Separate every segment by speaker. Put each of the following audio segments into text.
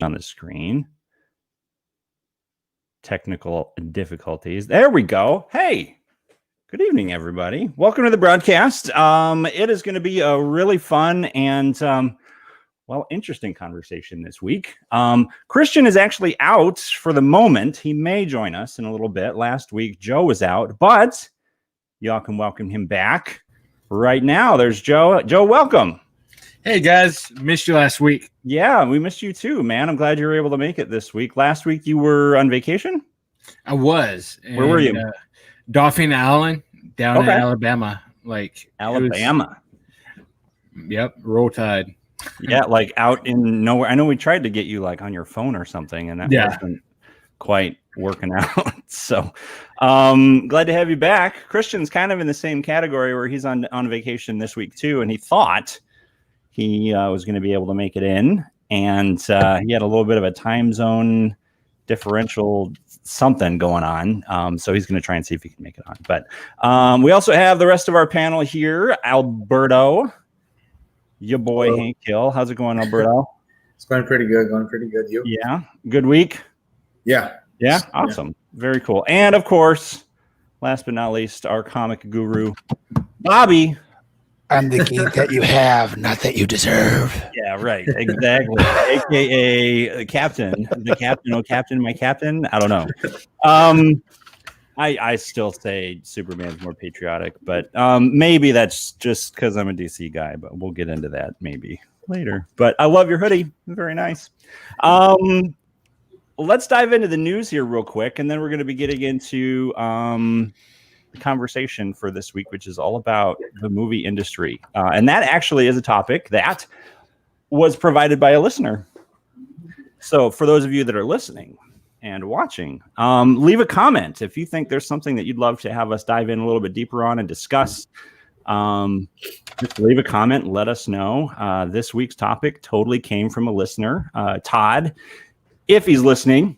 Speaker 1: on the screen. Technical difficulties. There we go. Hey, good evening, everybody. Welcome to the broadcast. It is going to be a really fun and interesting conversation this week. Christian is actually out for the moment. He may join us in a little bit. Last week, Joe was out, but y'all can welcome him back right now. There's Joe. Joe, welcome.
Speaker 2: Hey guys, missed you last week.
Speaker 1: Yeah, we missed you too, man. I'm glad you were able to make it this week. Last week you were on vacation?
Speaker 2: I was.
Speaker 1: Where were you?
Speaker 2: Dauphin Island, down in Alabama.
Speaker 1: Alabama.
Speaker 2: Yep, roll tide.
Speaker 1: Yeah, like out in nowhere. I know we tried to get you like on your phone or something, and that wasn't quite working out. So glad to have you back. Christian's kind of in the same category where he's on vacation this week too, and he thought he was going to be able to make it in, and he had a little bit of a time zone differential something going on. So he's going to try and see if he can make it on. But we also have the rest of our panel here. Alberto, your boy. Hello. Hank Hill. How's it going, Alberto?
Speaker 3: It's going pretty good. You?
Speaker 1: Yeah. Good week?
Speaker 3: Yeah.
Speaker 1: Awesome. Yeah. Very cool. And of course, last but not least, our comic guru, Bobby.
Speaker 4: I'm the geek that you have, not that you deserve.
Speaker 1: Yeah, right. Exactly. AKA the captain. Oh, captain, my captain. I don't know. I still say Superman's more patriotic, but maybe that's just because I'm a DC guy, but we'll get into that maybe later. But I love your hoodie. Very nice. Let's dive into the news here real quick, and then we're going to be getting into the conversation for this week, which is all about the movie industry. And that actually is a topic that was provided by a listener. So for those of you that are listening and watching, leave a comment if you think there's something that you'd love to have us dive in a little bit deeper on and discuss. Just leave a comment and let us know. This week's topic totally came from a listener, Todd. If he's listening,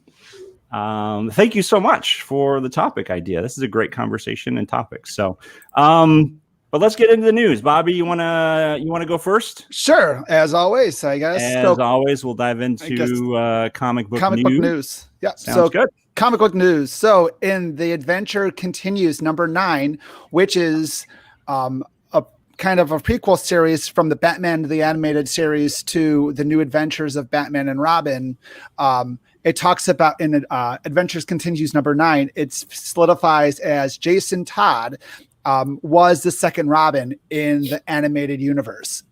Speaker 1: thank you so much for the topic idea. This is a great conversation and topic. So, but let's get into the news. Bobby, you wanna go first?
Speaker 4: Sure, as always, I guess.
Speaker 1: As always, we'll dive into comic book news.
Speaker 4: Yeah,
Speaker 1: sounds good.
Speaker 4: Comic book news. So, in the Adventure Continues number 9, which is a kind of a prequel series from the Batman the Animated Series to the New Adventures of Batman and Robin. It talks about in Adventures Continues number 9, it solidifies as Jason Todd was the second Robin in the animated universe.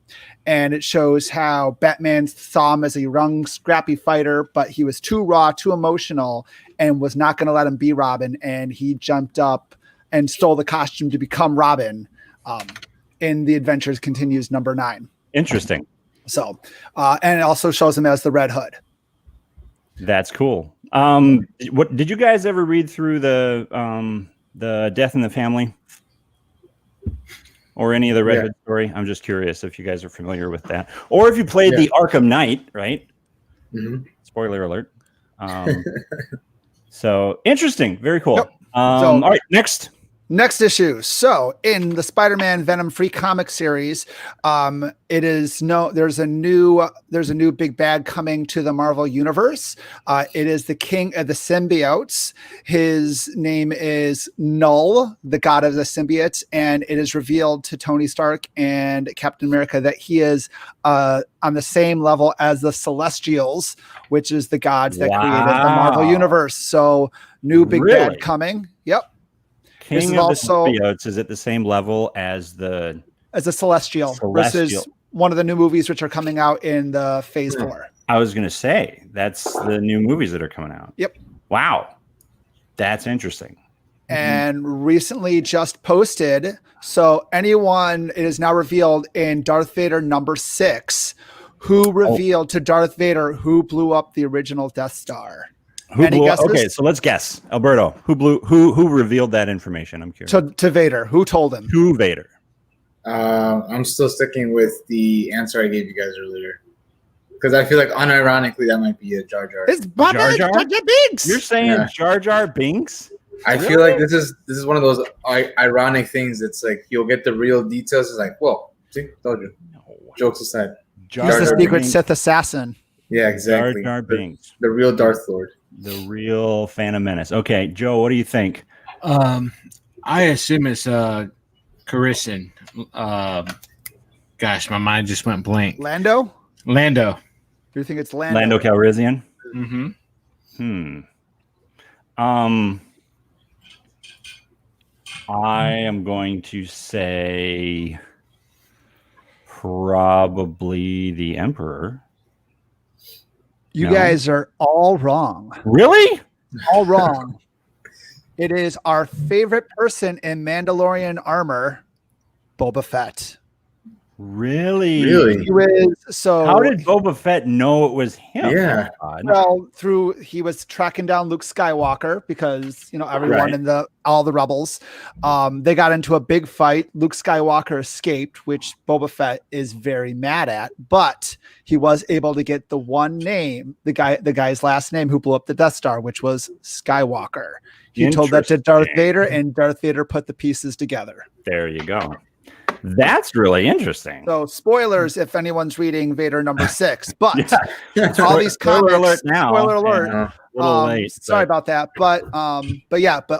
Speaker 4: And it shows how Batman saw him as a young, scrappy fighter, but he was too raw, too emotional, and was not going to let him be Robin. And he jumped up and stole the costume to become Robin in the Adventures Continues number 9.
Speaker 1: Interesting.
Speaker 4: So, and it also shows him as the Red Hood.
Speaker 1: That's cool. What did you guys ever read through the Death in the Family or any of the Red Hood story? I'm just curious if you guys are familiar with that, or if you played the Arkham Knight, right?
Speaker 3: Mm-hmm.
Speaker 1: Spoiler alert. So interesting, very cool.
Speaker 4: Yep.
Speaker 1: All right, Next
Speaker 4: issue. So in the Spider-Man Venom free comic series, there's a new big bad coming to the Marvel universe. It is the king of the symbiotes. His name is Null, the god of the symbiotes, and it is revealed to Tony Stark and Captain America that he is on the same level as the Celestials, which is the gods that created the Marvel universe. So new big bad coming. Yep.
Speaker 1: King of the Symbiotes is at the same level as the
Speaker 4: Celestial. This is one of the new movies which are coming out in the Phase 4.
Speaker 1: I was going to say, that's the new movies that are coming out.
Speaker 4: Yep.
Speaker 1: Wow. That's interesting.
Speaker 4: And recently just posted, so it is now revealed in Darth Vader number 6, who revealed to Darth Vader who blew up the original Death Star.
Speaker 1: Okay, so let's guess. Alberto, who revealed that information? I'm curious.
Speaker 4: To Vader. Who told him?
Speaker 1: To Vader.
Speaker 3: I'm still sticking with the answer I gave you guys earlier. Because I feel like unironically that might be a Jar Jar.
Speaker 4: It's Jar Jar Binks.
Speaker 1: You're saying Jar Jar Binks?
Speaker 3: I feel like this is one of those ironic things. It's like you'll get the real details. It's like, whoa, see, told you. No. Jokes aside.
Speaker 4: He's the secret Sith assassin.
Speaker 3: Yeah, exactly.
Speaker 1: Jar Jar Binks,
Speaker 3: The real Darth Lord.
Speaker 1: the real Phantom Menace. Okay, Joe, what do you think?
Speaker 2: I assume it's Carison. Gosh, my mind just went blank.
Speaker 4: Lando?
Speaker 2: Lando.
Speaker 4: Do you think it's Lando?
Speaker 1: Lando Calrissian.
Speaker 2: Mm-hmm.
Speaker 1: I am going to say probably the Emperor.
Speaker 4: You
Speaker 1: No.
Speaker 4: guys are all wrong.
Speaker 1: Really?
Speaker 4: All wrong. It is our favorite person in Mandalorian armor, Boba Fett.
Speaker 1: Really?
Speaker 3: Really?
Speaker 4: He was so.
Speaker 1: How did Boba Fett know it was him?
Speaker 3: Yeah.
Speaker 1: Oh, God.
Speaker 4: Well, he was tracking down Luke Skywalker because everyone
Speaker 1: Right.
Speaker 4: in all the rebels, they got into a big fight. Luke Skywalker escaped, which Boba Fett is very mad at, but he was able to get the one name, the guy's last name who blew up the Death Star, which was Skywalker. He told that to Darth
Speaker 1: Interesting.
Speaker 4: Vader, and Darth Vader put the pieces together.
Speaker 1: There you go. That's really interesting.
Speaker 4: So spoilers if anyone's reading Vader number 6, but
Speaker 1: Yeah.
Speaker 4: all these
Speaker 1: Spoiler
Speaker 4: comics,
Speaker 1: alert now.
Speaker 4: spoiler alert.
Speaker 1: Yeah, a little late.
Speaker 4: Sorry
Speaker 1: but
Speaker 4: about that, but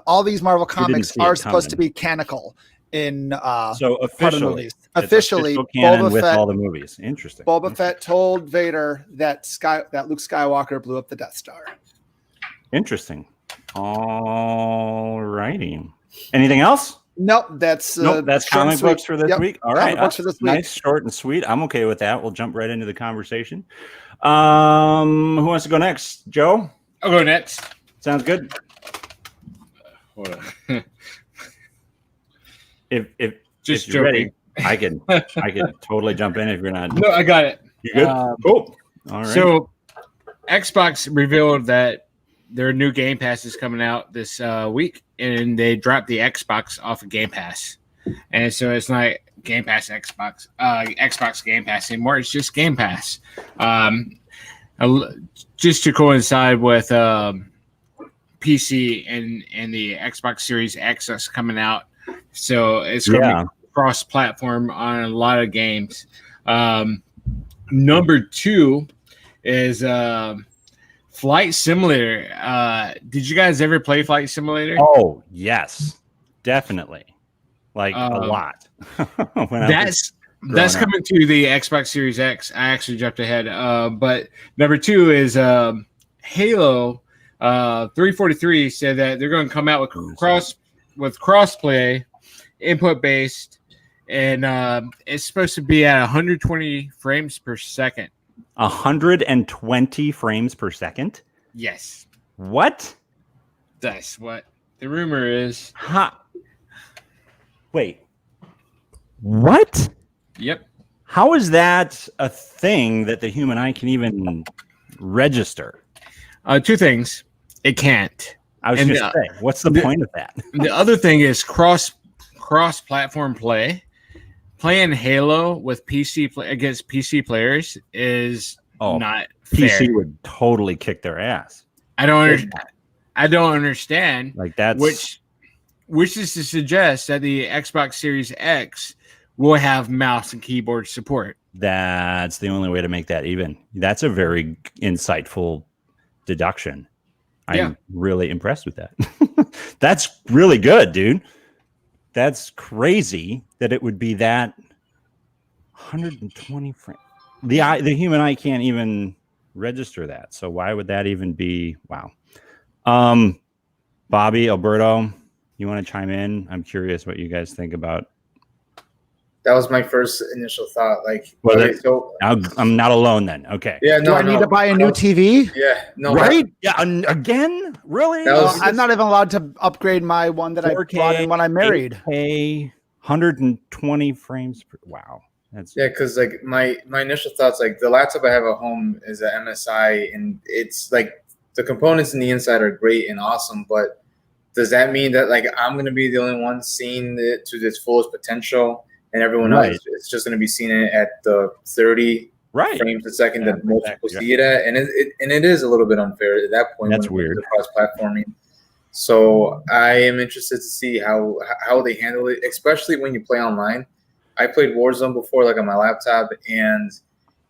Speaker 4: all these Marvel comics
Speaker 1: see it
Speaker 4: are supposed to
Speaker 1: coming.
Speaker 4: be canonical in
Speaker 1: so
Speaker 4: part of the
Speaker 1: officially,
Speaker 4: movies.
Speaker 1: it's
Speaker 4: Officially,
Speaker 1: official canon
Speaker 4: Boba
Speaker 1: with
Speaker 4: Fett,
Speaker 1: all the movies. Interesting.
Speaker 4: Boba Fett told Vader that Luke Skywalker blew up the Death Star.
Speaker 1: Interesting. All righty. Anything else?
Speaker 4: Nope, that's
Speaker 1: Nope, that's
Speaker 4: short and
Speaker 1: comic
Speaker 4: sweet.
Speaker 1: books for this
Speaker 4: Yep,
Speaker 1: week. All
Speaker 4: comic
Speaker 1: right,
Speaker 4: books for this week.
Speaker 1: nice, short, and sweet. I'm okay with that. We'll jump right into the conversation. Who wants to go next? Joe?
Speaker 2: I'll go next.
Speaker 1: Sounds good.
Speaker 2: Hold on.
Speaker 1: If
Speaker 2: Just
Speaker 1: you're
Speaker 2: joking.
Speaker 1: ready, I can totally jump in if you're not.
Speaker 2: No, I got it.
Speaker 1: You good? Cool. All right.
Speaker 2: So, Xbox revealed that their new Game Pass is coming out this week, and they dropped the Xbox off of Game Pass. And so it's not Game Pass Xbox Game Pass anymore. It's just Game Pass. Just to coincide with PC and the Xbox Series X that's coming out. So it's going to be cross-platform on a lot of games. Number 2 is Flight Simulator. Did you guys ever play Flight Simulator?
Speaker 1: Oh, yes. Definitely. Like a lot.
Speaker 2: That's coming to the Xbox Series X. I actually jumped ahead. But number 2 is Halo 343 said that they're going to come out with crossplay, input based, and it's supposed to be at 120 frames per second.
Speaker 1: 120 frames per second?
Speaker 2: Yes.
Speaker 1: What?
Speaker 2: That's what the rumor is.
Speaker 1: Wait. What?
Speaker 2: Yep.
Speaker 1: How is that a thing that the human eye can even register?
Speaker 2: 2 things. It can't.
Speaker 1: I was just saying, what's the point of that?
Speaker 2: The other thing is cross-platform play. Playing Halo with against PC players is not
Speaker 1: PC
Speaker 2: fair.
Speaker 1: would totally kick their ass.
Speaker 2: I don't understand.
Speaker 1: Like that's
Speaker 2: which is to suggest that the Xbox Series X will have mouse and keyboard support.
Speaker 1: That's the only way to make that even. That's a very insightful deduction. I'm really impressed with that. That's really good, dude. That's crazy that it would be that 120 frames. The human eye can't even register that. So why would that even be? Wow. Bobby, Alberto, you want to chime in? I'm curious what you guys think about.
Speaker 3: That was my first initial thought. Like,
Speaker 1: so I'm not alone then. Okay.
Speaker 3: Yeah.
Speaker 4: Do I need to buy a new TV?
Speaker 3: Yeah. No.
Speaker 1: Right? Yeah. Again? Really?
Speaker 4: I'm not even allowed to upgrade my one that
Speaker 1: 4K,
Speaker 4: I brought in when I married.
Speaker 1: 8K, 120 frames per. Wow. That's
Speaker 3: because like my initial thoughts, like the laptop I have at home is an MSI, and it's like the components in the inside are great and awesome, but does that mean that like I'm gonna be the only one seeing it to its fullest potential, and everyone else is just gonna be seeing it at the 30 frames a second that most people see it at, and it is a little bit unfair at that point.
Speaker 1: That's weird.
Speaker 3: Cross-platforming. So I am interested to see how they handle it, especially when you play online. I played Warzone before, like on my laptop, and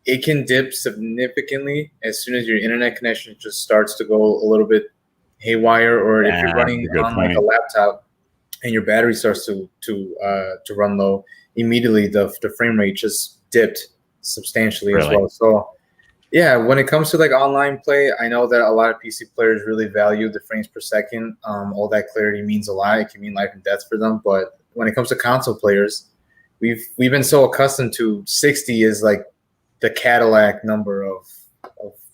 Speaker 3: it can dip significantly as soon as your internet connection just starts to go a little bit haywire, or if you're running on like a laptop and your battery starts to run low, immediately the frame rate just dipped substantially as well. So yeah, when it comes to like online play, I know that a lot of PC players really value the frames per second. All that clarity means a lot. It can mean life and death for them. But when it comes to console players, we've been so accustomed to 60 is like the Cadillac number of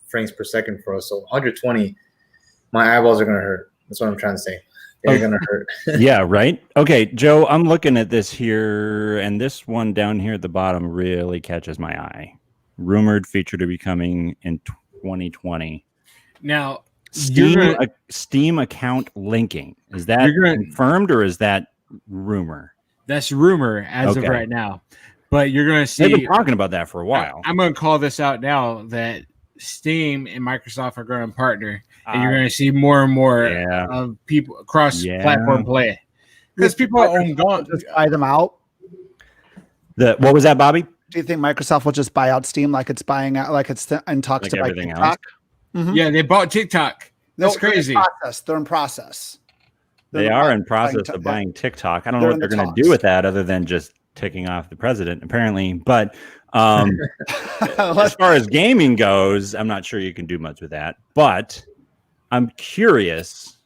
Speaker 3: frames per second for us. So 120, my eyeballs are gonna hurt. That's what I'm trying to say. They're gonna hurt.
Speaker 1: Yeah, right. Okay, Joe, I'm looking at this here, and this one down here at the bottom really catches my eye. Rumored feature to be coming in 2020.
Speaker 2: Now,
Speaker 1: Steam account linking. Is that confirmed or is that rumor?
Speaker 2: That's rumor as of right now. But you're going to see.
Speaker 1: They've been talking about that for a while.
Speaker 2: I'm going to call this out now that Steam and Microsoft are going to partner, and you're going to see more and more of people cross-platform play because people own gone.
Speaker 4: Just buy them out.
Speaker 1: What was that, Bobby?
Speaker 4: Do you think Microsoft will just buy out Steam like it's buying out, like it's in talks to buy TikTok?
Speaker 2: Mm-hmm. Yeah, they bought TikTok. That's crazy.
Speaker 4: They're in process.
Speaker 1: They are in process of buying TikTok. I don't know what they're going to do with that other than just ticking off the president, apparently. But as far as gaming goes, I'm not sure you can do much with that. But I'm curious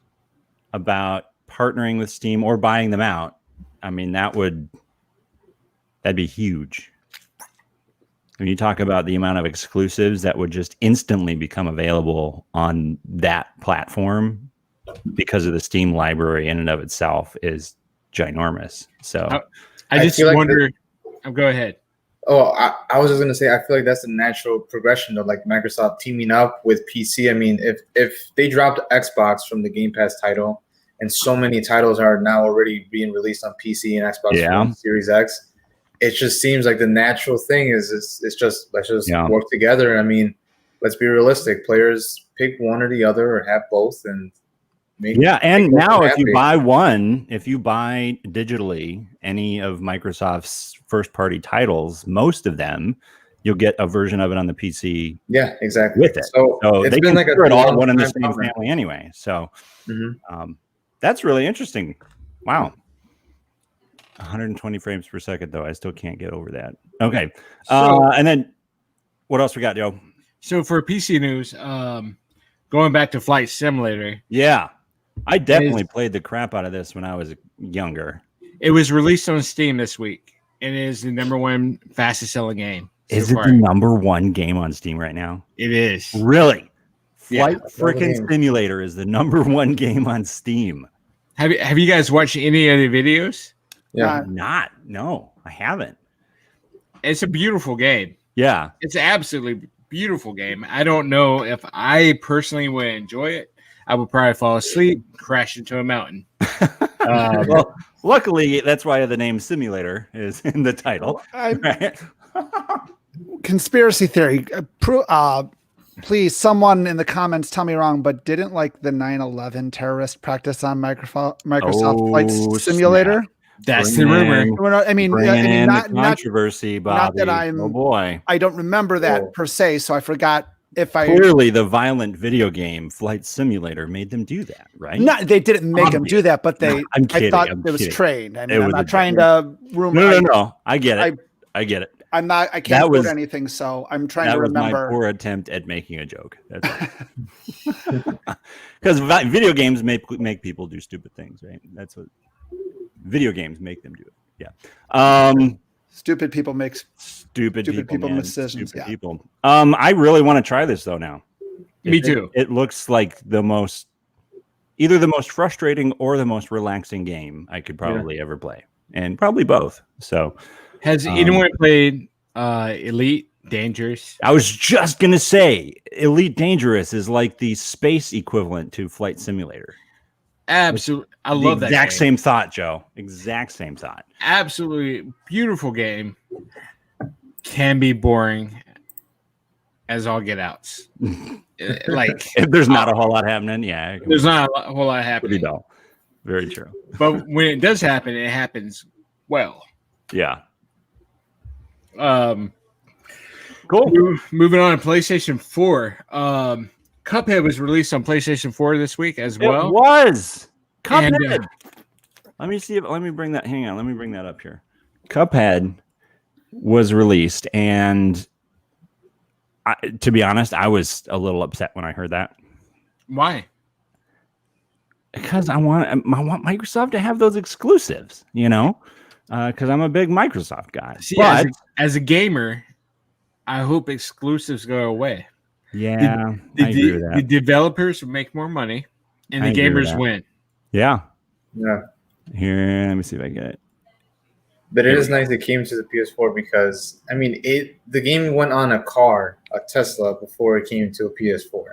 Speaker 1: about partnering with Steam or buying them out. I mean, that'd be huge. When you talk about the amount of exclusives that would just instantly become available on that platform because of the Steam library in and of itself is ginormous. So
Speaker 2: I just wonder. Go ahead.
Speaker 3: Oh, I was just going to say, I feel like that's the natural progression of like Microsoft teaming up with PC. I mean, if they dropped Xbox from the Game Pass title and so many titles are now already being released on PC and Xbox One, Series X, it just seems like the natural thing is let's just work together. I mean, let's be realistic. Players pick one or the other or have both, and
Speaker 1: and now if you buy digitally any of Microsoft's first-party titles, most of them you'll get a version of it on the PC.
Speaker 3: Yeah, exactly.
Speaker 1: With it, so
Speaker 3: it's
Speaker 1: they
Speaker 3: been like
Speaker 1: it all one in the same family anyway. So that's really interesting. Wow. 120 frames per second, though. I still can't get over that. Okay. And then what else we got, Joe?
Speaker 2: So for PC news, going back to Flight Simulator.
Speaker 1: Yeah. I definitely played the crap out of this when I was younger.
Speaker 2: It was released on Steam this week. It is the #1 fastest selling game.
Speaker 1: Is it the #1 game on Steam right now?
Speaker 2: It is.
Speaker 1: Really? Flight freaking Simulator is the #1 game on Steam.
Speaker 2: Have you guys watched any of the videos?
Speaker 3: Yeah,
Speaker 1: no, I haven't.
Speaker 2: It's a beautiful game.
Speaker 1: Yeah,
Speaker 2: it's an absolutely beautiful game. I don't know if I personally would enjoy it. I would probably fall asleep, crash into a mountain.
Speaker 1: Well, luckily, that's why the name Simulator is in the title. Right?
Speaker 4: Conspiracy theory. Please, someone in the comments tell me wrong, but didn't like the 9/11 terrorist practice on Microsoft Flight Simulator?
Speaker 1: Snap.
Speaker 2: That's the rumor.
Speaker 4: I mean,
Speaker 1: not controversy, Bobby.
Speaker 4: Not that I'm.
Speaker 1: Oh boy,
Speaker 4: I don't remember that per se, so I forgot if I.
Speaker 1: Clearly, the violent video game Flight Simulator made them do that, right?
Speaker 4: No, they didn't make them do that, but they.
Speaker 1: I'm kidding.
Speaker 4: I thought it was trained. I mean, I'm not trying to rumor.
Speaker 1: No. I get it. I get it.
Speaker 4: I'm not. I can't quote anything, so I'm trying to remember.
Speaker 1: That was my poor attempt at making a joke. Because video games make people do stupid things, right? That's what video games make them do it. Yeah.
Speaker 4: Stupid people make
Speaker 1: stupid people
Speaker 4: decisions.
Speaker 1: Stupid people. I really want to try this though now.
Speaker 2: Me too.
Speaker 1: It looks like either the most frustrating or the most relaxing game I could probably ever play, and probably both. So.
Speaker 2: Has anyone played Elite Dangerous?
Speaker 1: I was just going to say Elite Dangerous is like the space equivalent to Flight Simulator.
Speaker 2: Absolutely. I love that
Speaker 1: exact same thought, Joe. Exact same thought.
Speaker 2: Absolutely beautiful game. Can be boring as all get outs. Like
Speaker 1: if there's not a whole lot happening,
Speaker 2: there's not a whole lot happening.
Speaker 1: Pretty dull. Very true.
Speaker 2: But when it does happen, it happens well.
Speaker 1: Yeah. Cool.
Speaker 2: Moving on to PlayStation 4. Cuphead was released on PlayStation 4 this week as well.
Speaker 1: It was Cuphead.
Speaker 2: And,
Speaker 1: let me bring that. Hang on. Let me bring that up here. Cuphead was released, and to be honest, I was a little upset when I heard that.
Speaker 2: Why?
Speaker 1: Because I want Microsoft to have those exclusives, because I'm a big Microsoft guy.
Speaker 2: See,
Speaker 1: but
Speaker 2: as a gamer, I hope exclusives go away.
Speaker 1: yeah, I agree with
Speaker 2: The
Speaker 1: that.
Speaker 2: developers make more money, and
Speaker 1: I
Speaker 2: the
Speaker 1: agree with
Speaker 2: gamers
Speaker 1: that.
Speaker 2: win.
Speaker 1: Yeah.
Speaker 3: Yeah.
Speaker 1: Here, let me see if I get it.
Speaker 3: But it is nice it came to the PS4 because the game went on a car, a Tesla, before it came to a PS4.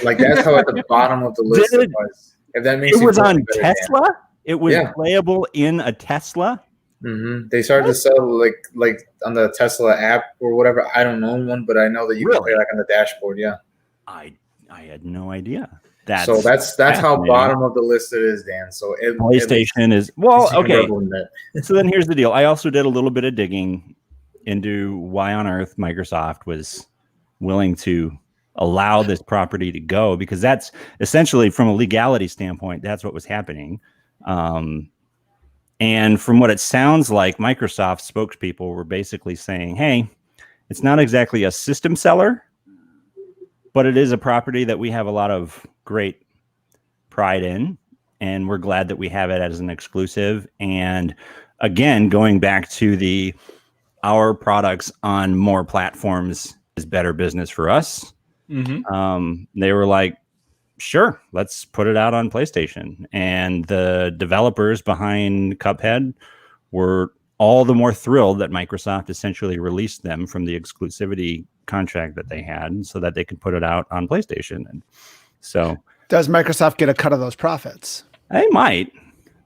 Speaker 3: Like that's how at the bottom of the list
Speaker 1: Did
Speaker 3: it
Speaker 1: it-
Speaker 3: was. If that makes
Speaker 1: It was on
Speaker 3: better,
Speaker 1: Tesla. It was
Speaker 3: Yeah.
Speaker 1: playable in a Tesla.
Speaker 3: They started to sell like on the Tesla app or whatever. I don't own one, but I know that you can play
Speaker 1: Really?
Speaker 3: like on the dashboard. Yeah.
Speaker 1: I had no idea.
Speaker 3: So that's how
Speaker 1: fascinating.
Speaker 3: bottom of the list it is, Dan. So
Speaker 1: PlayStation is okay. So then here's the deal. I also did a little bit of digging into why on earth Microsoft was willing to allow this property to go, because that's essentially, from a legality standpoint, that's what was happening. And from what it sounds like, Microsoft spokespeople were basically saying, hey, it's not exactly a system seller, but it is a property that we have a lot of great pride in, and we're glad that we have it as an exclusive. And again, going back to our products on more platforms is better business for us. They were like, sure, let's put it out on PlayStation. And the developers behind Cuphead were all the more thrilled that Microsoft essentially released them from the exclusivity contract that they had so that they could put it out on PlayStation. And so
Speaker 4: Does Microsoft get a cut of those profits?
Speaker 1: they might.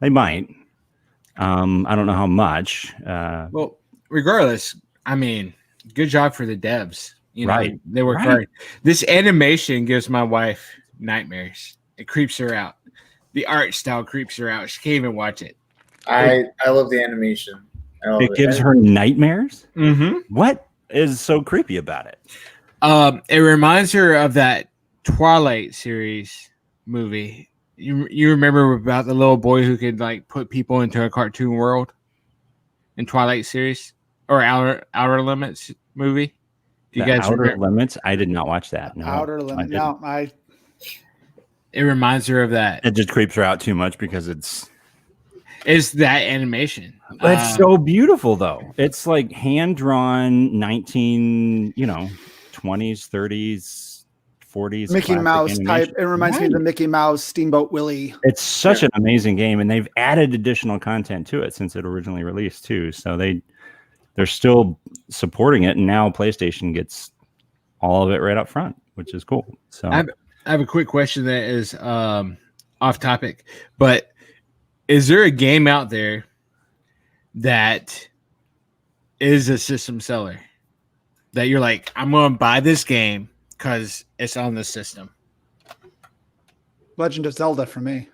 Speaker 1: I don't know how much.
Speaker 2: Well, regardless, I mean, good job for the devs.
Speaker 1: Right.
Speaker 2: They work hard. This animation gives my wife nightmares. It creeps her out. The art style creeps her out. She can't even watch it.
Speaker 3: I love the animation.
Speaker 1: It gives her nightmares.
Speaker 2: Mm-hmm.
Speaker 1: What is so creepy about it?
Speaker 2: It reminds her of that Twilight series movie. You remember about the little boy who could like put people into a cartoon world in Twilight series or Outer Limits movie? Do you
Speaker 1: The
Speaker 2: guys
Speaker 1: Outer
Speaker 2: remember?
Speaker 1: Limits? I did not watch that. No,
Speaker 4: Outer
Speaker 1: I
Speaker 4: Limit.
Speaker 1: didn't.
Speaker 4: No,
Speaker 2: It reminds her of that.
Speaker 1: It just creeps her out too much because it's
Speaker 2: That animation.
Speaker 1: it's so beautiful though. It's like hand drawn 20s, 30s, 40s
Speaker 4: Mickey
Speaker 1: classic
Speaker 4: Mouse
Speaker 1: animation.
Speaker 4: type. It reminds me of the
Speaker 1: Right.
Speaker 4: Mickey Mouse Steamboat Willie.
Speaker 1: It's such an amazing game, and they've added additional content to it since it originally released too. So they're still supporting it, and now PlayStation gets all of it right up front, which is cool. So
Speaker 2: I have a quick question that is off topic, but is there a game out there that is a system seller that you're like, I'm going to buy this game because it's on the system?
Speaker 4: Legend of Zelda for me.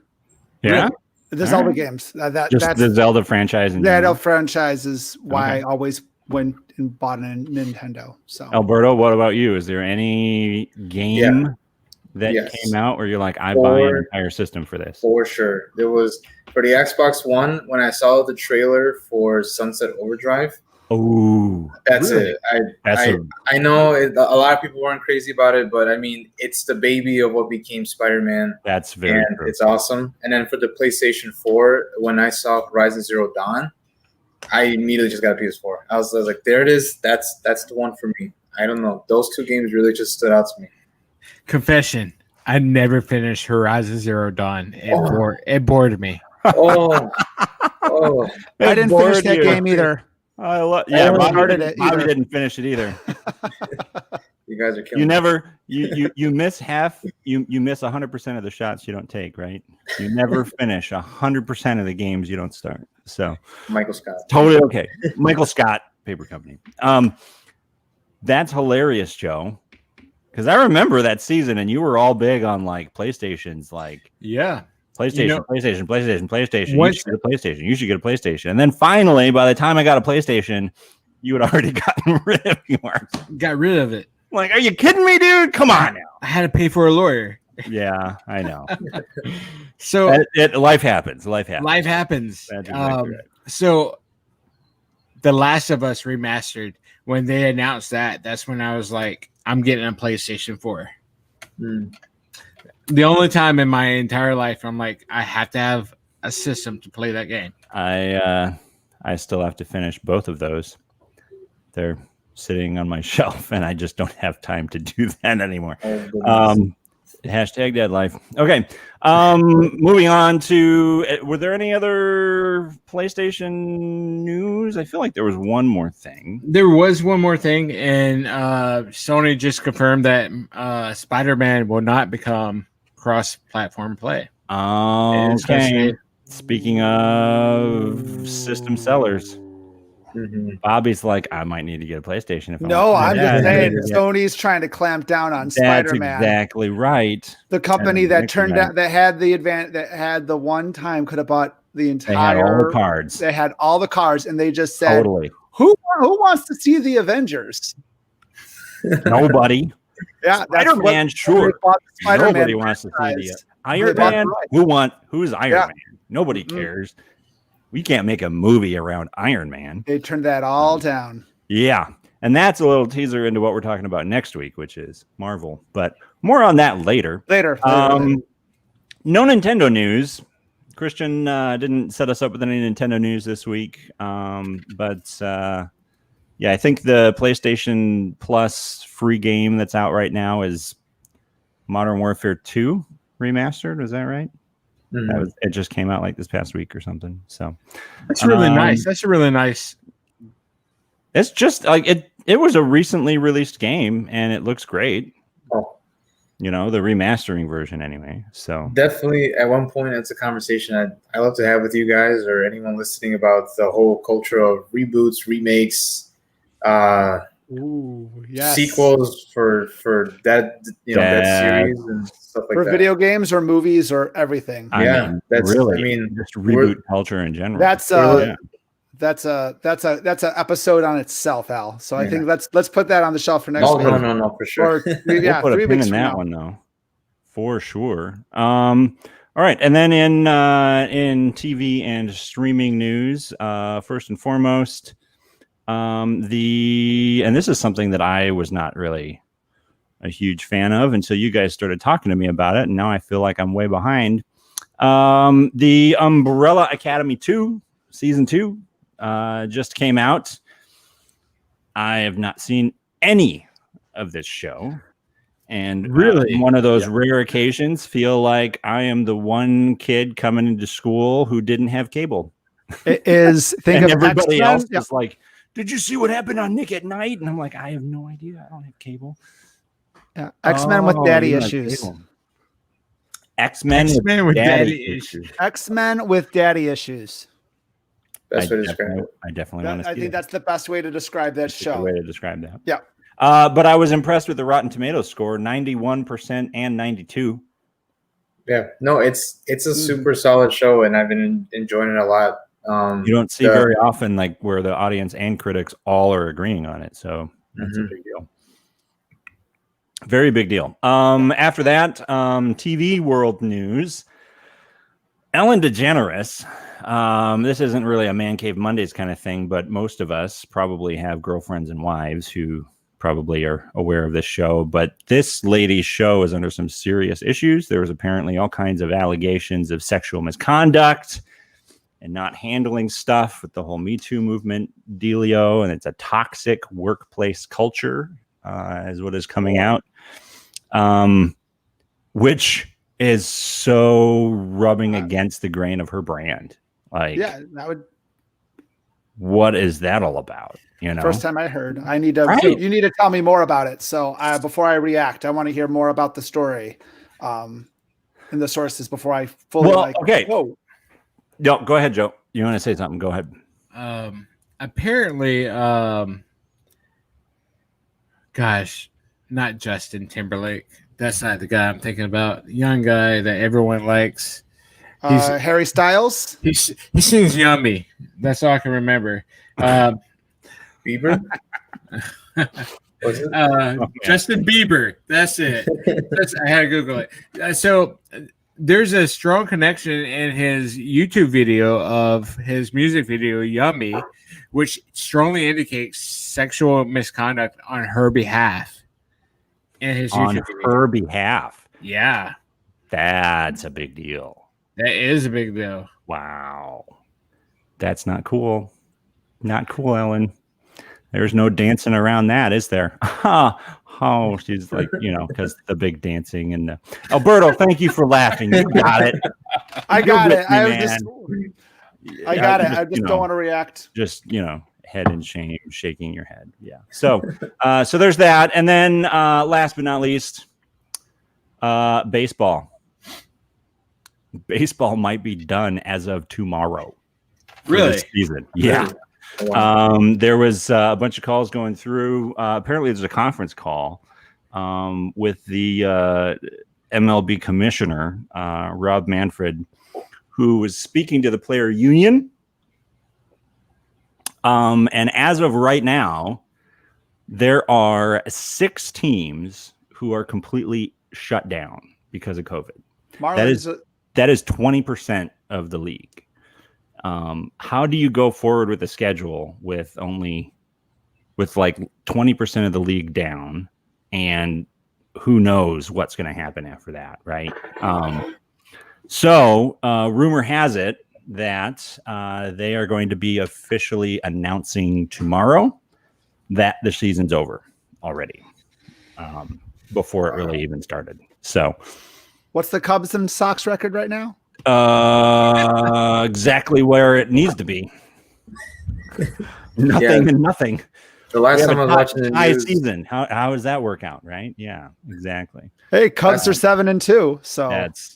Speaker 1: yeah,
Speaker 4: The
Speaker 1: All
Speaker 4: Zelda
Speaker 1: right.
Speaker 4: games.
Speaker 1: just
Speaker 4: That's
Speaker 1: the Zelda franchise. In
Speaker 4: that
Speaker 1: general.
Speaker 4: franchise is why
Speaker 1: Okay.
Speaker 4: I always went and bought a Nintendo. So
Speaker 1: Alberto, what about you? Is there any game that
Speaker 3: Yes.
Speaker 1: came out where you're like, I buy an entire system for this?
Speaker 3: For sure. There was for the Xbox One when I saw the trailer for Sunset Overdrive.
Speaker 1: Oh,
Speaker 3: That's
Speaker 1: really?
Speaker 3: it. I know a lot of people weren't crazy about it, but I mean, it's the baby of what became Spider-Man,
Speaker 1: that's very
Speaker 3: and
Speaker 1: true.
Speaker 3: it's awesome. And then for the PlayStation 4, when I saw Horizon Zero Dawn, I immediately just got a PS4. I was like, there it is. That's the one for me. I don't know. Those two games really just stood out to me.
Speaker 2: Confession. I never finished Horizon Zero Dawn. It bored me.
Speaker 3: Oh,
Speaker 4: I didn't finish that game either.
Speaker 1: I
Speaker 4: haven't
Speaker 1: Bobby,
Speaker 4: started it
Speaker 1: Bobby
Speaker 4: either.
Speaker 1: didn't finish it either.
Speaker 3: you guys are killing
Speaker 1: You
Speaker 3: me.
Speaker 1: never you miss you miss 100% of the shots you don't take, right? You never finish 100% of the games you don't start. So
Speaker 3: Michael Scott.
Speaker 1: totally okay. Michael Scott Paper Company. That's hilarious, Joe. Because I remember that season, and you were all big on like PlayStations, like
Speaker 2: Yeah.
Speaker 1: PlayStation. You
Speaker 2: Once-
Speaker 1: should get a PlayStation. You should get a PlayStation. And then finally, by the time I got a PlayStation, you had already gotten rid of yours.
Speaker 2: Got rid of it.
Speaker 1: Like, are you kidding me, dude? Come on now.
Speaker 2: I had to pay for a lawyer.
Speaker 1: Yeah, I know.
Speaker 2: So
Speaker 1: Life happens. Life happens.
Speaker 2: life happens.
Speaker 1: That's exactly right.
Speaker 2: So The Last of Us remastered, when they announced that, that's when I was like, I'm getting a PlayStation 4. The only time in my entire life I'm like, I have to have a system to play that game.
Speaker 1: I still have to finish both of those. They're sitting on my shelf, and I just don't have time to do that anymore. Hashtag dead life. Okay. Moving on to, were there any other PlayStation news? I feel like there was one more thing.
Speaker 2: There was one more thing, and Sony just confirmed that Spider-Man will not become cross-platform play.
Speaker 1: Okay. Speaking of system sellers, Bobby's like, I might need to get a PlayStation. If
Speaker 4: No, I'm just saying
Speaker 1: Yeah.
Speaker 4: Sony's trying to clamp down on
Speaker 1: That's
Speaker 4: Spider-Man.
Speaker 1: exactly right.
Speaker 4: The company that
Speaker 1: Exactly
Speaker 4: turned
Speaker 1: right.
Speaker 4: out that had the advantage, that had the one time could have bought the
Speaker 1: They had all
Speaker 4: entire.
Speaker 1: the cards.
Speaker 4: They had all the cards, and they just said,
Speaker 1: Totally.
Speaker 4: "Who wants to see the Avengers?"
Speaker 1: Nobody.
Speaker 4: Yeah, that's what
Speaker 1: Spider-Man, sure.
Speaker 4: they bought the Spider-Man
Speaker 1: Nobody wants to see the
Speaker 4: franchise.
Speaker 1: Iron
Speaker 4: That's
Speaker 1: Man.
Speaker 4: right.
Speaker 1: Who's Iron
Speaker 4: Yeah.
Speaker 1: Man? Nobody
Speaker 4: Mm-mm.
Speaker 1: cares. We can't make a movie around Iron Man.
Speaker 4: They turned that all down.
Speaker 1: Yeah. And that's a little teaser into what we're talking about next week, which is Marvel. But more on that later.
Speaker 4: Later.
Speaker 1: No Nintendo news. Christian didn't set us up with any Nintendo news this week. Yeah, I think the PlayStation Plus free game that's out right now is Modern Warfare 2 remastered. Was that right? It just came out like this past week or something. So
Speaker 2: That's really nice. That's a really nice.
Speaker 1: it's just like it was a recently released game and it looks great.
Speaker 3: Oh.
Speaker 1: You know, the remastering version anyway. So
Speaker 3: Definitely, at one point, it's a conversation I love to have with you guys or anyone listening about the whole culture of reboots, remakes,
Speaker 4: Ooh, yes.
Speaker 3: sequels for that that series and stuff like
Speaker 4: For
Speaker 3: that.
Speaker 4: video games or movies or everything.
Speaker 3: Yeah, that's-
Speaker 1: really.
Speaker 3: I mean,
Speaker 1: just reboot culture in general.
Speaker 4: That's
Speaker 1: Yeah.
Speaker 4: that's a episode on itself, Al. So I
Speaker 3: Yeah.
Speaker 4: think let's put that on the shelf for next
Speaker 3: No,
Speaker 4: week.
Speaker 3: no, for sure.
Speaker 4: Or yeah,
Speaker 1: We'll put
Speaker 4: 3
Speaker 1: a pin
Speaker 4: weeks
Speaker 1: in
Speaker 4: from
Speaker 1: that
Speaker 4: now.
Speaker 1: one though, for sure. All right, and then in TV and streaming news, first and foremost, and this is something that I was not really a huge fan of until you guys started talking to me about it, and now I feel like I'm way behind. The Umbrella Academy 2 season 2 just came out. I have not seen any of this show. And
Speaker 2: Really?
Speaker 1: on one of those rare occasions, feel like I am the one kid coming into school who didn't have cable.
Speaker 4: It is think
Speaker 1: And
Speaker 4: of
Speaker 1: everybody
Speaker 4: X-Men.
Speaker 1: else
Speaker 4: Yeah.
Speaker 1: is like, did you see what happened on Nick at Night? And I'm like, I have no idea. I don't have cable.
Speaker 4: Yeah. X-Men with
Speaker 1: Oh,
Speaker 4: daddy
Speaker 1: you have
Speaker 4: issues.
Speaker 1: cable. X-Men
Speaker 2: X-Men with daddy issues.
Speaker 4: X-Men with daddy issues.
Speaker 3: Best way to describe it.
Speaker 1: I definitely want to see
Speaker 4: I think
Speaker 1: it.
Speaker 4: that's the best way to describe that
Speaker 1: That's a good
Speaker 4: show.
Speaker 1: way to describe that.
Speaker 4: Yeah.
Speaker 1: But I was impressed with the Rotten Tomatoes score, 91% and 92%.
Speaker 3: Yeah, no, it's a super solid show, and I've been enjoying it a lot.
Speaker 1: You don't see very often like where the audience and critics all are agreeing on it. So that's a big deal. Very big deal. After that, TV world news. Ellen DeGeneres. This isn't really a Man Cave Mondays kind of thing, but most of us probably have girlfriends and wives who probably are aware of this show. But this lady's show is under some serious issues. There was apparently all kinds of allegations of sexual misconduct and not handling stuff with the whole Me Too movement dealio. And it's a toxic workplace culture, is what is coming out, which is so rubbing against the grain of her brand. Like,
Speaker 4: Yeah, that would
Speaker 1: what is that all about? You know,
Speaker 4: first time I heard. I need to.
Speaker 1: Right.
Speaker 4: You need to tell me more about it. So before I react, I want to hear more about the story, and the sources before I fully
Speaker 1: okay.
Speaker 4: Whoa.
Speaker 1: No, go ahead, Joe. You want to say something? Go ahead.
Speaker 2: Apparently, gosh, not Justin Timberlake. That's not the guy I'm thinking about. The young guy that everyone likes.
Speaker 4: Harry Styles.
Speaker 2: He sings "Yummy." That's all I can remember.
Speaker 3: Bieber. Was it?
Speaker 2: Justin Bieber. That's it. I had to Google it. So there's a strong connection in his YouTube video of his music video, Yummy, which strongly indicates sexual misconduct on her behalf. In his
Speaker 1: On
Speaker 2: YouTube video.
Speaker 1: her behalf.
Speaker 2: Yeah.
Speaker 1: That's a big deal.
Speaker 2: That is a big deal.
Speaker 1: Wow. That's not cool. Not cool, Ellen. There's no dancing around that, is there? Oh, she's like, because the big dancing and the Alberto, thank you for laughing. You got it.
Speaker 4: I got it. I got it. I
Speaker 1: Just,
Speaker 4: just don't want to react.
Speaker 1: Just, head in shame, shaking your head. Yeah. So, so there's that. And then last but not least, baseball. Baseball might be done as of tomorrow.
Speaker 2: Really?
Speaker 1: This season. Yeah.
Speaker 3: Wow.
Speaker 1: There was a bunch of calls going through. Apparently, there's a conference call with the MLB commissioner, Rob Manfred, who was speaking to the player union. And as of right now, there are 6 teams who are completely shut down because of COVID. That is 20% of the league. How do you go forward with the schedule with like 20% of the league down, and who knows what's going to happen after that, right? So rumor has it that they are going to be officially announcing tomorrow that the season's over already, before it really even started. So
Speaker 4: What's the Cubs and Sox record right now?
Speaker 1: Exactly where it needs to be. Nothing and nothing.
Speaker 3: The last time I was watching the news,
Speaker 1: season. How does that work out, right? Yeah, exactly.
Speaker 4: Hey, Cubs are 7-2, so
Speaker 1: That's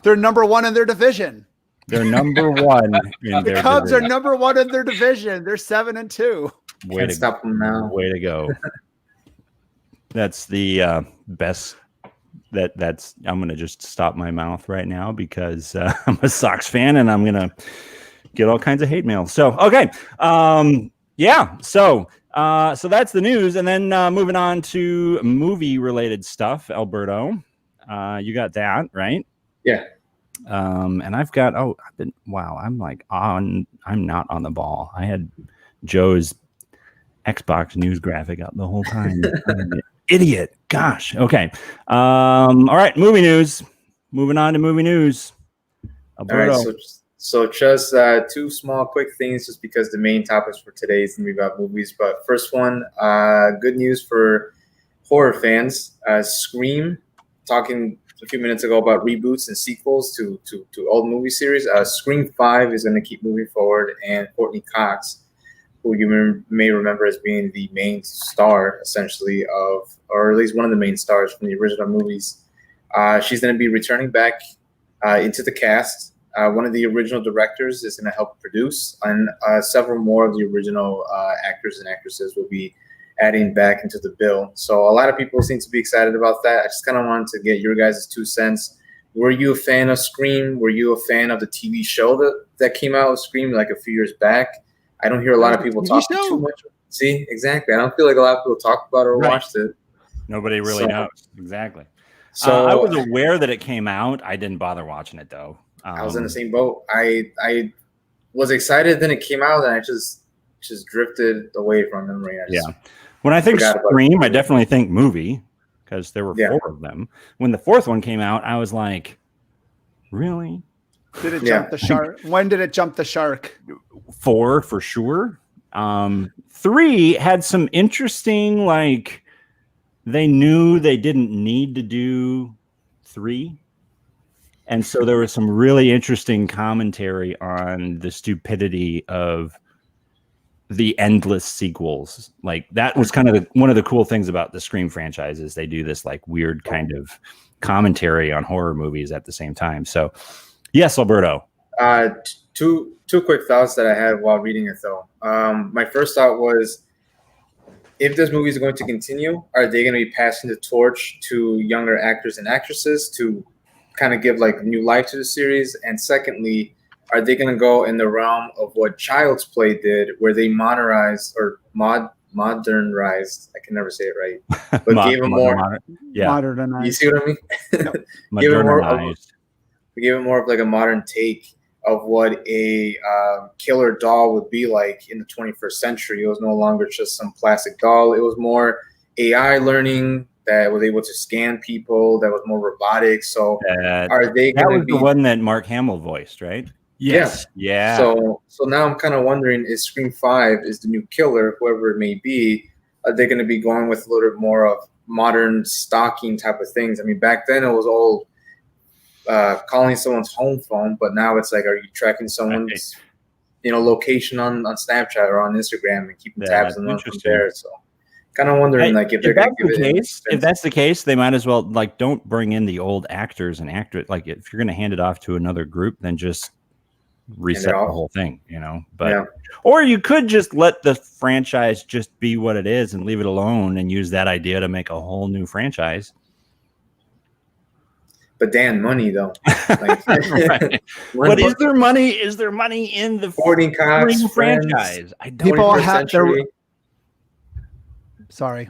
Speaker 4: they're number 1 in their division.
Speaker 1: They're number 1 in
Speaker 4: The Cubs are number 1 in their division. They're 7-2.
Speaker 3: can't stop them now.
Speaker 1: Way to go. That's the best. That's I'm gonna just stop my mouth right now because I'm a Sox fan and I'm gonna get all kinds of hate mail. So okay, yeah. So that's the news, and then moving on to movie related stuff. Alberto, you got that right?
Speaker 3: Yeah.
Speaker 1: And I've got I'm not on the ball. I had Joe's Xbox news graphic up the whole time. Idiot. Gosh. Okay. All right. Movie news. Moving on to movie news. Alberto.
Speaker 3: All right. So just 2 small quick things, just because the main topics for today is going to be about movies. But first one, good news for horror fans. Scream, talking a few minutes ago about reboots and sequels to old movie series. Scream 5 is going to keep moving forward, and Courtney Cox, who you may remember as being the main star, essentially, or at least one of the main stars from the original movies. She's going to be returning back into the cast. One of the original directors is going to help produce, and several more of the original actors and actresses will be adding back into the bill. So a lot of people seem to be excited about that. I just kind of wanted to get your guys' 2 cents. Were you a fan of Scream? Were you a fan of the TV show that came out with Scream like a few years back? I don't hear a lot of people talking too much. See, exactly. I don't feel like a lot of people talked about it or watched it.
Speaker 1: Nobody really knows. Exactly. So I was aware that it came out. I didn't bother watching it, though.
Speaker 3: I was in the same boat. I was excited, then it came out, and I just drifted away from memory.
Speaker 1: When I think Scream, I definitely think movie, because there were 4 of them. When the 4th one came out, I was like, really?
Speaker 4: Did it jump the shark? When did it jump the shark?
Speaker 1: 4 for sure. 3 had some interesting, like, they knew they didn't need to do 3. And so there was some really interesting commentary on the stupidity of the endless sequels. Like, that was kind of one of the cool things about the Scream franchise is they do this like weird kind of commentary on horror movies at the same time. So yes, Alberto.
Speaker 3: Two quick thoughts that I had while reading it, though. My first thought was, if this movie is going to continue, are they going to be passing the torch to younger actors and actresses to kind of give like new life to the series? And secondly, are they going to go in the realm of what Child's Play did, where they modernized or modernized? I can never say it right, but gave them more.
Speaker 1: Yeah,
Speaker 4: modernized.
Speaker 3: You see what I mean?
Speaker 1: modernized.
Speaker 3: We gave it more of like a modern take of what a killer doll would be like in the 21st century. It was no longer just some plastic doll. It was more AI learning that was able to scan people, that was more robotic. So are they going to be
Speaker 1: the one that Mark Hamill voiced, right?
Speaker 2: Yes.
Speaker 1: Yeah.
Speaker 3: So now I'm kind of wondering, is Scream 5 is the new killer, whoever it may be, are they going to be going with a little bit more of modern stalking type of things? I mean, back then it was all calling someone's home phone, but now it's like, are you tracking someone's location on Snapchat or on Instagram and keeping tabs on them from there? So kind of wondering like if they're going to give it.
Speaker 1: If that's the case, they might as well like don't bring in the old actors and actors. Like if you're going to hand it off to another group, then just reset the whole thing, But or you could just let the franchise just be what it is and leave it alone and use that idea to make a whole new franchise.
Speaker 3: But Dan, money though. Like,
Speaker 1: right. But is there money? Is there money in the
Speaker 3: Sporting Cops
Speaker 1: franchise? I don't.
Speaker 4: People have their. Sorry.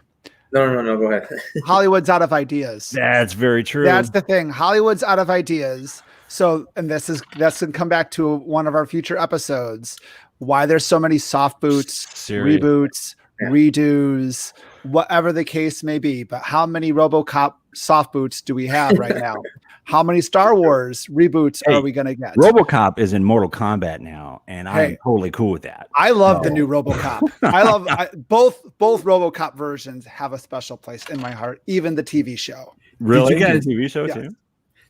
Speaker 3: No. Go ahead.
Speaker 4: Hollywood's out of ideas.
Speaker 1: That's very true.
Speaker 4: That's the thing. Hollywood's out of ideas. So, and that's going to come back to one of our future episodes. Why there's so many soft boots, reboots, redos, whatever the case may be. But how many RoboCop soft boots do we have right now? How many Star Wars reboots are we going to get?
Speaker 1: RoboCop is in Mortal Kombat now, and I'm totally cool with that.
Speaker 4: I love the new RoboCop. I love both RoboCop versions have a special place in my heart. Even the TV show.
Speaker 1: Really,
Speaker 2: Did you guys,
Speaker 1: the TV show too?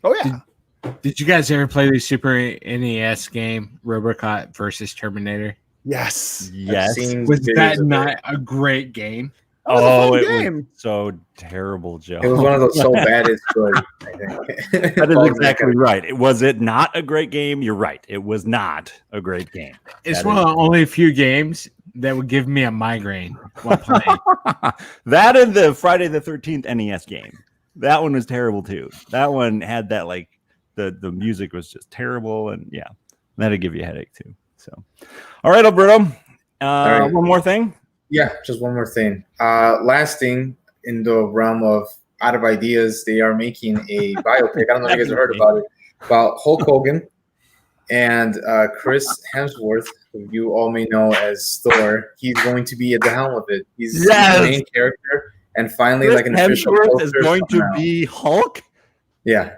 Speaker 4: Oh yeah.
Speaker 2: Did you guys ever play the Super NES game RoboCop versus Terminator?
Speaker 4: Yes.
Speaker 2: Was that not a great game?
Speaker 1: It was so terrible, Joe.
Speaker 3: It was one of those so bad it's good. I think.
Speaker 1: That is exactly right. Was it not a great game? You're right. It was not a great game.
Speaker 2: It's one of the only few games that would give me a migraine while playing.
Speaker 1: That and the Friday the 13th NES game. That one was terrible too. That one had that like the music was just terrible, and that'd give you a headache too. So, all right, Alberto. One more thing.
Speaker 3: Yeah, just one more thing. Last thing in the realm of out of ideas, they are making a biopic. I don't know if you guys have heard about it, about Hulk Hogan and Chris Hemsworth, who you all may know as Thor. He's going to be at the helm of it. He's the main character, and finally,
Speaker 1: Chris
Speaker 3: like an official
Speaker 1: Hemsworth is going to be Hulk.
Speaker 3: Yeah,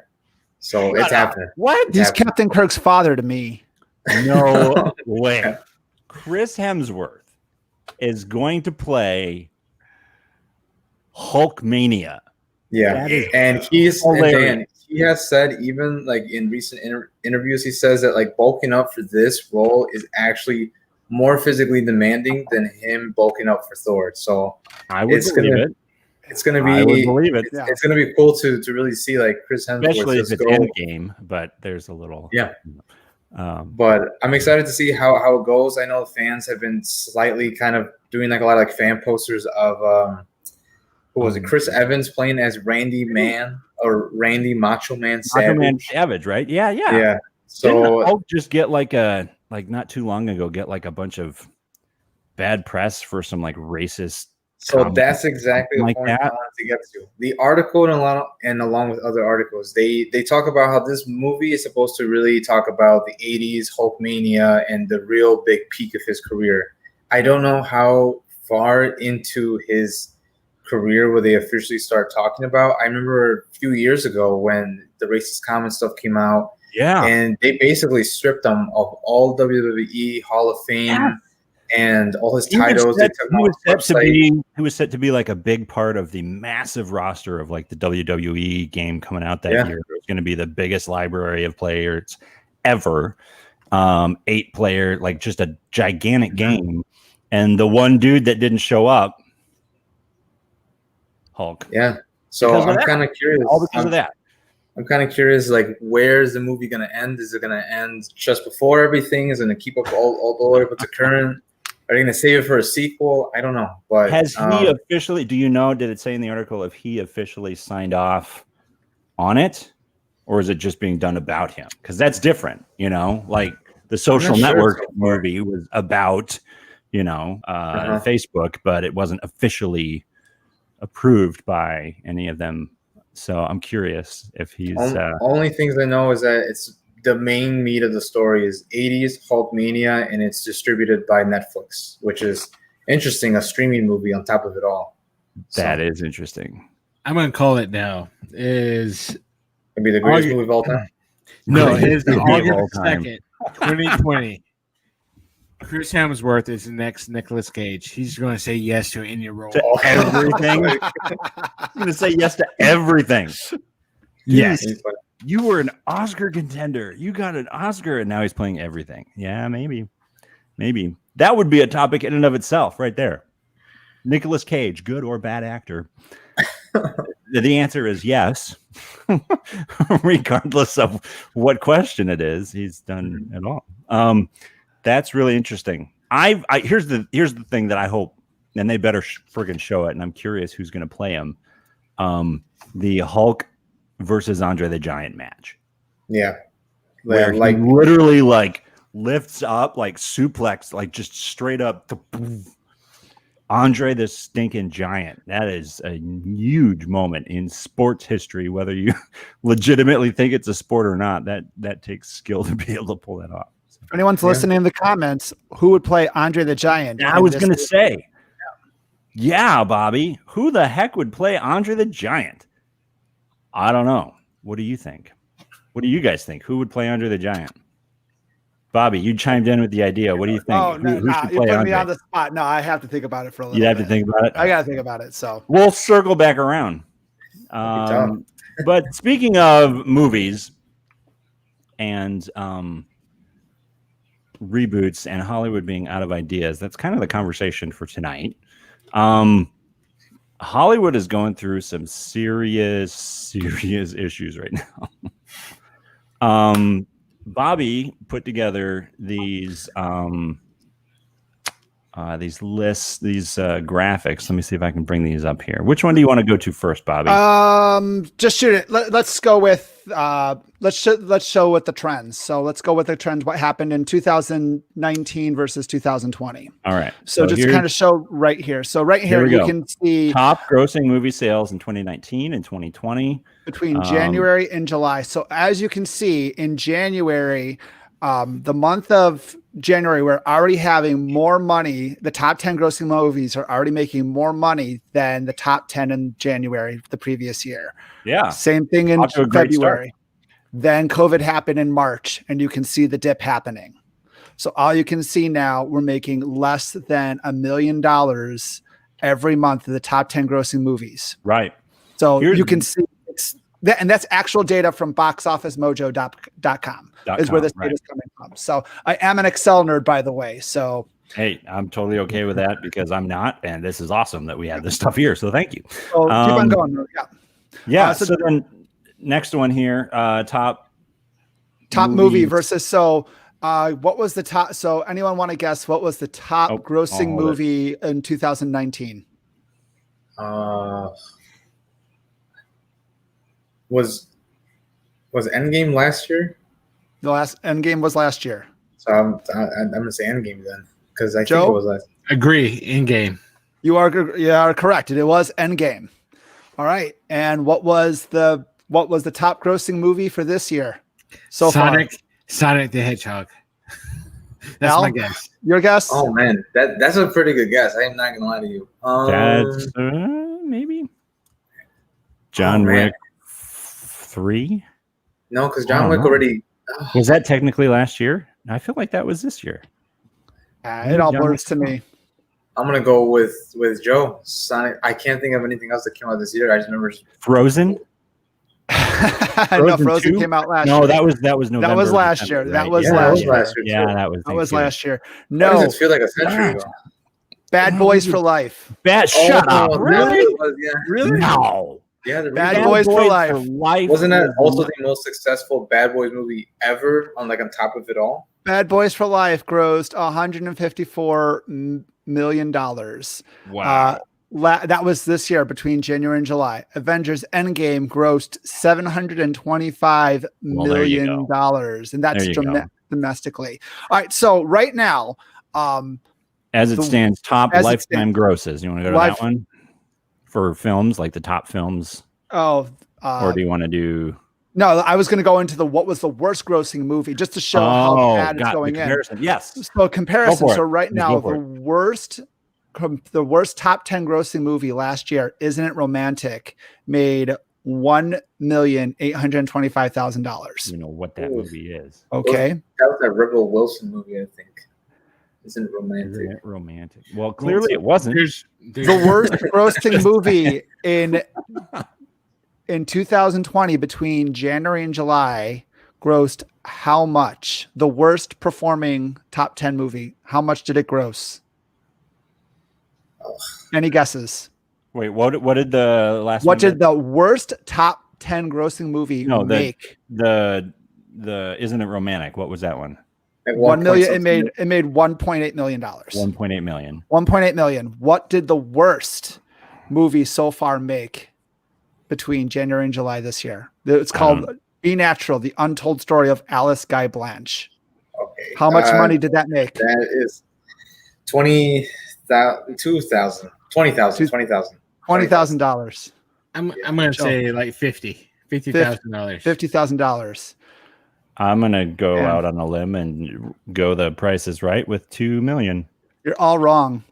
Speaker 3: so it's happening.
Speaker 4: What? He's Captain Kirk's father to me.
Speaker 1: No way. Chris Hemsworth is going to play Hulkmania.
Speaker 3: Yeah, and he has said, even like in recent interviews, he says that like bulking up for this role is actually more physically demanding than him bulking up for Thor. So
Speaker 1: I would believe it.
Speaker 3: It's gonna be.
Speaker 1: I would believe it.
Speaker 3: It's gonna be cool to really see like Chris Hemsworth,
Speaker 1: especially if it's Endgame. But there's a little
Speaker 3: but I'm excited to see how it goes. I know fans have been slightly kind of doing like a lot of like fan posters of who was it? Chris Evans playing as Randy Man or Randy Macho Man Savage.
Speaker 1: Macho Man Savage, right? Yeah.
Speaker 3: So
Speaker 1: didn't Hulk just get like not too long ago get like a bunch of bad press for some like racist.
Speaker 3: So that's exactly the point I wanted to get to. The article and along with other articles, they talk about how this movie is supposed to really talk about the 80s Hulkmania and the real big peak of his career. I don't know how far into his career will they officially start talking about. I remember a few years ago when the racist comment stuff came out.
Speaker 1: Yeah.
Speaker 3: And they basically stripped him of all WWE Hall of Fame and all his titles.
Speaker 1: He was set to be like a big part of the massive roster of like the WWE game coming out that year. It was going to be the biggest library of players ever. 8-player, like just a gigantic game. And the one dude that didn't show up, Hulk.
Speaker 3: Yeah. So I'm kind of curious.
Speaker 1: All because of that.
Speaker 3: I'm kind of curious, like, where is the movie going to end? Is it going to end just before everything? Is it going to keep up all the way up to current? Are they going to save it for a sequel? I don't know. But
Speaker 1: has he officially? Do you know? Did it say in the article if he officially signed off on it, or is it just being done about him? Because that's different, Like The Social
Speaker 3: I'm not sure
Speaker 1: Network
Speaker 3: so far.
Speaker 1: movie was about, Facebook, but it wasn't officially approved by any of them. So I'm curious if he's.
Speaker 3: Only things I know is that it's the main meat of the story is 80s Hulkmania, and it's distributed by Netflix, which is interesting. A streaming movie on top of it all.
Speaker 1: That is interesting.
Speaker 2: I'm gonna call it now. Is
Speaker 3: Maybe the greatest movie of all time.
Speaker 2: no,
Speaker 1: Greatest
Speaker 2: it is
Speaker 1: movie of all
Speaker 2: August
Speaker 1: time.
Speaker 2: 2nd, 2020. Chris Hemsworth is the next Nicolas Cage. He's going to say yes to any role.
Speaker 1: To everything. I'm going to say yes to everything.
Speaker 2: Yes.
Speaker 3: He's like,
Speaker 1: You were an Oscar contender. You got an Oscar, and now he's playing everything. Yeah, maybe. That would be a topic in and of itself, right there. Nicolas Cage, good or bad actor? The answer is yes, regardless of what question it is. He's done it all. That's really interesting. Here's the thing that I hope, and they better friggin' show it. And I'm curious who's going to play him. The Hulk versus Andre the Giant match.
Speaker 3: yeah.
Speaker 1: Where he
Speaker 3: Like
Speaker 1: literally lifts up, suplex, just straight up to Andre the stinking giant. That is a huge moment in sports history, whether you legitimately think it's a sport or not. That takes skill to be able to pull that off.
Speaker 4: If anyone's listening in the comments, who would play Andre the Giant?
Speaker 1: I was going to say, yeah, Bobby, who the heck would play Andre the Giant? I don't know. What do you think? What do you guys think? Who would play Andre the Giant? Bobby, you chimed in with the idea. What do you think?
Speaker 4: Oh, no,
Speaker 1: who should
Speaker 4: you
Speaker 1: play
Speaker 4: put
Speaker 1: Andre?
Speaker 4: me on the spot. No, I have to think about it for a little
Speaker 1: You'd have
Speaker 4: bit.
Speaker 1: to think about it.
Speaker 4: I got to think about it. So
Speaker 1: We'll circle back around. But speaking of movies and reboots and Hollywood being out of ideas, that's kind of the conversation for tonight. Hollywood is going through some serious issues right now. Bobby put together these lists, these graphics. Let me see if I can bring these up here. Which one do you want to go to first, Bobby?
Speaker 4: just shoot it. Let's go with let's show with the trends. So let's go with the trends. What happened in 2019 versus 2020?
Speaker 1: All right.
Speaker 4: So just to kind of show right here. So right here
Speaker 1: we
Speaker 4: you
Speaker 1: go.
Speaker 4: can see
Speaker 1: Top grossing movie sales in 2019 and 2020
Speaker 4: between January and July. So as you can see in January, the month of January, we're already having more money. The top 10 grossing movies are already making more money than the top 10 in January the previous year.
Speaker 1: Yeah.
Speaker 4: Same thing in
Speaker 1: Off to a great
Speaker 4: February. Then COVID happened in March, and you can see the dip happening. So all you can see now, we're making less than $1 million every month of the top 10 grossing movies.
Speaker 1: Right.
Speaker 4: So you can see and that's actual data from boxofficemojo.com is where this data is coming from. So I am an Excel nerd, by the way. So
Speaker 1: hey, I'm totally okay with that because I'm not, and this is awesome that we have this stuff here. So thank you.
Speaker 4: keep on going.
Speaker 1: Yeah. So then next one here, top
Speaker 4: movie versus. So what was the top? So anyone want to guess what was the top grossing movie in 2019?
Speaker 3: Was Endgame last year?
Speaker 4: The last Endgame was last year.
Speaker 3: So I'm gonna say Endgame then, because I
Speaker 4: Joe?
Speaker 3: think it was last.
Speaker 2: Agree. In game.
Speaker 4: You are correct. It was Endgame. All right. And what was the top grossing movie for this year? So
Speaker 2: Sonic
Speaker 4: far?
Speaker 2: the Hedgehog. That's my guess.
Speaker 4: Your guess?
Speaker 3: Oh man, that's a pretty good guess. I am not gonna lie to you.
Speaker 1: That's maybe John Wick 3.
Speaker 3: No, because John Wick already.
Speaker 1: Was that technically last year? I feel like that was this year.
Speaker 4: It all blurs to me.
Speaker 3: I'm gonna go with Joe. Sonic. I can't think of anything else that came out this year. I just remember
Speaker 1: Frozen.
Speaker 4: No, Frozen
Speaker 1: 2?
Speaker 4: came out last
Speaker 1: No,
Speaker 4: year.
Speaker 1: that was November.
Speaker 4: That was last
Speaker 1: December,
Speaker 4: year. That
Speaker 1: right?
Speaker 4: was
Speaker 1: Yeah,
Speaker 4: last year.
Speaker 1: Yeah, that was
Speaker 4: last year.
Speaker 3: Why
Speaker 4: No,
Speaker 3: does it feel like a century ago?
Speaker 4: Bad Boys for Life.
Speaker 1: Shut up. Really?
Speaker 3: Yeah.
Speaker 1: Really? No.
Speaker 3: Yeah, the
Speaker 4: Bad
Speaker 3: remake.
Speaker 4: Boys for Life.
Speaker 3: Wasn't that also the most successful Bad Boys movie ever? On top of it all.
Speaker 4: Bad Boys for Life grossed $154 million.
Speaker 1: Wow.
Speaker 4: That was this year between January and July. Avengers Endgame grossed $725 million, and that's domestically. All right, so right now,
Speaker 1: as it stands, top
Speaker 4: as it
Speaker 1: lifetime grosses. You want to go to that one for films, like the top films, or do you want to do?
Speaker 4: No, I was going to go into what was the worst grossing movie just to show how bad it's going in.
Speaker 1: Yes.
Speaker 4: So comparison. So right now, the worst top 10 grossing movie last year, Isn't It Romantic, made $1,825,000.
Speaker 1: You know what that movie is?
Speaker 4: Okay,
Speaker 3: that was that Rebel Wilson movie, I think. Isn't It Romantic?
Speaker 1: Isn't It Romantic? Well, clearly it wasn't.
Speaker 4: The worst grossing movie in 2020 between January and July grossed how much? The worst performing top 10 movie. How much did it gross? Any guesses?
Speaker 1: Wait, what did the last
Speaker 4: What did the worst top 10 grossing movie make?
Speaker 1: The Isn't It Romantic? What was that one?
Speaker 3: Like
Speaker 4: 1 million. It made $1.8 million.
Speaker 1: 1.8 million.
Speaker 4: 1.8 million. What did the worst movie so far make between January and July this year? It's called Be Natural, The Untold Story of Alice Guy Blanche.
Speaker 3: Okay.
Speaker 4: How much money did that make?
Speaker 3: That is 20,000.
Speaker 4: $20,000.
Speaker 2: I'm gonna say like $50,000.
Speaker 4: $50,000.
Speaker 1: I'm gonna go out on a limb and go The Price is Right with $2 million.
Speaker 4: You're all wrong.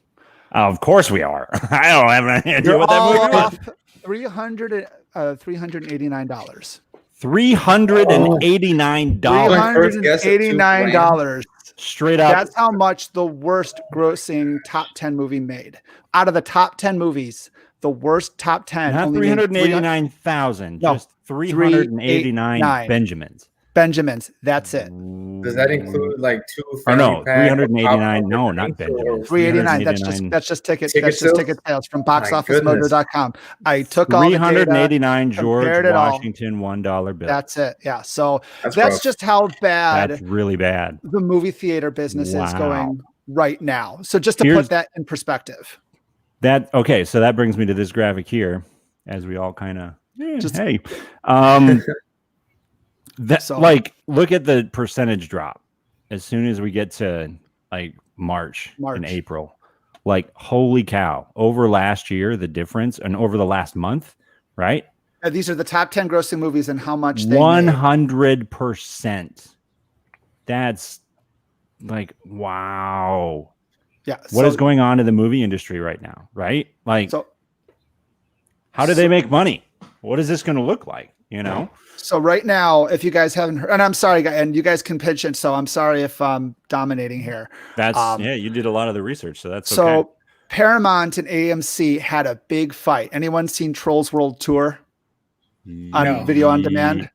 Speaker 1: Of course we are. I don't have any idea what that movie was.
Speaker 4: $389.
Speaker 1: $389.
Speaker 4: $389.
Speaker 1: Straight up.
Speaker 4: That's how much the worst grossing top 10 movie made. Out of the top 10 movies, the worst top 10.
Speaker 1: Not 389,000, just 389
Speaker 4: Benjamins. That's it.
Speaker 3: Does that include like two?
Speaker 1: Oh no, 389. No, not Benjamins.
Speaker 4: 389. That's just ticket sales from boxofficemojo.com. I took all the data,
Speaker 1: 389 George Washington $1 bill.
Speaker 4: That's it. Yeah. So that's just how bad.
Speaker 1: That's really bad.
Speaker 4: The movie theater business is going right now. So just to put that in perspective.
Speaker 1: So that brings me to this graphic here, as we all kind of look at the percentage drop as soon as we get to like March and April. Like, holy cow, over last year, the difference, and over the last month, right?
Speaker 4: These are the top 10 grossing movies and how much they
Speaker 1: 100%. That's like, wow.
Speaker 4: Yeah.
Speaker 1: What is going on in the movie industry right now, right? Like, how do they make money? What is this going to look like, you know?
Speaker 4: So right now, if you guys haven't heard, and I'm sorry, and you guys can pitch it, so I'm sorry if I'm dominating here.
Speaker 1: That's you did a lot of the research, so that's
Speaker 4: so
Speaker 1: okay.
Speaker 4: Paramount and AMC had a big fight. Anyone seen Trolls World Tour on video on demand?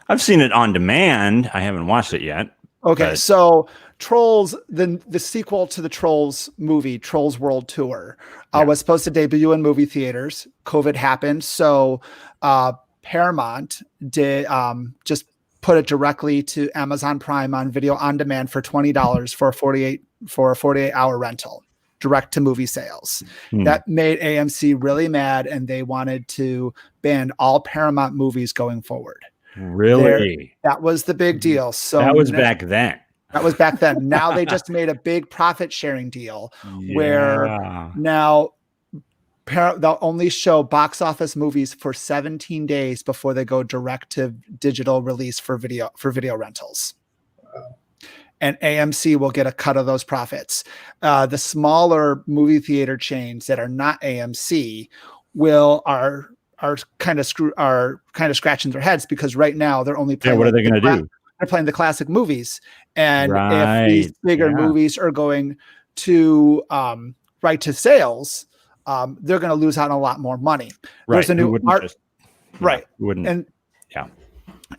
Speaker 1: I've seen it on demand. I haven't watched it yet.
Speaker 4: Okay, so Trolls, the sequel to the Trolls movie, Trolls World Tour, was supposed to debut in movie theaters. COVID happened, so Paramount did just put it directly to Amazon Prime on video on demand for $20 for a 48-hour rental, direct to movie sales. That made AMC really mad, and they wanted to ban all Paramount movies going forward.
Speaker 1: Really?
Speaker 4: That was the big deal. So
Speaker 1: that was back then.
Speaker 4: That was back then. Now they just made a big profit sharing deal where now they'll only show box office movies for 17 days before they go direct to digital release for video rentals. And AMC will get a cut of those profits. The smaller movie theater chains that are not AMC are kind of scratching their heads because right now they're only playing.
Speaker 1: What are they going to do?
Speaker 4: They're playing the classic movies, and if these bigger movies are going to right to sales, they're going to lose out on a lot more money. There's a new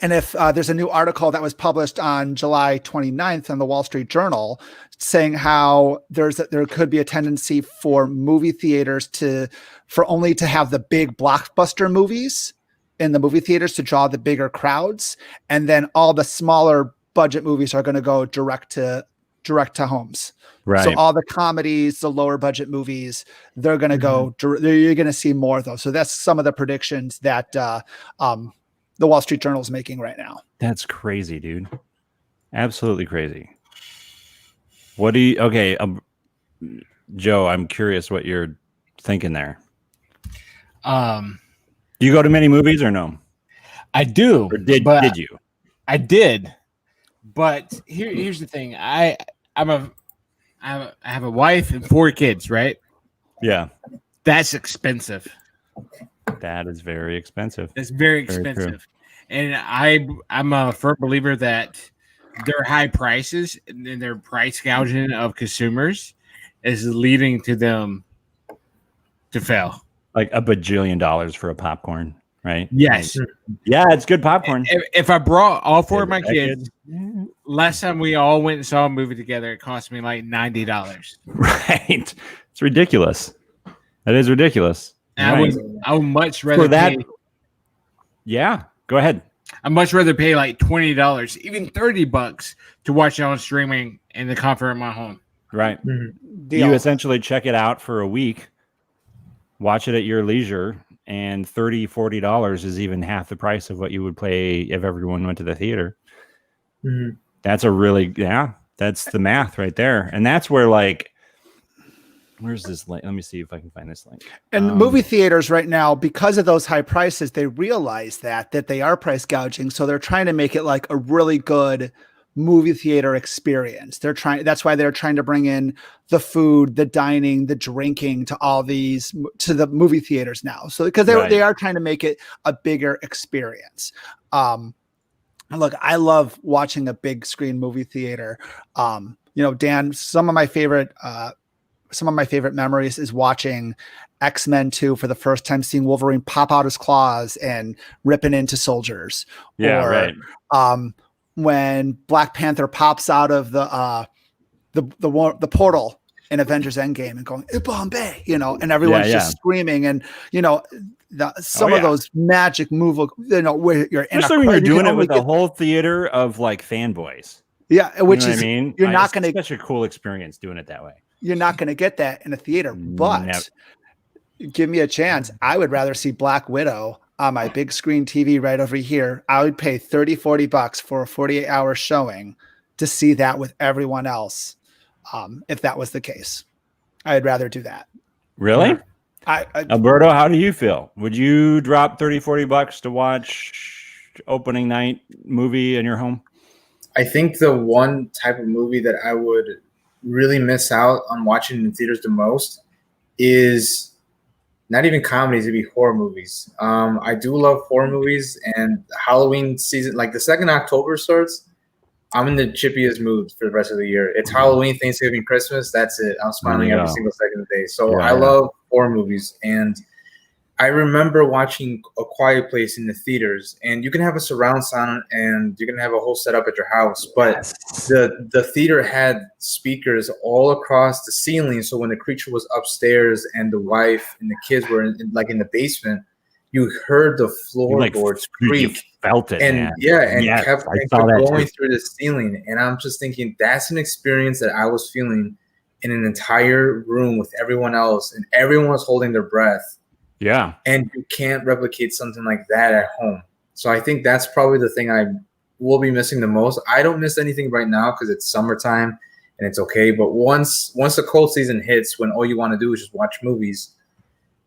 Speaker 4: and if there's a new article that was published on July 29th on the Wall Street Journal saying how there could be a tendency for movie theaters for only to have the big blockbuster movies in the movie theaters to draw the bigger crowds, and then all the smaller budget movies are going to go direct to homes. Right. So all the comedies, the lower budget movies, they're going to go. You're going to see more of those. So that's some of the predictions that the Wall Street Journal is making right now.
Speaker 1: That's crazy, dude. Absolutely crazy. What do you? Okay, Joe, I'm curious what you're thinking there. Do you go to many movies or no?
Speaker 2: I do.
Speaker 1: Or did you?
Speaker 2: I did. But here's the thing. I have a wife and 4 kids, right?
Speaker 1: Yeah.
Speaker 2: That's expensive.
Speaker 1: That is very expensive.
Speaker 2: It's very
Speaker 1: Very
Speaker 2: expensive. And I'm a firm believer that their high prices and their price gouging of consumers is leading to them to fail.
Speaker 1: Like $1 bajillion for a popcorn, right?
Speaker 2: Yes.
Speaker 1: Like, yeah, it's good popcorn.
Speaker 2: If I brought all 4 of my
Speaker 1: That
Speaker 2: kids, last time we all went and saw a movie together, it cost me like $90.
Speaker 1: Right. It's ridiculous. That is ridiculous.
Speaker 2: And
Speaker 1: Right.
Speaker 2: I would much rather
Speaker 1: For that.
Speaker 2: pay.
Speaker 1: Yeah. Go ahead.
Speaker 2: I'd much rather pay like $20, even $30 to watch it on streaming in the comfort of my home.
Speaker 1: Right.
Speaker 4: Deal.
Speaker 1: You essentially check it out for a week, watch it at your leisure, and $30-$40 is even half the price of what you would pay if everyone went to the theater.
Speaker 3: Mhm.
Speaker 1: That's that's the math right there. And that's where, like, where's this link? Let me see if I can find this link.
Speaker 4: And movie theaters right now, because of those high prices, they realize that they are price gouging. So they're trying to make it like a really good movie theater experience. That's why they're trying to bring in the food, the dining, the drinking to the movie theaters now. So because they are trying to make it a bigger experience. Look, I love watching a big screen movie theater. Dan, some of my favorite memories is watching X-Men 2 for the first time, seeing Wolverine pop out his claws and ripping into soldiers.
Speaker 1: Yeah, right.
Speaker 4: When Black Panther pops out of the portal in Avengers Endgame and going Bombay, and everyone's just screaming, and some of those magic move, where you're in
Speaker 1: especially when you're doing it with a whole theater of like fanboys.
Speaker 4: Yeah, which is
Speaker 1: I mean,
Speaker 4: you're not going to
Speaker 1: such a cool experience doing it that way.
Speaker 4: You're not going to get that in a theater, but give me a chance. I would rather see Black Widow on my big screen TV right over here. I would pay $30-$40 for a 48-hour showing to see that with everyone else. If that was the case, I'd rather do that.
Speaker 1: Really? Alberto, how do you feel? Would you drop $30-$40 to watch opening night movie in your home?
Speaker 3: I think the one type of movie that I would really miss out on watching in theaters the most is not even comedies, it'd be horror movies. I do love horror movies, and Halloween season, like the second October starts, I'm in the chippiest mood for the rest of the year. It's Halloween, Thanksgiving, Christmas. That's it. I'm smiling every single second of the day. So I love horror movies. And I remember watching A Quiet Place in the theaters, and you can have a surround sound and you can have a whole setup at your house. But the theater had speakers all across the ceiling. So when the creature was upstairs and the wife and the kids were in the basement, you heard the floorboards creak.
Speaker 1: You felt it,
Speaker 3: and
Speaker 1: man.
Speaker 3: Kept going through the ceiling. And I'm just thinking that's an experience that I was feeling in an entire room with everyone else, and everyone was holding their breath.
Speaker 1: Yeah.
Speaker 3: And you can't replicate something like that at home. So I think that's probably the thing I will be missing the most. I don't miss anything right now because it's summertime and it's okay. But once the cold season hits, when all you want to do is just watch movies,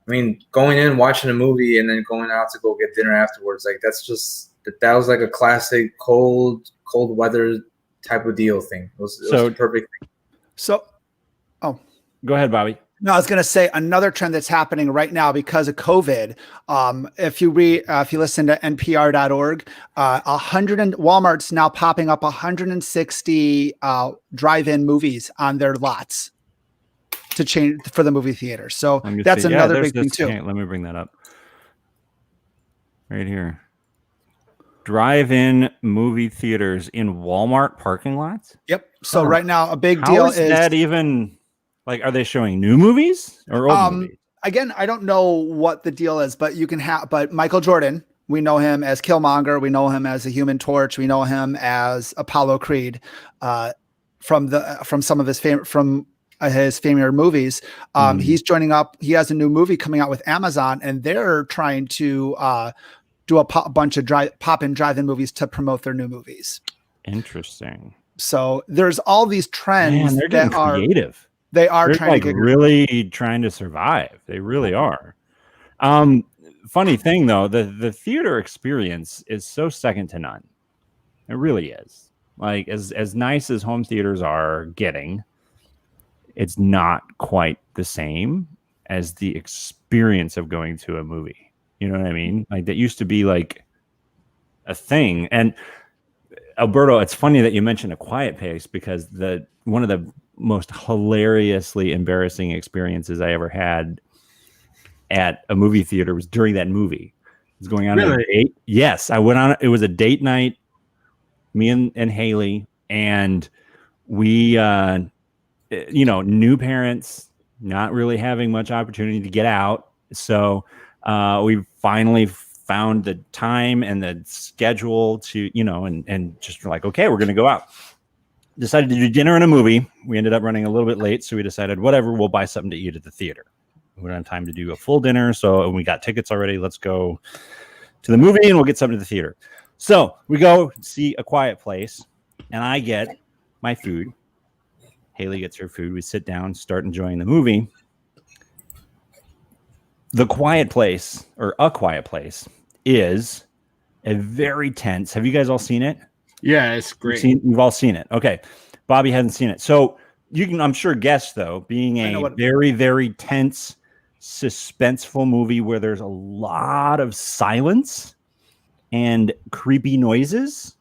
Speaker 3: I mean, going in, watching a movie, and then going out to go get dinner afterwards, like that was like a classic cold weather type of deal thing. It was perfect.
Speaker 4: So,
Speaker 1: go ahead, Bobby.
Speaker 4: No, I was going to say another trend that's happening right now because of COVID. If you listen to NPR.org, Walmart's now popping up 160 drive-in movies on their lots to change for the movie theater. So that's another big thing too.
Speaker 1: Let me bring that up right here. Drive-in movie theaters in Walmart parking lots.
Speaker 4: Yep. So right now, a big deal is
Speaker 1: that even. Like, are they showing new movies or old movies?
Speaker 4: Again, I don't know what the deal is, but but Michael Jordan, we know him as Killmonger. We know him as the Human Torch. We know him as Apollo Creed from some of his famous movies. He's joining up. He has a new movie coming out with Amazon, and they're trying to do a bunch of pop-in drive-in movies to promote their new movies.
Speaker 1: Interesting.
Speaker 4: So there's all these trends
Speaker 1: Man, they're getting creative.
Speaker 4: They are
Speaker 1: They're
Speaker 4: trying
Speaker 1: like
Speaker 4: to get
Speaker 1: really trying to survive. They really are. Funny thing though, the theater experience is so second to none. It really is. Like as nice as home theaters are getting, it's not quite the same as the experience of going to a movie. You know what I mean? Like that used to be like a thing. And Alberto, it's funny that you mentioned A Quiet Place because one of the most hilariously embarrassing experiences I ever had at a movie theater was during that movie. It was going on a date. Yes, I went on. It was a date night. Me and Haley, and we, new parents, not really having much opportunity to get out. So we finally found the time and the schedule to, and just like, okay, we're going to go out. Decided to do dinner and a movie. We ended up running a little bit late, so we decided, whatever, we'll buy something to eat at the theater. We don't have time to do a full dinner, so we got tickets already. Let's go to the movie and we'll get something to the theater. So we go see A Quiet Place, and I get my food. Haley gets her food. We sit down, start enjoying the movie. The Quiet Place, or A Quiet Place, is a very tense. Have you guys all seen it?
Speaker 2: Yeah, it's great.
Speaker 1: You've all seen it. Okay. Bobby hasn't seen it. So you can, I'm sure, guess, though, being a very, very tense, suspenseful movie where there's a lot of silence and creepy noises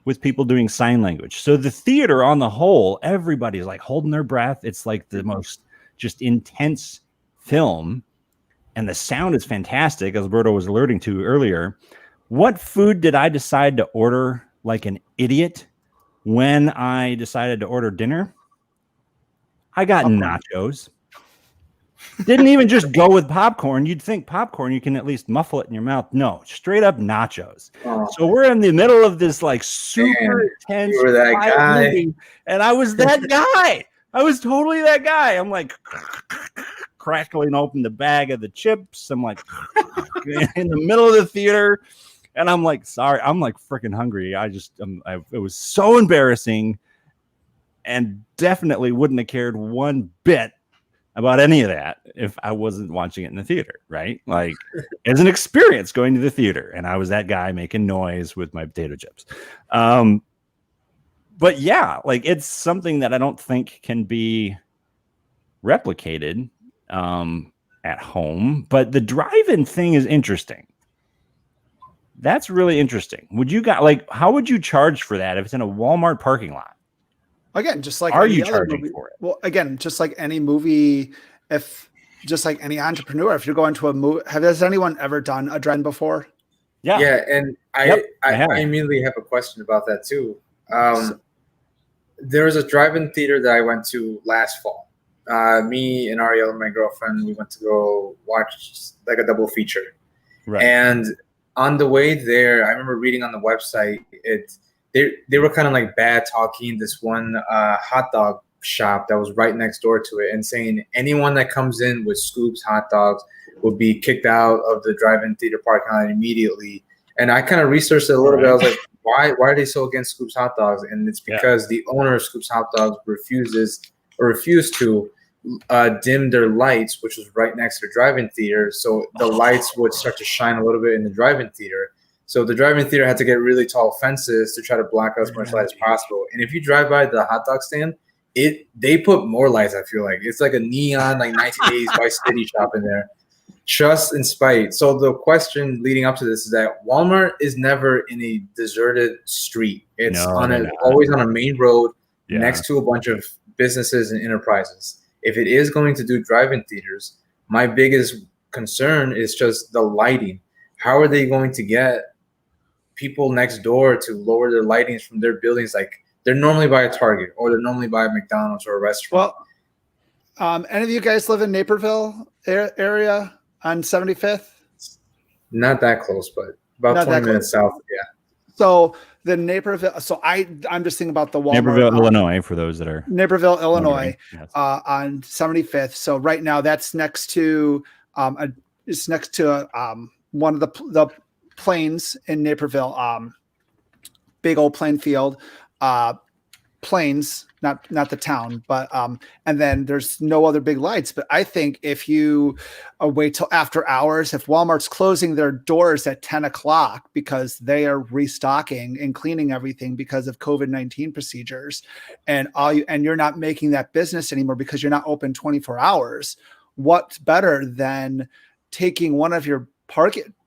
Speaker 1: with people doing sign language. So the theater on the whole, everybody's like holding their breath. It's like the most just intense film. And the sound is fantastic, as Alberto was alerting to earlier. What food did I decide to order like an idiot when I decided to order dinner? I got nachos. Didn't even just go with popcorn. You'd think popcorn, you can at least muffle it in your mouth. No, straight up nachos. So we're in the middle of this like super intense movie, and I was that guy. I was totally that guy. I'm like crackling open the bag of the chips. I'm like in the middle of the theater, and I'm like, sorry, I'm like freaking hungry. It was so embarrassing, and definitely wouldn't have cared one bit about any of that if I wasn't watching it in the theater, right? Like it's an experience going to the theater, and I was that guy making noise with my potato chips. But yeah, like it's something that I don't think can be replicated at home, but the drive-in thing is interesting. That's really interesting. How would you charge for that if it's in a Walmart parking lot?
Speaker 4: Again, just like
Speaker 1: are you charging for it?
Speaker 4: Well, again, just like any movie, just like any entrepreneur, if you're going to a movie, has anyone ever done a drive-in before?
Speaker 3: Yeah, and I immediately have a question about that too. There was a drive-in theater that I went to last fall. Me and Ariel, my girlfriend, we went to go watch like a double feature. Right. And on the way there, I remember reading on the website, they were kind of like bad talking this one hot dog shop that was right next door to it and saying anyone that comes in with Scoops hot dogs will be kicked out of the drive-in theater parking lot immediately. And I kind of researched it a little bit. I was like, why are they so against Scoops hot dogs? And it's because the owner of Scoops hot dogs refused to dim their lights, which was right next to the drive-in theater. So the lights would start to shine a little bit in the drive-in theater. So the drive-in theater had to get really tall fences to try to block out as much light as possible. And if you drive by the hot dog stand, they put more lights, I feel like. It's like a neon, like 1980s Vice City shop in there. Just in spite. So the question leading up to this is that Walmart is never in a deserted street. It's always on a main road next to a bunch of businesses and enterprises. If it is going to do drive-in theaters, my biggest concern is just the lighting. How are they going to get people next door to lower their lightings from their buildings? Like they're normally by a Target or they're normally by a McDonald's or a restaurant.
Speaker 4: Well, any of you guys live in Naperville area on 75th?
Speaker 3: Not that close, but about 20 minutes south. Yeah.
Speaker 4: So the Naperville. So I'm just thinking about the Walmart.
Speaker 1: Naperville, Illinois, for those that are
Speaker 4: Naperville, Illinois, on 75th. So right now that's next to it's next to one of the plains in Naperville, big old plain field. planes, not the town, but and then there's no other big lights. But I think if you wait till after hours, if Walmart's closing their doors at 10 o'clock because they are restocking and cleaning everything because of COVID-19 procedures, and you're not making that business anymore because you're not open 24 hours, what's better than taking one of your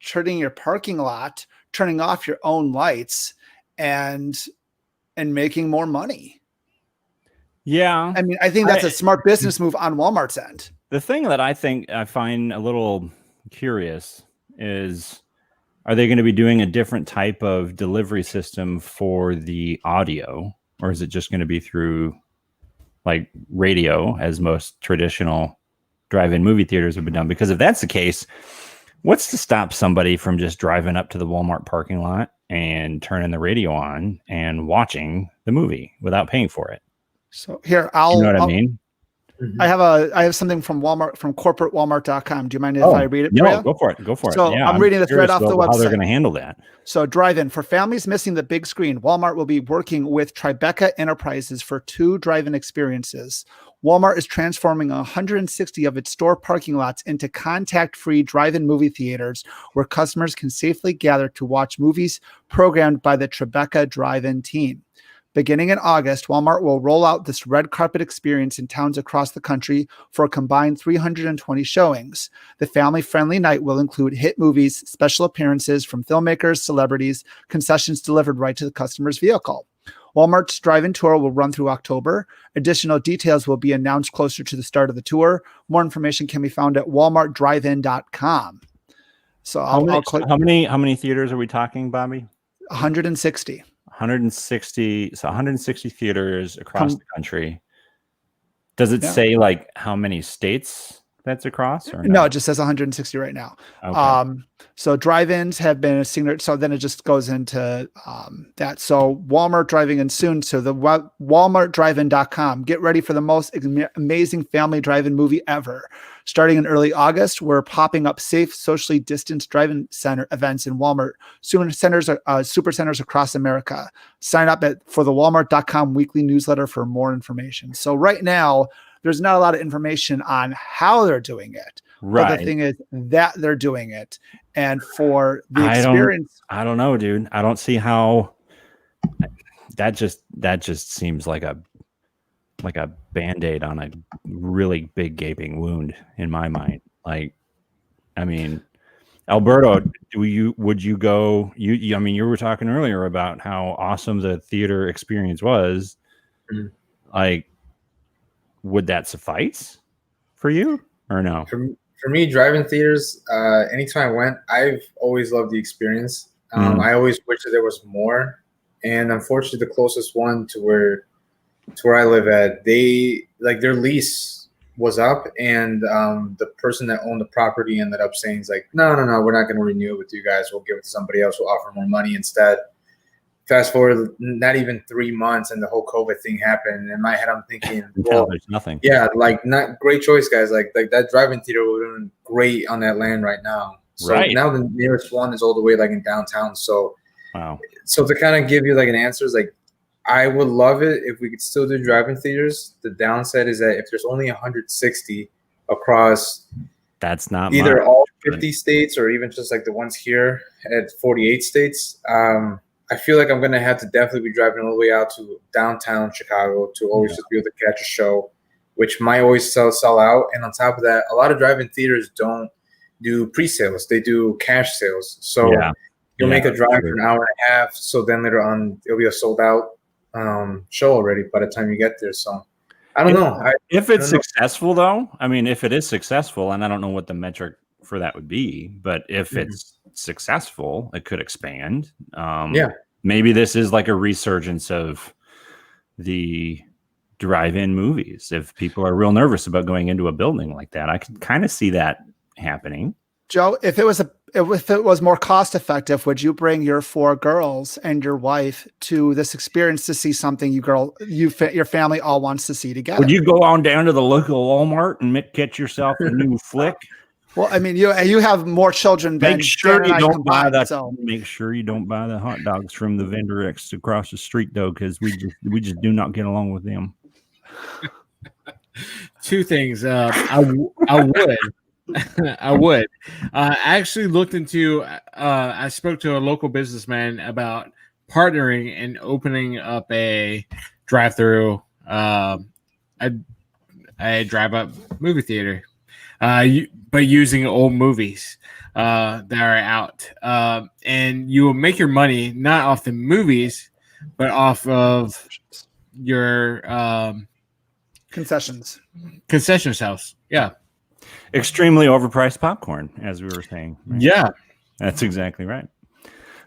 Speaker 4: turning your parking lot, turning off your own lights, and making more money?
Speaker 1: Yeah.
Speaker 4: I mean, I think that's a smart business move on Walmart's end.
Speaker 1: The thing that I find a little curious is, are they going to be doing a different type of delivery system for the audio, or is it just going to be through like radio, as most traditional drive-in movie theaters have been done? Because if that's the case, what's to stop somebody from just driving up to the Walmart parking lot and turning the radio on and watching the movie without paying for it?
Speaker 4: So here,
Speaker 1: you know what I mean?
Speaker 4: I have something from Walmart, from corporatewalmart.com. Do you mind if I read it?
Speaker 1: No, go for it.
Speaker 4: So
Speaker 1: Yeah,
Speaker 4: I'm reading the thread off the website.
Speaker 1: How they're going to handle that.
Speaker 4: So drive-in. For families missing the big screen, Walmart will be working with Tribeca Enterprises for 2 drive-in experiences. Walmart is transforming 160 of its store parking lots into contact-free drive-in movie theaters where customers can safely gather to watch movies programmed by the Tribeca drive-in team. Beginning in August, Walmart will roll out this red carpet experience in towns across the country for a combined 320 showings. The family-friendly night will include hit movies, special appearances from filmmakers, celebrities, concessions delivered right to the customer's vehicle. Walmart's drive-in tour will run through October. Additional details will be announced closer to the start of the tour. More information can be found at walmartdrivein.com. So I'll click.
Speaker 1: How many theaters are we talking, Bobby?
Speaker 4: 160.
Speaker 1: 160 theaters across the country. Does it say like how many states that's across, or
Speaker 4: no? It just says 160 right now.
Speaker 1: Okay.
Speaker 4: So drive-ins have been a signature. So then it just goes into that. So Walmart driving in soon. So the walmartdrivein.com. Get ready for the most amazing family drive-in movie ever. Starting in early August, we're popping up safe, socially distanced drive-in center events in Walmart super centers across America. Sign up for the walmart.com weekly newsletter for more information. So right now, there's not a lot of information on how they're doing it.
Speaker 1: Right.
Speaker 4: But the thing is that they're doing it. And for the experience,
Speaker 1: I don't know, dude. I don't see how that just seems like a Band-Aid on a really big gaping wound in my mind. Like, I mean, Alberto, would you go? I mean, you were talking earlier about how awesome the theater experience was.
Speaker 3: Mm.
Speaker 1: Like, would that suffice for you or no?
Speaker 3: For me, drive-in theaters, anytime I went, I've always loved the experience. I always wish that there was more. And unfortunately, the closest one to where I live at, their lease was up, and the person that owned the property ended up saying, like, no, we're not going to renew it with you guys. We'll give it to somebody else. We'll offer more money instead. Fast forward, not even 3 months, and the whole COVID thing happened. And in my head, I'm thinking, well,
Speaker 1: there's nothing.
Speaker 3: Yeah, like, not great choice, guys. Like that drive-in theater would have been great on that land right now. So now the nearest one is all the way like in downtown. So,
Speaker 1: wow. So
Speaker 3: to kind of give you like an answer is like, I would love it if we could still do drive-in theaters. The downside is that if there's only 160 across,
Speaker 1: that's not
Speaker 3: either
Speaker 1: much,
Speaker 3: all 50 states or even just like the ones here at 48 states. I feel like I'm going to have to definitely be driving all the way out to downtown Chicago to always just be able to catch a show, which might always sell out. And on top of that, a lot of drive-in theaters don't do pre-sales. They do cash sales. So you'll make a drive for an hour and a half. So then later on, it'll be a sold out show already by the time you get there. So I don't know.
Speaker 1: If it's successful, though, I mean, if it is successful, and I don't know what the metric for that would be, but if it's successful, it could expand. Maybe this is like a resurgence of the drive-in movies. If people are real nervous about going into a building like that, I can kind of see that happening.
Speaker 4: Joe, if it was more cost effective, would you bring your 4 girls and your wife to this experience to see something your family all wants to see together?
Speaker 1: Would you go on down to the local Walmart and get yourself a new flick?
Speaker 4: Well, I mean, you have more children than
Speaker 1: Make sure
Speaker 4: Dan
Speaker 1: you
Speaker 4: and I
Speaker 1: don't buy
Speaker 4: combined,
Speaker 1: that.
Speaker 4: so
Speaker 1: Make sure you don't buy the hot dogs from the vendor across the street, though, because we just do not get along with them.
Speaker 2: Two things. I would. I would. I actually looked into. I spoke to a local businessman about partnering and opening up a drive-through, a drive-up movie theater, but using old movies that are out, and you will make your money not off the movies, but off of your
Speaker 4: concessions.
Speaker 2: concessions house. Yeah.
Speaker 1: Extremely overpriced popcorn, as we were saying. Right?
Speaker 2: Yeah.
Speaker 1: That's exactly right.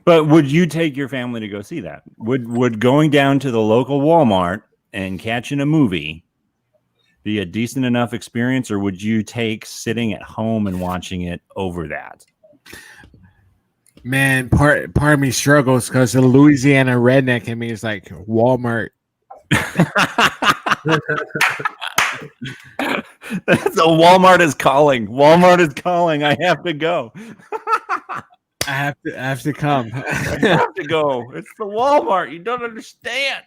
Speaker 1: But would you take your family to go see that? Would going down to the local Walmart and catching a movie be a decent enough experience, or would you take sitting at home and watching it over that?
Speaker 2: Man, part of me struggles because the Louisiana redneck in me is like Walmart.
Speaker 1: So Walmart is calling. Walmart is calling. I have to go.
Speaker 2: I have to come.
Speaker 1: I have to go. It's the Walmart. You don't understand.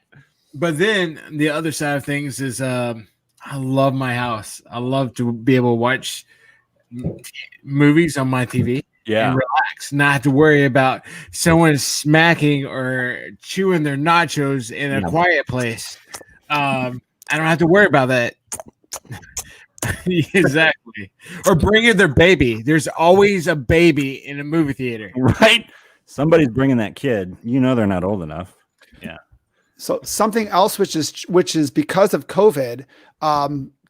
Speaker 2: But then the other side of things is I love my house. I love to be able to watch movies on my TV.
Speaker 1: Yeah.
Speaker 2: And relax, not have to worry about someone smacking or chewing their nachos in a quiet place. I don't have to worry about that. Exactly. Or bringing their baby. There's always a baby in a movie theater.
Speaker 1: Right? Somebody's bringing that kid. You know they're not old enough. Yeah.
Speaker 4: So something else, which is because of COVID,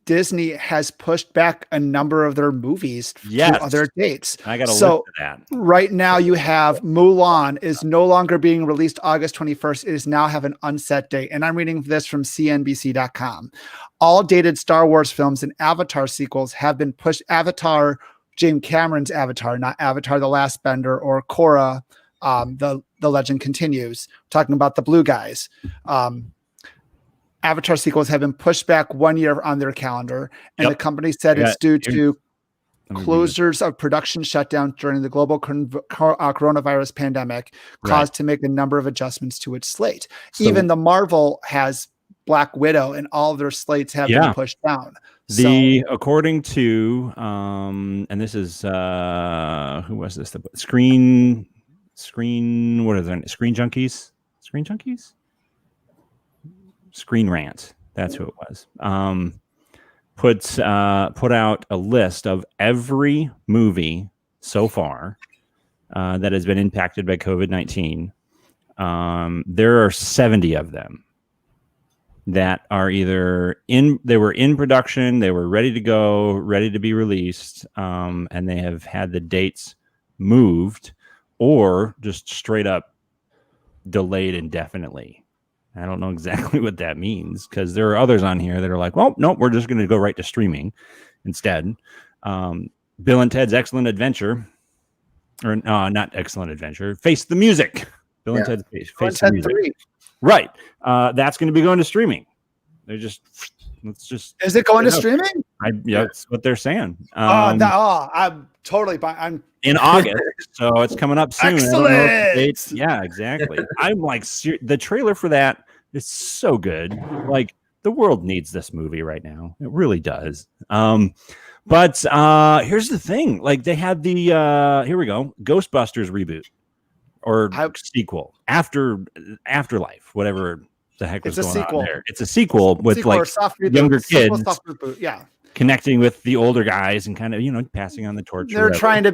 Speaker 4: Disney has pushed back a number of their movies to other dates.
Speaker 1: I got a list of that.
Speaker 4: Right now you have Mulan is no longer being released August 21st. It is now have an unset date. And I'm reading this from CNBC.com. All dated Star Wars films and Avatar sequels have been pushed. Avatar, James Cameron's Avatar, not Avatar The Last Bender or Korra, the legend continues. Talking about the blue guys. Avatar sequels have been pushed back 1 year on their calendar, and the company said it's due to closures of production shutdowns during the global coronavirus pandemic caused to make a number of adjustments to its slate. So, even the Marvel has Black Widow, and all of their slates have been pushed down.
Speaker 1: According to and this is who was this? The Screen what are they? Screen Junkies? Screen Rant. That's who it was. Put out a list of every movie so far that has been impacted by COVID-19. There are 70 of them that are either they were in production, they were ready to go, ready to be released, and they have had the dates moved or just straight up delayed indefinitely. I don't know exactly what that means, because there are others on here that are like, well, nope, we're just going to go right to streaming instead. Bill and Ted's Excellent Adventure, or not Excellent Adventure, Face the Music. Bill and Ted's Face the Music.
Speaker 4: 3.
Speaker 1: Right. That's going to be going to streaming. Is
Speaker 4: it going to streaming?
Speaker 1: That's what they're saying.
Speaker 4: I'm totally I'm
Speaker 1: in August, so it's coming up soon.
Speaker 4: Excellent.
Speaker 1: Yeah, exactly. I'm like, the trailer for that is so good. Like, the world needs this movie right now. It really does. But here's the thing. Like, they had the here we go, Ghostbusters reboot or sequel, Afterlife, whatever the heck was going on there. It's a sequel with younger kids. Connecting with the older guys and kind of, passing on the torch.
Speaker 4: They're trying to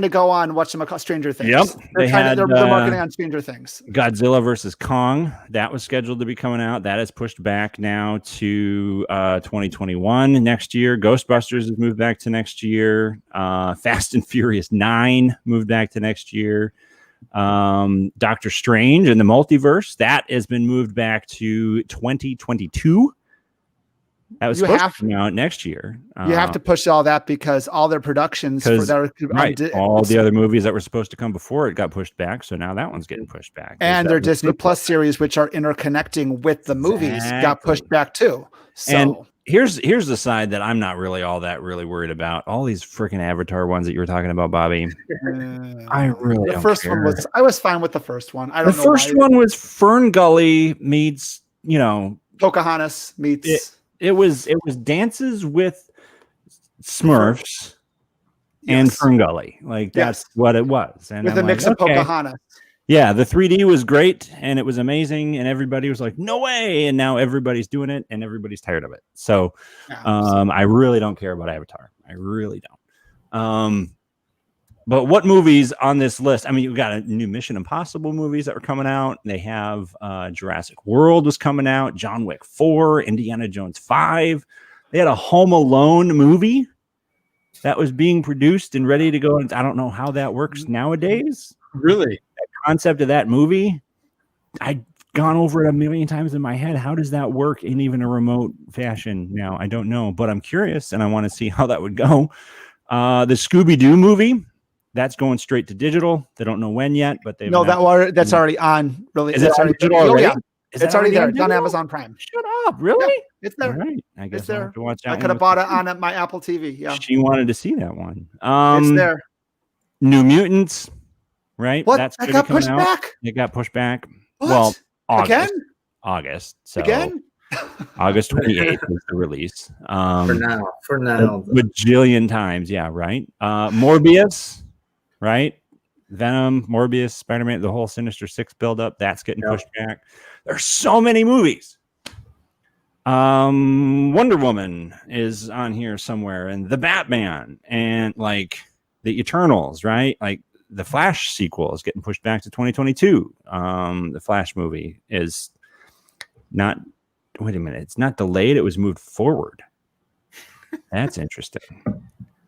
Speaker 4: go on Stranger Things.
Speaker 1: Yep.
Speaker 4: They're marketing on Stranger Things.
Speaker 1: Godzilla versus Kong, that was scheduled to be coming out. That is pushed back now to 2021 next year. Ghostbusters has moved back to next year. Fast and Furious 9 moved back to next year. Doctor Strange and the Multiverse, that has been moved back to 2022. That was supposed to come out next year.
Speaker 4: You have to push all that because all their productions all
Speaker 1: the other movies that were supposed to come before it got pushed back. So now that one's getting pushed back.
Speaker 4: And their Disney Plus series, which are interconnecting with the movies, got pushed back too. So.
Speaker 1: And here's the side that I'm not really all that really worried about. All these freaking Avatar ones that you were talking about, Bobby. I really
Speaker 4: the
Speaker 1: don't
Speaker 4: first
Speaker 1: care.
Speaker 4: one was. I was fine with the first one. I don't
Speaker 1: The
Speaker 4: know.
Speaker 1: first
Speaker 4: why.
Speaker 1: one was Fern Gully meets,
Speaker 4: Pocahontas meets.
Speaker 1: it was dances with Smurfs and
Speaker 4: Yes.
Speaker 1: Fern Gully. Like that's
Speaker 4: Yes.
Speaker 1: what it was. And
Speaker 4: with
Speaker 1: I'm
Speaker 4: a mix
Speaker 1: like,
Speaker 4: of
Speaker 1: okay.
Speaker 4: Pocahontas.
Speaker 1: Yeah, the 3D was great and it was amazing, and everybody was like, "No way!" And now everybody's doing it, and everybody's tired of it. So,
Speaker 4: Yeah,
Speaker 1: I really don't care about Avatar. I really don't. But what movies on this list? I mean, you've got a new Mission Impossible movies that were coming out. They have Jurassic World was coming out, John Wick 4, Indiana Jones 5. They had a Home Alone movie that was being produced and ready to go. And I don't know how that works nowadays.
Speaker 2: Really?
Speaker 1: Concept of that movie, I've gone over it a million times in my head. How does that work in even a remote fashion now? I don't know, but I'm curious and I want to see how that would go. The Scooby-Doo movie, that's going straight to digital. They don't know when yet, but they've
Speaker 4: that's already on. Really,
Speaker 1: Is it
Speaker 4: it's
Speaker 1: on
Speaker 4: already
Speaker 1: digital
Speaker 4: Oh,
Speaker 1: already?
Speaker 4: yeah,
Speaker 1: Is
Speaker 4: it's
Speaker 1: that
Speaker 4: already there.
Speaker 1: on
Speaker 4: It's on
Speaker 1: digital?
Speaker 4: Amazon Prime.
Speaker 1: Shut up, really?
Speaker 4: It's
Speaker 1: All
Speaker 4: there.
Speaker 1: right, I guess
Speaker 4: It's
Speaker 1: I'll
Speaker 4: there.
Speaker 1: have to watch that.
Speaker 4: I could have bought it on my Apple TV. Yeah,
Speaker 1: She wanted to see that one.
Speaker 4: it's there.
Speaker 1: New Mutants, right?
Speaker 4: What?
Speaker 1: That's
Speaker 4: That
Speaker 1: gonna
Speaker 4: got
Speaker 1: come
Speaker 4: pushed
Speaker 1: out.
Speaker 4: back
Speaker 1: It got pushed back.
Speaker 4: What?
Speaker 1: Well,
Speaker 4: again.
Speaker 1: August. So
Speaker 4: Again.
Speaker 1: August 28th is the release.
Speaker 3: For now,
Speaker 1: a bajillion times. Yeah, right. Morbius, right? Venom, Morbius, Spider-Man, the whole Sinister Six build-up, that's getting pushed back. There's so many movies. Wonder Woman is on here somewhere, and the Batman, and like the Eternals, right? Like the Flash sequel is getting pushed back to 2022. The Flash movie is not. Wait a minute, it's not delayed; it was moved forward. That's interesting.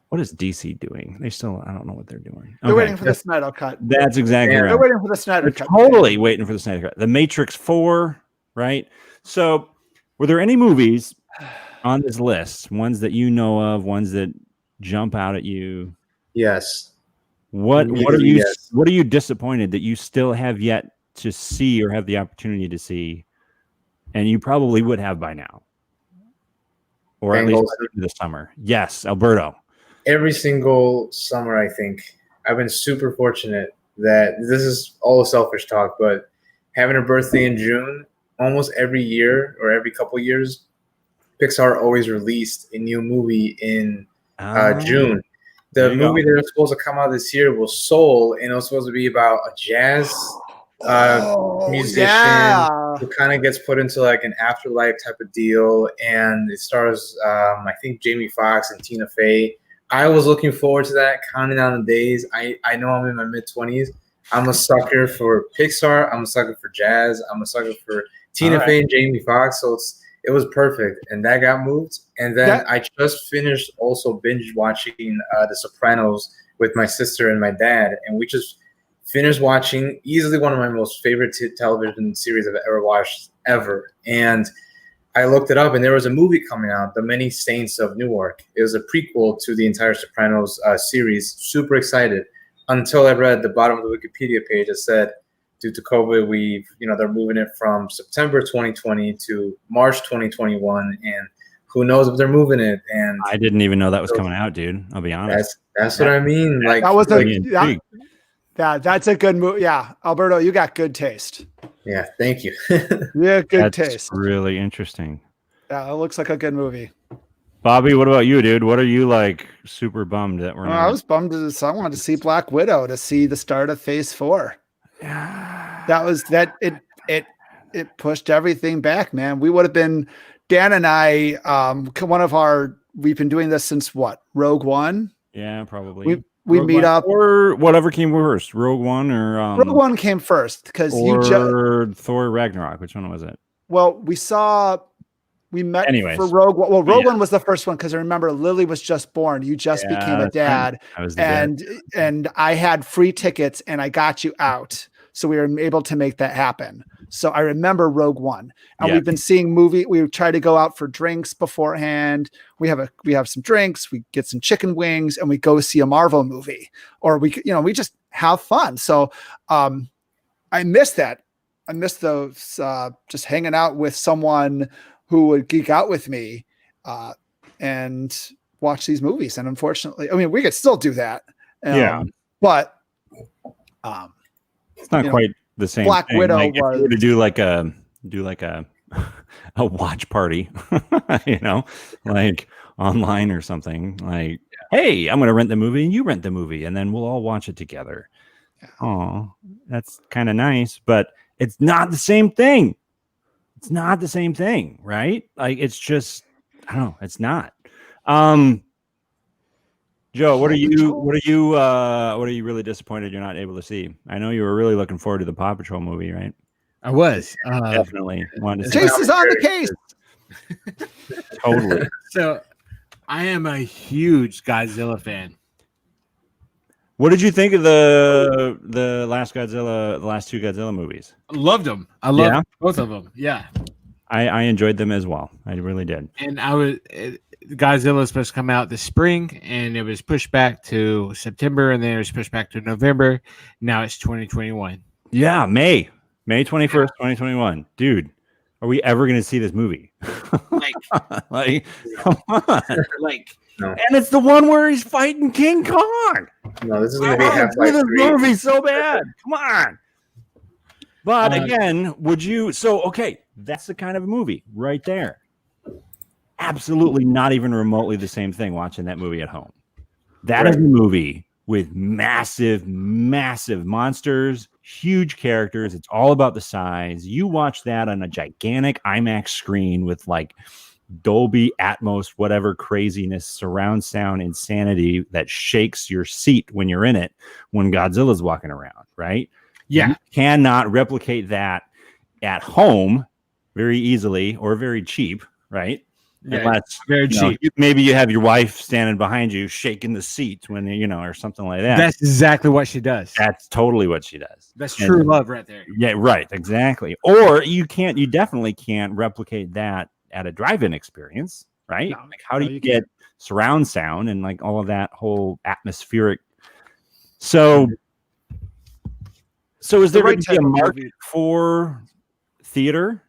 Speaker 1: What is DC doing? They still, I don't know what they're doing.
Speaker 4: They're waiting for the Snyder cut.
Speaker 1: That's exactly right.
Speaker 4: They're waiting for the Snyder
Speaker 1: They're
Speaker 4: cut.
Speaker 1: totally waiting for the Snyder cut. The Matrix 4, right? So, were there any movies on this list, ones that you know of, ones that jump out at you?
Speaker 3: Yes.
Speaker 1: What are
Speaker 3: Immediately,
Speaker 1: you
Speaker 3: yes.
Speaker 1: what are you disappointed that you still have yet to see or have the opportunity to see, and you probably would have by now, or at least by the end of the summer? Yes, Alberto.
Speaker 3: Every single summer, I think I've been super fortunate that this is all selfish talk, but having a birthday in June, almost every year or every couple years, Pixar always released a new movie in June. The movie that was supposed to come out this year was Soul, and it was supposed to be about a jazz musician who kind of gets put into like an afterlife type of deal, and it stars I think Jamie Foxx and Tina Fey. I was looking forward to that, counting down the days. I know I'm in my mid-20s. I'm a sucker for Pixar. I'm a sucker for jazz. I'm a sucker for Tina Fey and Jamie Foxx. So it was perfect, and that got moved. And then I just finished also binge watching The Sopranos with my sister and my dad, and we just finished watching easily one of my most favorite television series I've ever watched ever. And I looked it up, and there was a movie coming out, The Many Saints of Newark. It was a prequel to the entire Sopranos series. Super excited until I read the bottom of the Wikipedia page that said, due to COVID, they're moving it from September 2020 to March 2021, and who knows if they're moving it. And
Speaker 1: I didn't even know that was coming out, dude. I'll be honest.
Speaker 3: That's what I mean. Like
Speaker 4: that was
Speaker 1: that's
Speaker 4: a good movie. Yeah, Alberto, you got good taste.
Speaker 3: Yeah, thank you.
Speaker 4: Yeah, good taste.
Speaker 1: Really interesting.
Speaker 4: Yeah, it looks like a good movie.
Speaker 1: Bobby, what about you, dude? What are you like super bummed that we're not?
Speaker 4: I was bummed I wanted to see Black Widow, to see the start of Phase 4. It pushed everything back, man. We would have been, Dan and I, we've been doing this since what? Rogue One?
Speaker 1: Yeah, probably.
Speaker 4: We meet up,
Speaker 1: or whatever came first, Rogue One or
Speaker 4: Rogue One came first because
Speaker 1: Thor Ragnarok. Which one was it?
Speaker 4: Well, we met for Rogue One. Well, Rogue One was the first one because I remember Lily was just born. You just became a dad, and I had free tickets and I got you out, so we were able to make that happen. So I remember Rogue One, and we've been seeing movie. We try to go out for drinks beforehand. We have some drinks. We get some chicken wings, and we go see a Marvel movie, or we just have fun. So I miss that. I miss those just hanging out with someone who would geek out with me and watch these movies. And unfortunately, I mean, we could still do that.
Speaker 1: Yeah.
Speaker 4: But
Speaker 1: it's not quite the same.
Speaker 4: Black
Speaker 1: thing.
Speaker 4: Widow
Speaker 1: like,
Speaker 4: was
Speaker 1: if you were to do like a a watch party, like online or something. Like, hey, I'm going to rent the movie and you rent the movie, and then we'll all watch it together. Oh, that's kind of nice, but it's not the same thing. It's not the same thing, right? Like, it's just, I don't know. It's not. Joe, what are you really disappointed you're not able to see? I know you were really looking forward to the Paw Patrol movie, right?
Speaker 2: I was
Speaker 1: Definitely wanted to see
Speaker 4: Chase is on the case.
Speaker 1: Totally.
Speaker 2: So I am a huge Godzilla fan.
Speaker 1: What did you think of the last Godzilla, the last two Godzilla movies?
Speaker 2: Loved them. I loved both of them. Yeah.
Speaker 1: I enjoyed them as well. I really did.
Speaker 2: And Godzilla was supposed to come out this spring, and it was pushed back to September, and then it was pushed back to November. Now it's 2021.
Speaker 1: Yeah, May 21st, 2021. Dude, are we ever going to see this movie? Like, come on.
Speaker 3: No.
Speaker 1: And it's the one where he's fighting King Kong.
Speaker 3: No, this is going to be Half-Life
Speaker 1: This
Speaker 3: 3.
Speaker 1: movie so bad. Come on. But again, okay, that's the kind of movie right there. Absolutely not even remotely the same thing watching that movie at home. That is a movie with massive, massive monsters, huge characters. It's all about the size. You watch that on a gigantic IMAX screen with like Dolby Atmos, whatever craziness, surround sound insanity that shakes your seat when you're in it when Godzilla's walking around, right?
Speaker 2: Yeah.
Speaker 1: You cannot replicate that at home very easily or very cheap, right?
Speaker 2: Yeah,
Speaker 1: Unless,
Speaker 2: very cheap.
Speaker 1: Maybe you have your wife standing behind you shaking the seat when or something like that.
Speaker 2: That's exactly what she does.
Speaker 1: That's totally what she does.
Speaker 2: That's true love right there.
Speaker 1: Yeah, right, exactly. Or you definitely can't replicate that at a drive-in experience, right?
Speaker 4: No,
Speaker 1: like how do you get surround sound and like all of that whole atmospheric? So is there going to be a market for theater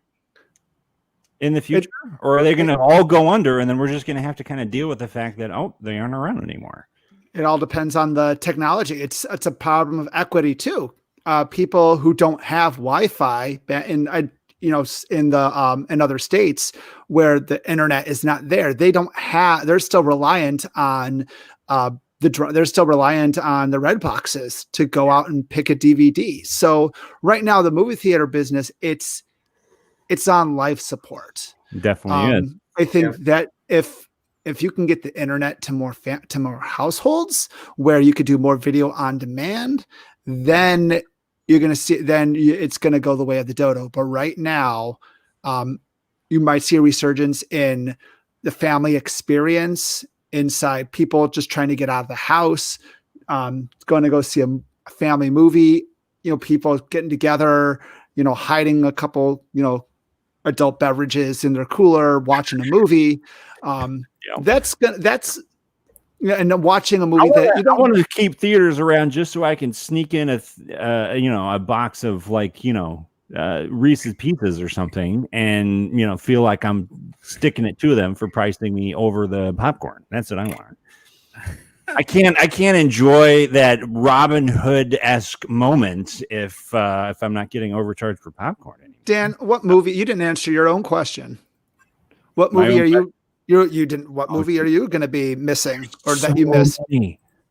Speaker 1: in the future, or are they going to all go under, and then we're just going to have to kind of deal with the fact that they aren't around anymore?
Speaker 4: It all depends on the technology. It's a problem of equity too. People who don't have Wi-Fi in other states where the internet is not there, they're still reliant on they're still reliant on the red boxes to go out and pick a DVD. So right now, the movie theater business, it's on life support.
Speaker 1: Definitely is.
Speaker 4: I think that if you can get the internet to more households where you could do more video on demand, then you're going to see, it's going to go the way of the dodo. But right now, you might see a resurgence in the family experience inside, people just trying to get out of the house, going to go see a family movie, people getting together, hiding a couple, adult beverages in their cooler, watching a movie. And watching a movie that you don't
Speaker 1: want to keep theaters around just so I can sneak in a box of Reese's Pieces or something, and feel like I'm sticking it to them for pricing me over the popcorn. That's what I want. I can't enjoy that Robin Hood-esque moment if I'm not getting overcharged for popcorn anymore.
Speaker 4: Dan, what movie? You didn't answer your own question. What movie are you? You didn't. What movie are you going to be missing, or that you missed?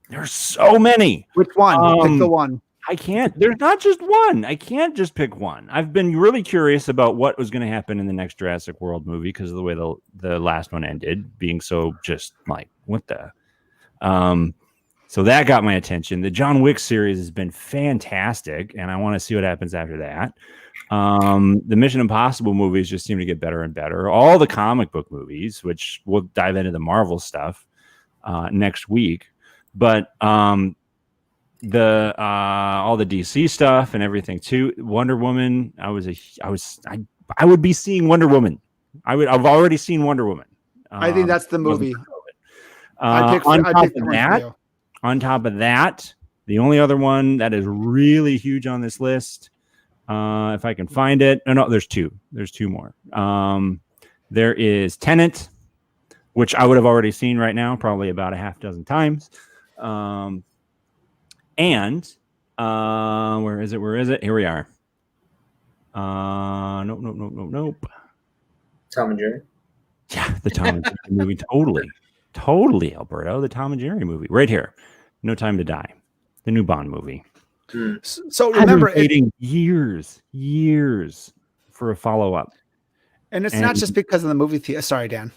Speaker 1: There's so many.
Speaker 4: Which one? Pick the one.
Speaker 1: I can't. There's not just one. I can't just pick one. I've been really curious about what was going to happen in the next Jurassic World movie because of the way the last one ended, being so just like what the. So that got my attention. The John Wick series has been fantastic, and I want to see what happens after that. The Mission Impossible movies just seem to get better and better. All the comic book movies, which we'll dive into the Marvel stuff next week, but all the DC stuff and everything too. Wonder Woman. I would be seeing Wonder Woman. I've already seen Wonder Woman.
Speaker 4: I think that's the movie.
Speaker 1: On top of that, the only other one that is really huge on this list, if I can find it. No, there's two. There's two more. There is Tenet, which I would have already seen right now, probably about a half dozen times. And where is it? Where is it? Here we are. Nope.
Speaker 3: Tom and Jerry.
Speaker 1: Yeah, the Tom and Jerry movie. Totally, Alberto. The Tom and Jerry movie. Right here. No Time to Die. The new Bond movie.
Speaker 4: So remember,
Speaker 1: I've been waiting years for a follow-up.
Speaker 4: and it's not just because of the movie theater. Sorry, Dan.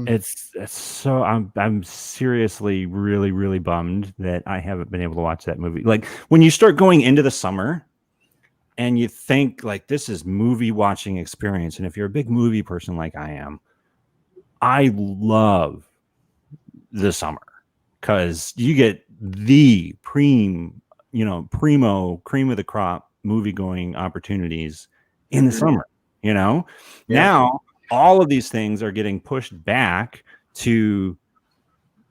Speaker 1: It's so I'm seriously really bummed that I haven't been able to watch that movie. Like when you start going into the summer and you think like this is movie watching experience, and if you're a big movie person like I am, I love the summer because you get the primo cream of the crop movie going opportunities in the summer. Now all of these things are getting pushed back to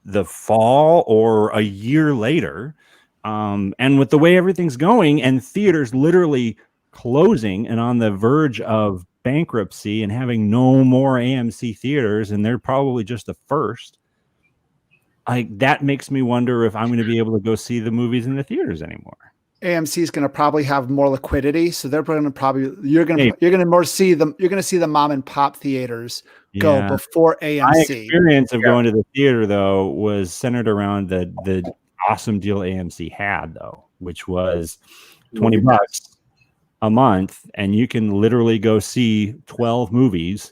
Speaker 1: the fall or a year later. And with the way everything's going and theaters literally closing and on the verge of bankruptcy and having no more AMC theaters, and they're probably just the first, that makes me wonder if I'm going to be able to go see the movies in the theaters anymore.
Speaker 4: AMC is going to probably have more liquidity, so they're going to you're going to see the mom and pop theaters go before AMC.
Speaker 1: My experience of going to the theater though was centered around the awesome deal AMC had though, which was $20 a month, and you can literally go see 12 movies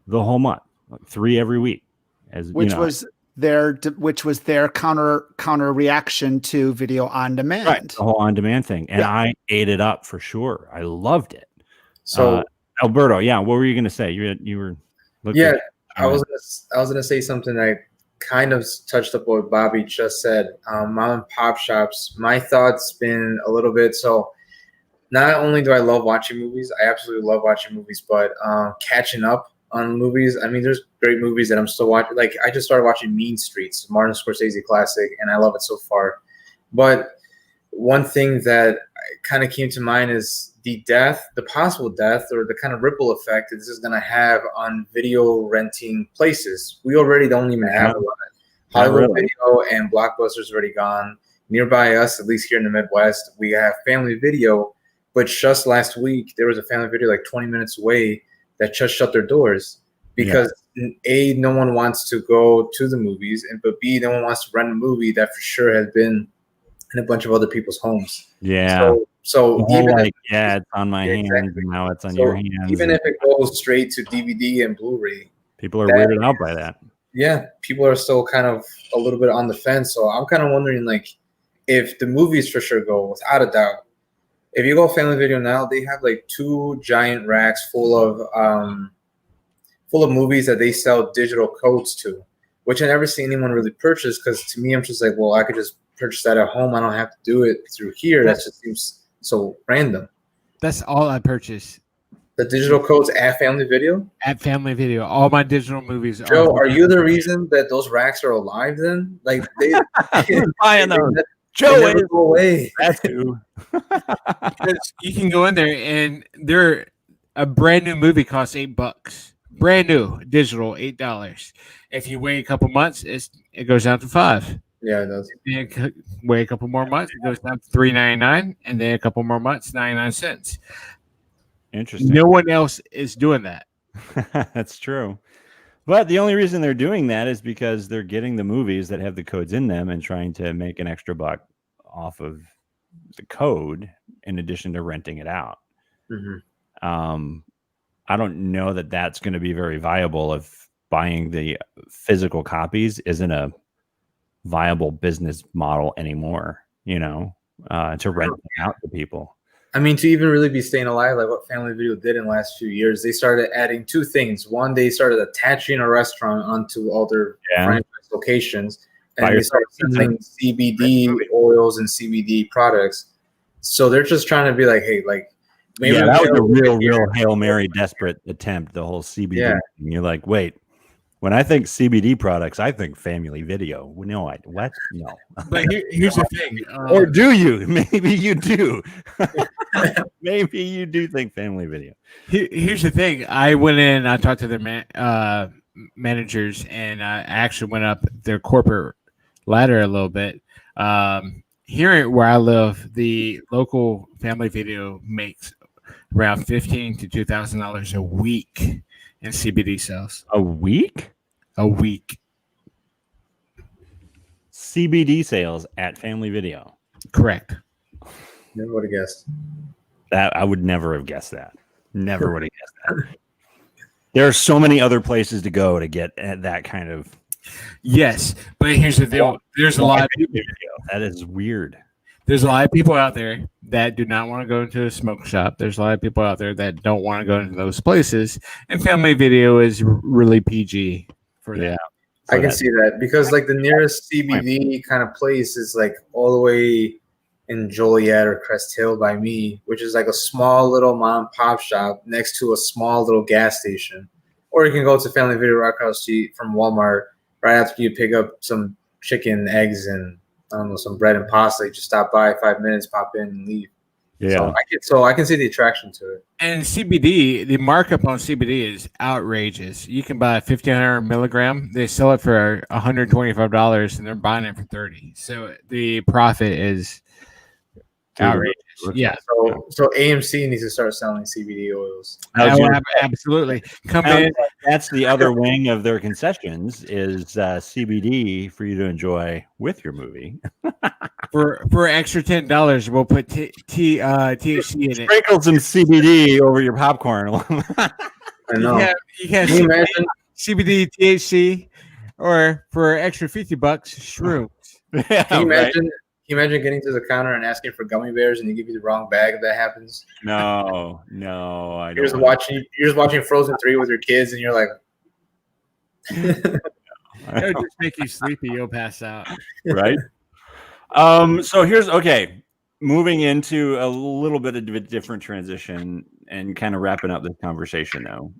Speaker 1: the whole month, 3 every week,
Speaker 4: which was their counter reaction to video on demand,
Speaker 1: right? The whole on demand thing, and I ate it up for sure. I loved it.
Speaker 3: So
Speaker 1: Alberto, what were you going to say? You were looking
Speaker 3: I was gonna say something that kind of touched up what Bobby just said. Mom and pop shops. My thoughts been a little bit so. Not only do I love watching movies, I absolutely love watching movies, but catching up on movies. I mean, there's great movies that I'm still watching. Like I just started watching Mean Streets, Martin Scorsese classic, and I love it so far. But one thing that kind of came to mind is the possible death, or the kind of ripple effect that this is going to have on video renting places. We already don't even have a lot. Hollywood Video and Blockbuster's already gone. Nearby us, at least here in the Midwest, we have Family Video. But just last week, there was a Family Video like 20 minutes away that just shut their doors because A, no one wants to go to the movies, but B, no one wants to rent a movie that for sure has been in a bunch of other people's homes.
Speaker 1: Yeah.
Speaker 3: So even
Speaker 1: it's on my hands, and now it's on your hands.
Speaker 3: Even if it goes straight to DVD and Blu-ray,
Speaker 1: people are weirded out by that.
Speaker 3: Yeah, people are still kind of a little bit on the fence. So I'm kind of wondering, like, if the movies for sure go, without a doubt. If you go Family Video now, they have like 2 giant racks full of movies that they sell digital codes to, which I never see anyone really purchase, because to me, I'm just like, well, I could just purchase that at home. I don't have to do it through here. That just seems so random.
Speaker 2: That's all I purchase.
Speaker 3: The digital codes at Family Video? At
Speaker 2: Family Video. All my digital movies.
Speaker 3: Joe, are you the reason that those racks are alive then? Like they
Speaker 1: buying those.
Speaker 3: Joe, never go away.
Speaker 1: That's who.
Speaker 2: Because you can go in there and a brand new movie costs $8. Brand new digital $8. If you wait a couple months, it goes down to $5.
Speaker 3: Yeah, it does.
Speaker 2: And wait a couple more months, it goes down to $3.99, and then a couple more months, 99 cents.
Speaker 1: Interesting.
Speaker 2: No one else is doing that.
Speaker 1: That's true. But the only reason they're doing that is because they're getting the movies that have the codes in them and trying to make an extra buck off of the code in addition to renting it out.
Speaker 3: Mm-hmm.
Speaker 1: I don't know that that's going to be very viable if buying the physical copies isn't a viable business model anymore, to rent them out to people.
Speaker 3: I mean, to even really be staying alive, like what Family Video did in the last few years, they started adding 2 things. One, they started attaching a restaurant onto all their franchise locations, and they started selling CBD oils and CBD products. So they're just trying to be like, hey, like, maybe
Speaker 1: that was a real Hail Mary desperate attempt, the whole CBD. Yeah. And you're like, wait, when I think CBD products, I think Family Video. No, what? No.
Speaker 2: But here's the thing.
Speaker 1: Or do you? Maybe you do. Maybe you do think Family Video.
Speaker 2: Here's the thing. I went in, I talked to their managers, and I actually went up their corporate ladder a little bit. Here where I live, the local Family Video makes around $1,500 to $2,000 a week in CBD sales.
Speaker 1: A week?
Speaker 2: A week.
Speaker 1: CBD sales at Family Video.
Speaker 2: Correct.
Speaker 3: Never would have guessed.
Speaker 1: That I would never have guessed that. Never would have guessed that. There are so many other places to go to get that kind of.
Speaker 2: Yes, but here's the deal. There's a lot of people.
Speaker 1: That is weird.
Speaker 2: There's a lot of people out there that do not want to go into a smoke shop. There's a lot of people out there that don't want to go into those places. And Family Video is really PG for that.
Speaker 3: I can see that because like the nearest CBD kind of place is like all the way in Joliet or Crest Hill by me, which is like a small little mom and pop shop next to a small little gas station. Or you can go to Family Video right across the street from Walmart right after you pick up some chicken, eggs, and I don't know, some bread and pasta. You just stop by 5 minutes, pop in, and leave.
Speaker 1: Yeah.
Speaker 3: So I can see the attraction to it.
Speaker 2: And CBD, the markup on CBD is outrageous. You can buy 1,500 milligram. They sell it for $125, and they're buying it for $30. So the profit is outrageous. Yeah.
Speaker 3: So AMC needs to start selling CBD oils.
Speaker 2: Absolutely. Come in.
Speaker 1: That's the other wing of their concessions is CBD for you to enjoy with your movie.
Speaker 2: For extra $10, we'll put THC in it.
Speaker 1: Sprinkle some CBD over your popcorn.
Speaker 3: I know.
Speaker 2: You can
Speaker 3: Can you imagine?
Speaker 2: CBD, THC, or for extra $50, shrooms.
Speaker 1: Yeah,
Speaker 3: Can you
Speaker 1: right?
Speaker 3: imagine? Can you imagine getting to the counter and asking for gummy bears and they give you the wrong bag if that happens?
Speaker 1: No, I
Speaker 3: You're just
Speaker 1: don't.
Speaker 3: watching Frozen 3 with your kids and you're like,
Speaker 2: It would just make you sleepy. You'll pass out.
Speaker 1: Right. So moving into a little bit of a different transition and kind of wrapping up this conversation though.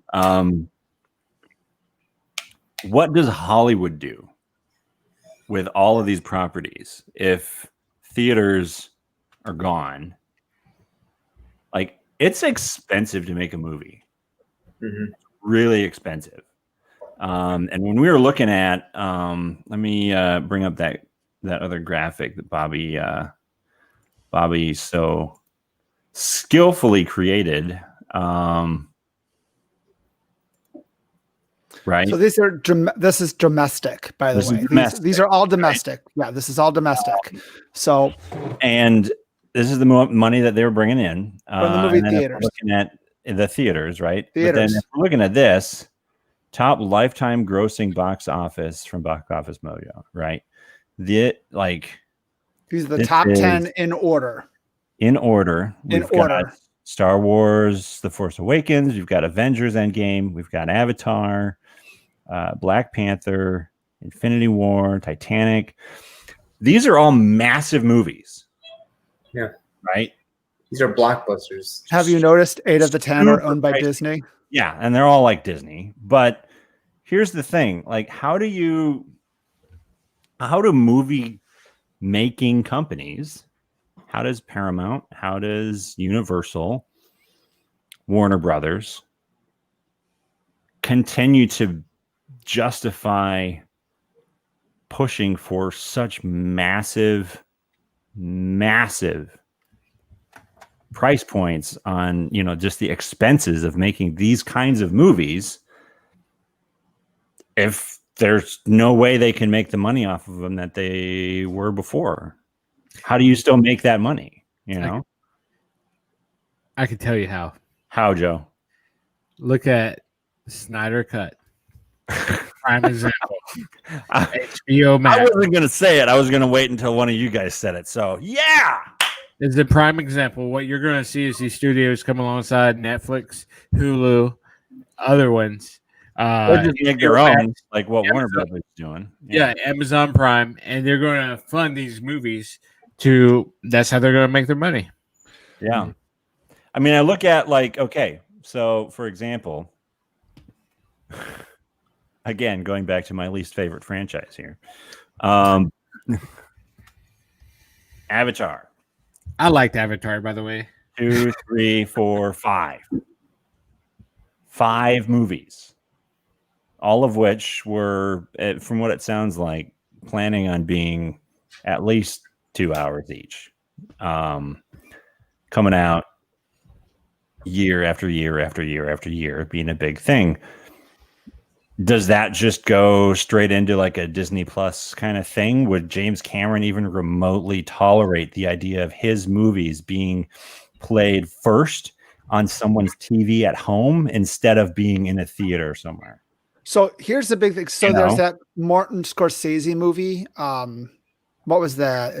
Speaker 1: What does Hollywood do with all of these properties if theaters are gone? Like, it's expensive to make a movie.
Speaker 3: mm-hmm.
Speaker 1: Really expensive. And when we were looking at, let me bring up that other graphic that Bobby so skillfully created. Right.
Speaker 4: So this is domestic, by the way. These are all domestic. Right? Yeah, this is all domestic. So,
Speaker 1: and this is the money that they were bringing in
Speaker 4: from the movie theaters.
Speaker 1: Looking at the theaters, right?
Speaker 4: Theaters.
Speaker 1: But then if we're looking at this top lifetime grossing box office from Box Office Mojo, right?
Speaker 4: These are the top 10 in order.
Speaker 1: In order. We've got Star Wars: The Force Awakens. We've got Avengers: Endgame. We've got Avatar, Black Panther, Infinity War, Titanic. These are all massive movies.
Speaker 3: Yeah.
Speaker 1: Right?
Speaker 3: These are blockbusters.
Speaker 4: Have you noticed 8 of the 10 are owned by Disney?
Speaker 1: Yeah, and they're all like Disney. But here's the thing. Like, how do movie making companies, how does Paramount, how does Universal, Warner Brothers continue to justify pushing for such massive price points on, just the expenses of making these kinds of movies if there's no way they can make the money off of them that they were before? How do you still make that money?
Speaker 2: I can tell you how.
Speaker 1: How, Joe?
Speaker 2: Look at Snyder Cut. Prime example. HBO Max.
Speaker 1: I wasn't going to say it. I was going to wait until one of you guys said it. So, yeah.
Speaker 2: Is a prime example. What you're going to see is these studios come alongside Netflix, Hulu, other ones.
Speaker 1: Or just make their own, like what
Speaker 2: Amazon,
Speaker 1: Warner Brothers is doing.
Speaker 2: Yeah, Amazon Prime. And they're going to fund these movies that's how they're going to make their money.
Speaker 1: Yeah. I mean, I look at so for example, again, going back to my least favorite franchise here, Avatar.
Speaker 2: I liked Avatar, by the way.
Speaker 1: 2, 3, 4, 5. 5 movies. all of which were, from what it sounds like, planning on being at least 2 hours each, coming out year after year after year after year, being a big thing. Does that just go straight into like a Disney Plus kind of thing? Would James Cameron even remotely tolerate the idea of his movies being played first on someone's TV at home instead of being in a theater somewhere?
Speaker 4: So here's the big thing. So
Speaker 1: You
Speaker 4: there's
Speaker 1: know?
Speaker 4: that Martin Scorsese movie. What was that?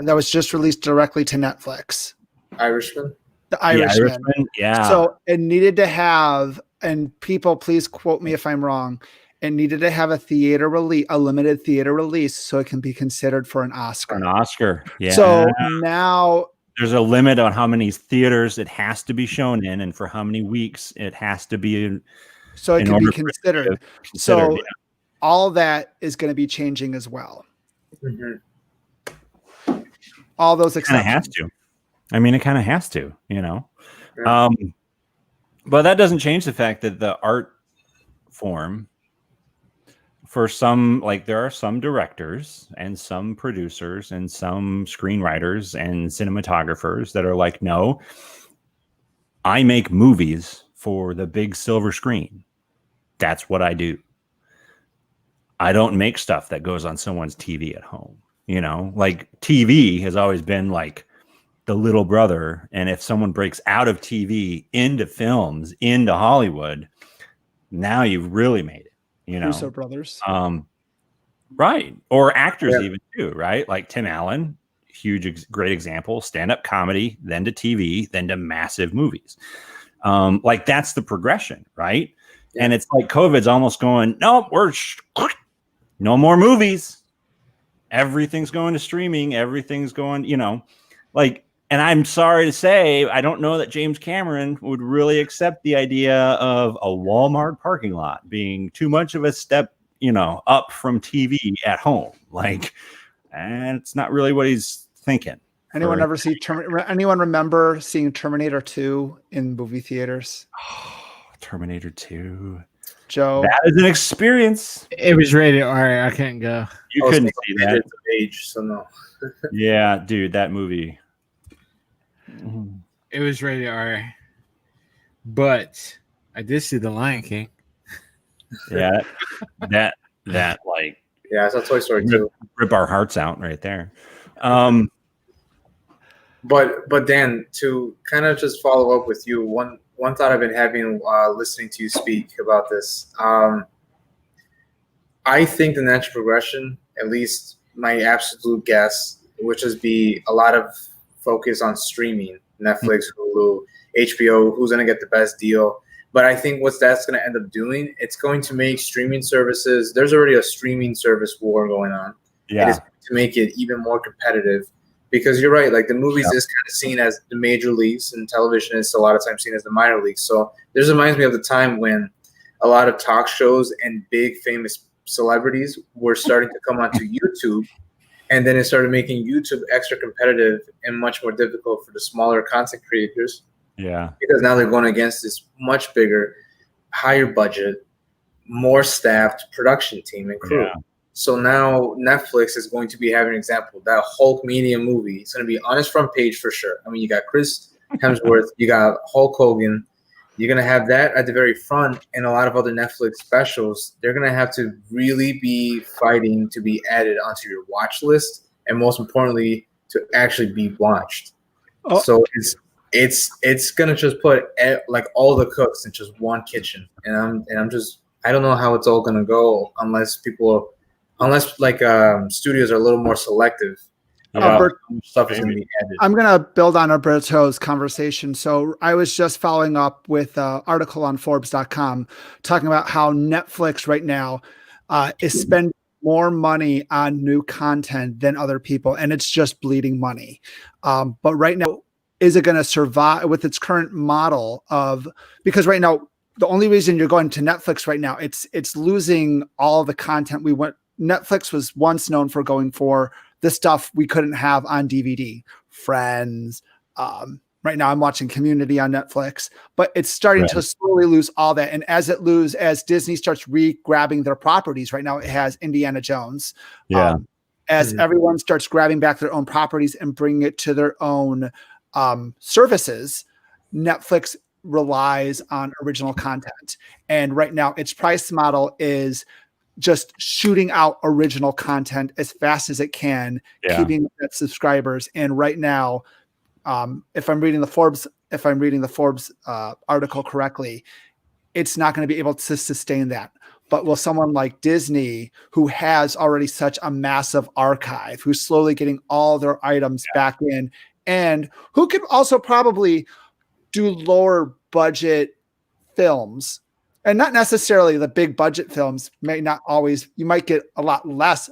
Speaker 4: That was just released directly to Netflix.
Speaker 3: Irishman.
Speaker 4: The Irishman.
Speaker 1: Yeah.
Speaker 4: So it needed to have, and people please quote me if I'm wrong, it needed to have a theater release, a limited theater release, so it can be considered for an Oscar.
Speaker 1: An Oscar. Yeah.
Speaker 4: So now
Speaker 1: there's a limit on how many theaters it has to be shown in, and for how many weeks it has to be in.
Speaker 4: So it
Speaker 1: in
Speaker 4: can be
Speaker 1: order for it to
Speaker 4: considered.
Speaker 1: be
Speaker 4: So
Speaker 1: considered, yeah.
Speaker 4: all that is going to be changing as well.
Speaker 3: Mm-hmm.
Speaker 4: All those
Speaker 1: It kind of
Speaker 4: exceptions.
Speaker 1: has to. I mean, it kind of has to, you know.
Speaker 3: Yeah.
Speaker 1: But that doesn't change the fact that the art form, for some, like there are some directors and some producers and some screenwriters and cinematographers that are like, no, I make movies for the big silver screen. That's what I do. I don't make stuff that goes on someone's TV at home. You know, like TV has always been like the little brother. And if someone breaks out of TV into films, into Hollywood, now you've really made it, you know.
Speaker 4: Russo brothers.
Speaker 1: Right. Or actors
Speaker 3: Yeah.
Speaker 1: even too, right? Like Tim Allen, great example, stand-up comedy, then to TV, then to massive movies. Like that's the progression, right?
Speaker 3: Yeah.
Speaker 1: And it's like COVID's almost going, no, no more movies. Everything's going to streaming. Everything's going, you know, like, and I'm sorry to say, I don't know that James Cameron would really accept the idea of a Walmart parking lot being too much of a step, you know, up from TV at home. Like, and it's not really what he's thinking.
Speaker 4: Anyone ever see anyone remember seeing Terminator 2 in movie theaters?
Speaker 1: Terminator 2.
Speaker 4: Joe.
Speaker 1: That is an experience.
Speaker 2: It was rated R. I couldn't go.
Speaker 1: You couldn't see that.
Speaker 3: It's age, so no.
Speaker 1: Yeah, dude, that movie.
Speaker 2: It was rated R. But I did see The Lion King.
Speaker 1: Yeah, that like
Speaker 3: Yeah, I saw Toy Story 2.
Speaker 1: rip our hearts out right there.
Speaker 3: But Dan, to kind of just follow up with you, one thought I've been having listening to you speak about this. I think the natural progression, at least my absolute guess, would just be a lot of focus on streaming, Netflix, Hulu, HBO, who's going to get the best deal. But I think what that's going to end up doing, it's going to make streaming services, there's already a streaming service war going on.
Speaker 1: Yeah.
Speaker 3: It is to make it even more competitive. Because you're right, like the movies is kind of seen as the major leagues, and television is a lot of times seen as the minor leagues. So this reminds me of the time when a lot of talk shows and big famous celebrities were starting to come onto YouTube, and then it started making YouTube extra competitive and much more difficult for the smaller content creators.
Speaker 1: Yeah.
Speaker 3: Because now they're going against this much bigger, higher budget, more staffed production team and crew.
Speaker 1: Yeah.
Speaker 3: So now Netflix is going to be having an example. That Hulk Media movie, it's going to be on its front page for sure. I mean, you got Chris Hemsworth, you got Hulk Hogan. You're going to have that at the very front, and a lot of other Netflix specials. They're going to have to really be fighting to be added onto your watch list, and most importantly, to actually be watched.
Speaker 4: Oh.
Speaker 3: So it's going to just put like all the cooks in just one kitchen, and I'm just, I don't know how it's all going to go unless studios are a little more selective about how much stuff is going to be added.
Speaker 4: I'm going to build on Alberto's conversation. So I was just following up with an article on Forbes.com talking about how Netflix right now is spending more money on new content than other people, and it's just bleeding money. But right now, is it going to survive with its current model of, because right now, the only reason you're going to Netflix right now, it's losing all the content Netflix was once known for going for the stuff we couldn't have on DVD, Friends, Right now, I'm watching Community on Netflix, but it's starting
Speaker 1: Right.
Speaker 4: to slowly lose all that. And as Disney starts grabbing their properties, right now it has Indiana Jones.
Speaker 1: Yeah.
Speaker 4: As everyone starts grabbing back their own properties and bringing it to their own services, Netflix relies on original content. And right now, its price model is just shooting out original content as fast as it can,
Speaker 1: Yeah.
Speaker 4: keeping that subscribers. And right now, if I'm reading the Forbes article correctly, it's not going to be able to sustain that. But will someone like Disney, who has already such a massive archive, who's slowly getting all their items back in, and who could also probably do lower budget films, and not necessarily the big budget films, may not always, you might get a lot less.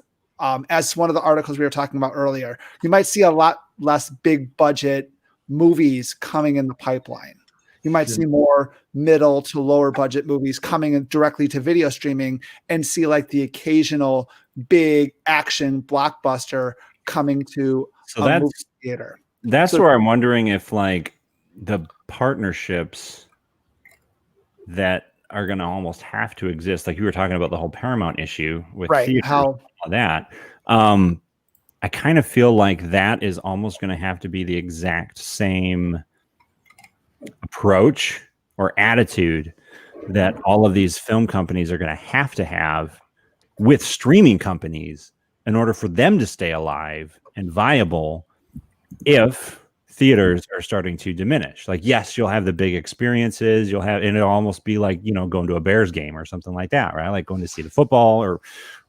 Speaker 4: As one of the articles we were talking about earlier, you might see a lot less big budget movies coming in the pipeline. You might see more middle to lower budget movies coming in directly to video streaming, and see like the occasional big action blockbuster coming to a movie theater.
Speaker 1: That's where I'm wondering if like the partnerships that are going to almost have to exist, like you were talking about the whole Paramount issue with theaters, all that. I kind of feel like that is almost going to have to be the exact same approach or attitude that all of these film companies are going to have with streaming companies in order for them to stay alive and viable if theaters are starting to diminish. Like, yes, you'll have the big experiences, and it'll almost be like, going to a Bears game or something like that, right? Like going to see the football, or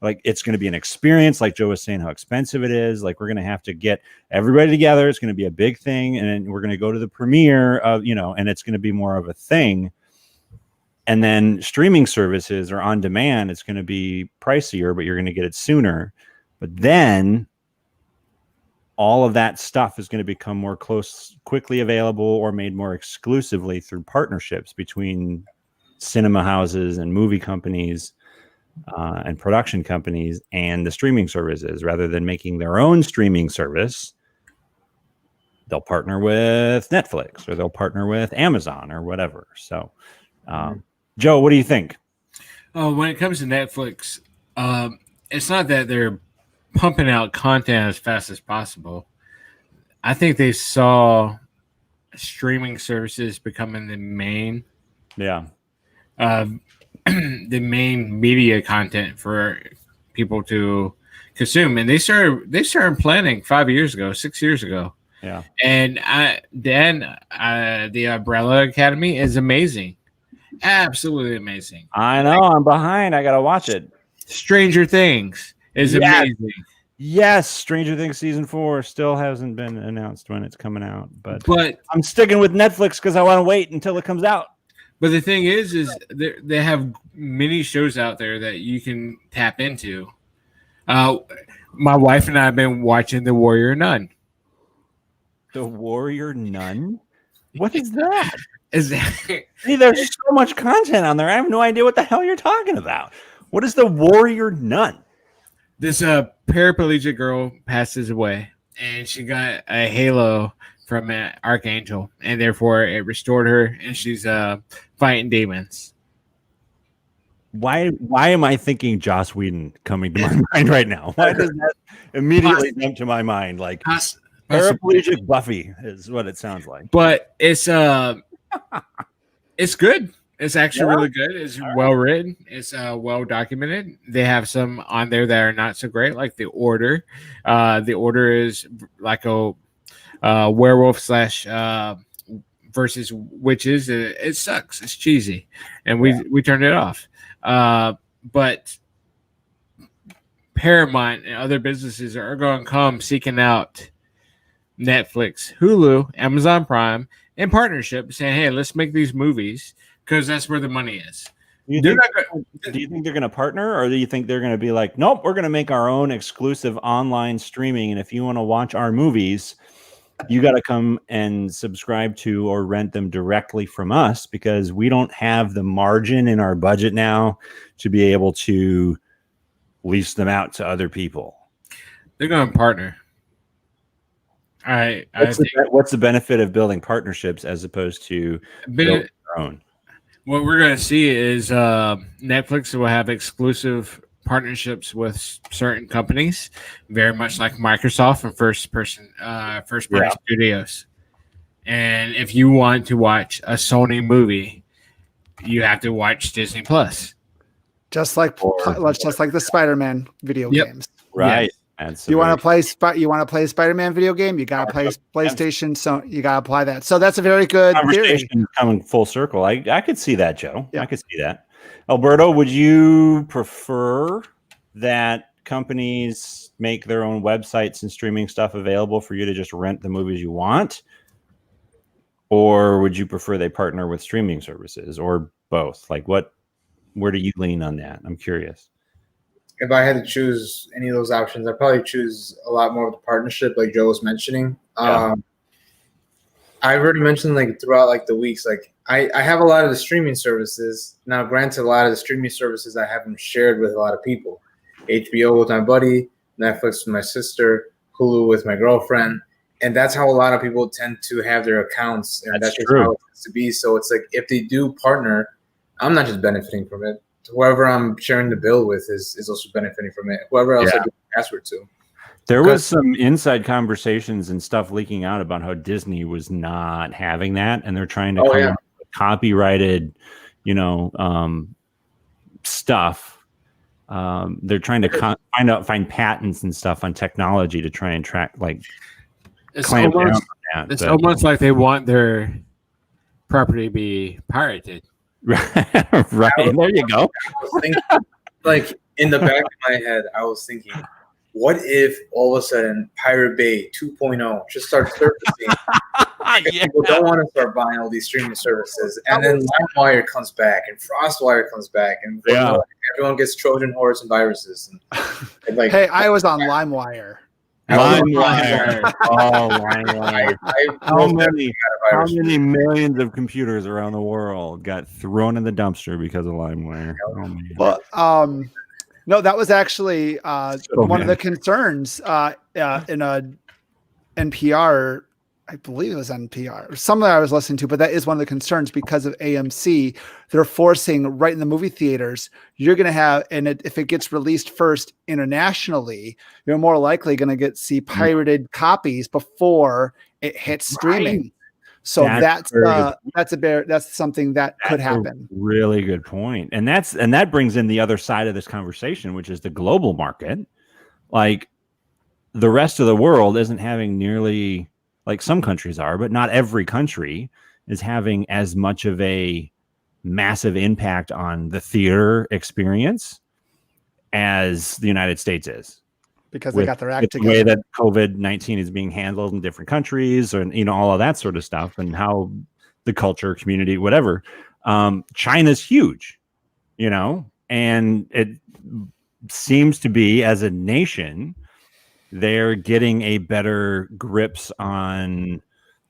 Speaker 1: like it's going to be an experience, like Joe was saying, how expensive it is. Like, we're going to have to get everybody together. It's going to be a big thing. And we're going to go to the premiere of, and it's going to be more of a thing. And then streaming services or on demand, it's going to be pricier, but you're going to get it sooner. But then all of that stuff is going to become more quickly available or made more exclusively through partnerships between cinema houses and movie companies and production companies and the streaming services. Rather than making their own streaming service, they'll partner with Netflix or they'll partner with Amazon or whatever. So, Joe, what do you think?
Speaker 2: When it comes to Netflix, it's not that they're pumping out content as fast as possible. I think they saw streaming services becoming the main, the main media content for people to consume, and they started planning 6 years ago.
Speaker 1: Yeah,
Speaker 2: and the Umbrella Academy is amazing, absolutely amazing.
Speaker 1: I know, I'm behind. I gotta watch it.
Speaker 2: Stranger Things is amazing.
Speaker 1: Yes, Stranger Things season 4 still hasn't been announced when it's coming out, but I'm sticking with Netflix because I want to wait until it comes out.
Speaker 2: But the thing is they have many shows out there that you can tap into. My wife and I have been watching The Warrior Nun.
Speaker 1: The Warrior Nun? What is that?
Speaker 2: See,
Speaker 1: there's so much content on there. I have no idea what the hell you're talking about. What is The Warrior Nun?
Speaker 2: This paraplegic girl passes away, and she got a halo from an archangel, and therefore it restored her, and she's fighting demons.
Speaker 1: Why am I thinking Joss Whedon coming to my mind right now? Why does that immediately jump to my mind? Like paraplegic Buffy is what it sounds like.
Speaker 2: But it's good. It's actually really good. It's well written. It's well documented. They have some on there that are not so great, like The Order. The Order is like a werewolf / versus witches. It sucks. It's cheesy, and we turned it off. But Paramount and other businesses are going to come seeking out Netflix, Hulu, Amazon Prime in partnership, saying, "Hey, let's make these movies." Because that's where the money is.
Speaker 1: Do you think they're going to partner, or do you think they're going to be like, nope, we're going to make our own exclusive online streaming, and if you want to watch our movies, you got to come and subscribe to or rent them directly from us, because we don't have the margin in our budget now to be able to lease them out to other people?
Speaker 2: They're going to partner. I
Speaker 1: What's the benefit of building partnerships as opposed to building your own?
Speaker 2: What we're going to see is Netflix will have exclusive partnerships with certain companies, very much like Microsoft and first party studios. And if you want to watch a Sony movie, you have to watch Disney Plus.
Speaker 4: Just like the Spider-Man video games.
Speaker 1: Right.
Speaker 4: Yes. You want to play a Spider-Man video game? You got to play PlayStation, so you got to apply that. So that's a very good
Speaker 1: conversation
Speaker 4: theory.
Speaker 1: Coming full circle. I could see that, Joe.
Speaker 4: Yeah.
Speaker 1: I could see that. Alberto, would you prefer that companies make their own websites and streaming stuff available for you to just rent the movies you want? Or would you prefer they partner with streaming services or both? Like where do you lean on that? I'm curious.
Speaker 3: If I had to choose any of those options, I'd probably choose a lot more of the partnership, like Joe was mentioning.
Speaker 1: Yeah.
Speaker 3: I've already mentioned throughout the weeks, I have a lot of the streaming services. Now, granted, a lot of the streaming services I haven't shared with a lot of people. HBO with my buddy, Netflix with my sister, Hulu with my girlfriend. And that's how a lot of people tend to have their accounts. And that's just how it tends to be. So it's like if they do partner, I'm not just benefiting from it. Whoever I'm sharing the bill with is also benefiting from it. Whoever else I give the password to.
Speaker 1: There was some inside conversations and stuff leaking out about how Disney was not having that, and they're trying to come up with copyrighted, stuff. They're trying to find patents and stuff on technology to try and track
Speaker 2: it's almost like they want their property to be pirated.
Speaker 1: Right. There you go.
Speaker 3: I was thinking, in the back of my head, I was thinking, what if all of a sudden Pirate Bay 2.0 just starts surfacing? People don't want to start buying all these streaming services, and then LimeWire comes back, and FrostWire comes back, and everyone gets Trojan horse and viruses. And
Speaker 4: hey, I was on LimeWire.
Speaker 1: LimeWire. Oh, LimeWire. How many millions of computers around the world got thrown in the dumpster because of LimeWire?
Speaker 4: Well, no, that was actually one of the concerns in a NPR. I believe it was NPR, something I was listening to, but that is one of the concerns because of AMC. They're forcing right in the movie theaters. You're going to have, and if it gets released first internationally, you're more likely going to see pirated copies before it hits streaming. Right. So that's something that could happen.
Speaker 1: Really good point. And that brings in the other side of this conversation, which is the global market. Like the rest of the world isn't having nearly, like some countries are, but not every country is having as much of a massive impact on the theater experience as the United States is.
Speaker 4: Because they got their act together.
Speaker 1: The way that COVID-19 is being handled in different countries, and all of that sort of stuff, and how the culture, community, whatever. China's huge, and it seems to be, as a nation, they're getting a better grips on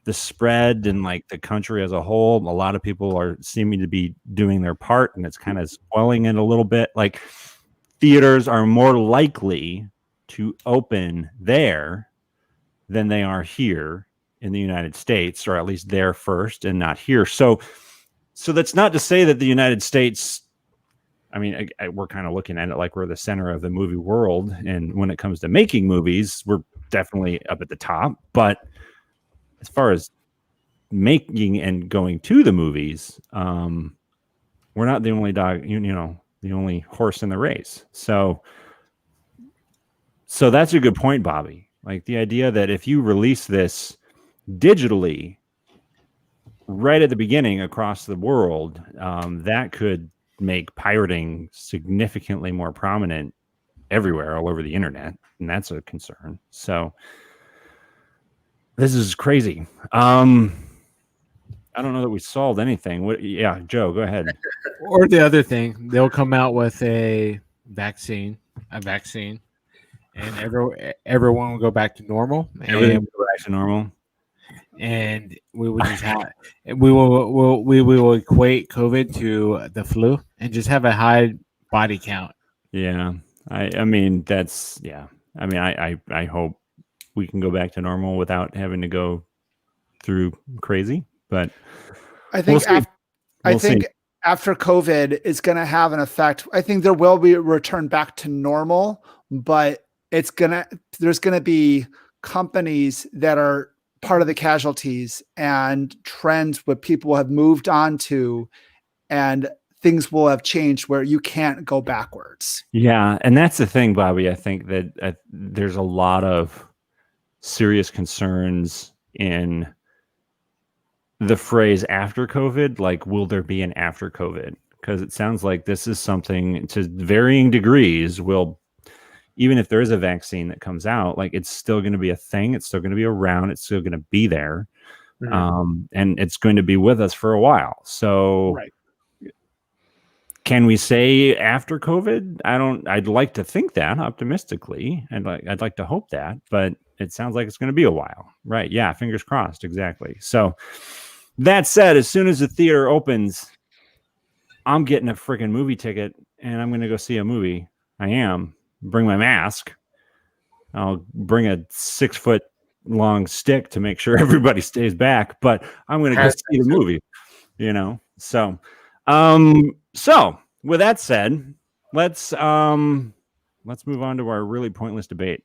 Speaker 1: the spread and the country as a whole. A lot of people are seeming to be doing their part, and it's kind of spoiling it a little bit. Like theaters are more likely to open there than they are here in the United States, or at least there first and not here. So that's not to say that the United States, we're kind of looking at it like we're the center of the movie world. And when it comes to making movies, we're definitely up at the top. But as far as making and going to the movies, we're not the only dog, the only horse in the race. So that's a good point, Bobby. Like the idea that if you release this digitally right at the beginning across the world, that could make pirating significantly more prominent everywhere, all over the internet. And that's a concern. So this is crazy. I don't know that we solved anything. Joe, go ahead.
Speaker 2: Or the other thing, they'll come out with a vaccine, and everyone will go back to normal. And we would just have we will equate COVID to the flu and just have a high body count.
Speaker 1: Yeah, I hope we can go back to normal without having to go through crazy. But
Speaker 4: I think
Speaker 1: we'll see.
Speaker 4: I
Speaker 1: We'll
Speaker 4: think
Speaker 1: see.
Speaker 4: after COVID is going to have an effect. I think there will be a return back to normal, but there's going to be companies that are part of the casualties and trends where people have moved on to, and things will have changed where you can't go backwards.
Speaker 1: Yeah, and that's the thing, Bobby. I think that there's a lot of serious concerns in the phrase after COVID. Like, will there be an after COVID? Because it sounds like this is something to varying degrees will, even if there is a vaccine that comes out, like it's still going to be a thing. It's still going to be around. It's still going to be there. And it's going to be with us for a while. So
Speaker 4: Right.
Speaker 1: Can we say after COVID? I'd like to think that optimistically. I'd like to hope that, but it sounds like it's going to be a while. Right. Yeah. Fingers crossed. Exactly. So that said, as soon as the theater opens, I'm getting a freaking movie ticket and I'm going to go see a movie. I am. Bring my mask. I'll bring a 6-foot long stick to make sure everybody stays back, but I'm going to go see the movie, So with that said, let's move on to our really pointless debate.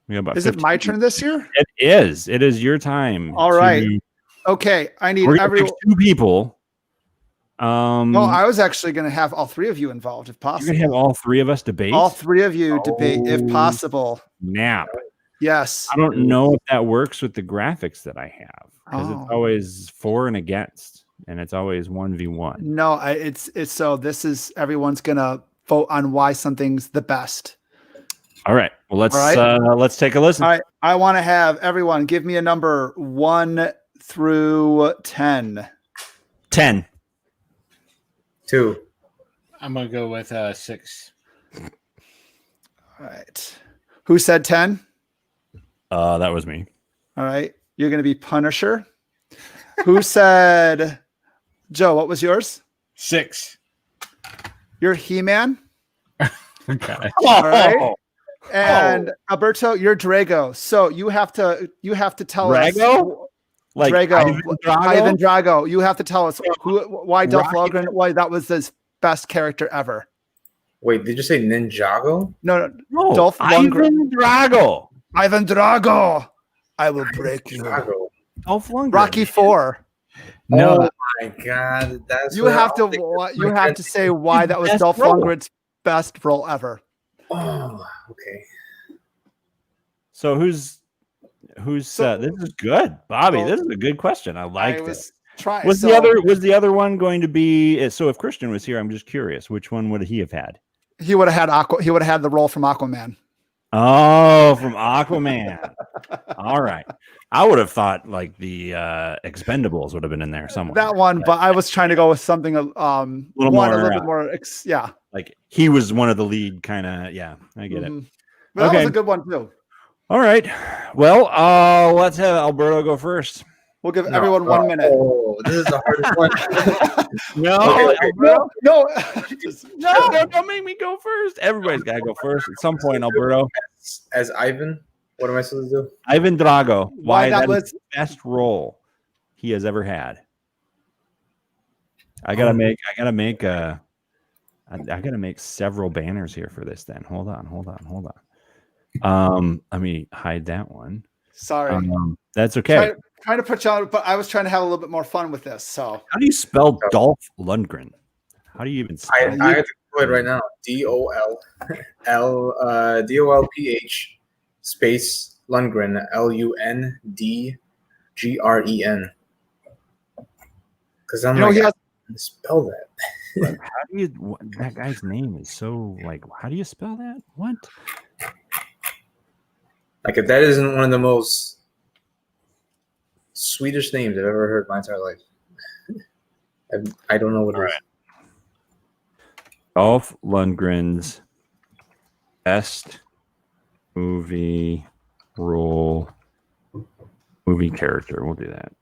Speaker 1: We got about
Speaker 4: Is it my turn this year?
Speaker 1: It is. It is your time.
Speaker 4: All right. Okay. I need everyone.
Speaker 1: 2 people.
Speaker 4: No, I was actually going to have all 3 of you involved if possible.
Speaker 1: You're going to have all 3 of us debate?
Speaker 4: All 3 of you debate if possible.
Speaker 1: Nap.
Speaker 4: Yes.
Speaker 1: I don't know if that works with the graphics that I have because it's always for and against, and it's always 1v1.
Speaker 4: No, it's so this is everyone's going to vote on why something's the best.
Speaker 1: All right. Well, let's take a listen.
Speaker 4: All right. I want to have everyone give me a number 1 through 10.
Speaker 1: 10.
Speaker 3: 2.
Speaker 2: I'm gonna go with 6.
Speaker 4: All right. Who said 10?
Speaker 1: That was me.
Speaker 4: All right. You're going to be Punisher. Who said, Joe, what was yours?
Speaker 2: 6.
Speaker 4: You're He-Man.
Speaker 2: Okay.
Speaker 4: All right. And Alberto, you're Drago. So you have to tell us.
Speaker 1: Like
Speaker 4: Drago. Ivan
Speaker 1: Drago?
Speaker 4: Drago. You have to tell us why Dolph Lundgren, why that was his best character ever.
Speaker 3: Wait, did you say Ninjago?
Speaker 4: No.
Speaker 1: No,
Speaker 4: Dolph Lundgren.
Speaker 1: Ivan Drago.
Speaker 4: Ivan Drago. I will break you.
Speaker 3: Drago.
Speaker 1: Dolph Lundgren.
Speaker 4: Rocky 4.
Speaker 1: No.
Speaker 3: Oh my God, that's
Speaker 4: You
Speaker 3: what
Speaker 4: have
Speaker 3: I think
Speaker 4: to. You have to say why that was
Speaker 1: Best
Speaker 4: Dolph
Speaker 1: role.
Speaker 4: Lundgren's best role ever.
Speaker 3: Oh, okay.
Speaker 1: So who's this is good, Bobby. This is a good question. I like this. Was the other one going to be? So if Christian was here, I'm just curious, which one would he have had?
Speaker 4: He would have had He would have had the role from Aquaman.
Speaker 1: Oh, from Aquaman. All right. I would have thought like the Expendables would have been in there somewhere.
Speaker 4: That one, but I was trying to go with something a little bit more. Yeah,
Speaker 1: like he was one of the lead kind of. Yeah, I get it.
Speaker 4: But that was a good one too.
Speaker 1: All right. Well, let's have Alberto go first.
Speaker 4: We'll give everyone 1 minute.
Speaker 3: Oh, this is the hardest one.
Speaker 1: No,
Speaker 4: no.
Speaker 1: don't make me go first. Everybody's got to go first at some point, Alberto.
Speaker 3: As Ivan, what am I supposed to do?
Speaker 1: Ivan Drago. Why that
Speaker 4: was
Speaker 1: is the best role he has ever had. I gotta make several banners here for this. Then hold on. Let me hide that one.
Speaker 4: Sorry,
Speaker 1: that's okay.
Speaker 4: Trying to put you on, but I was trying to have a little bit more fun with this. So,
Speaker 1: how do you spell Dolph Lundgren? How do you even spell it?
Speaker 3: I have to do it right now. DOLPH space Lundgren LUNDGREN. Because I'm
Speaker 4: he has
Speaker 3: spell that.
Speaker 1: How do you? That guy's name is so like. How do you spell that? What?
Speaker 3: Like if that isn't one of the most Swedish names I've ever heard in my entire life. I don't know what it is.
Speaker 1: Dolph Lundgren's best movie role, movie character. We'll do that.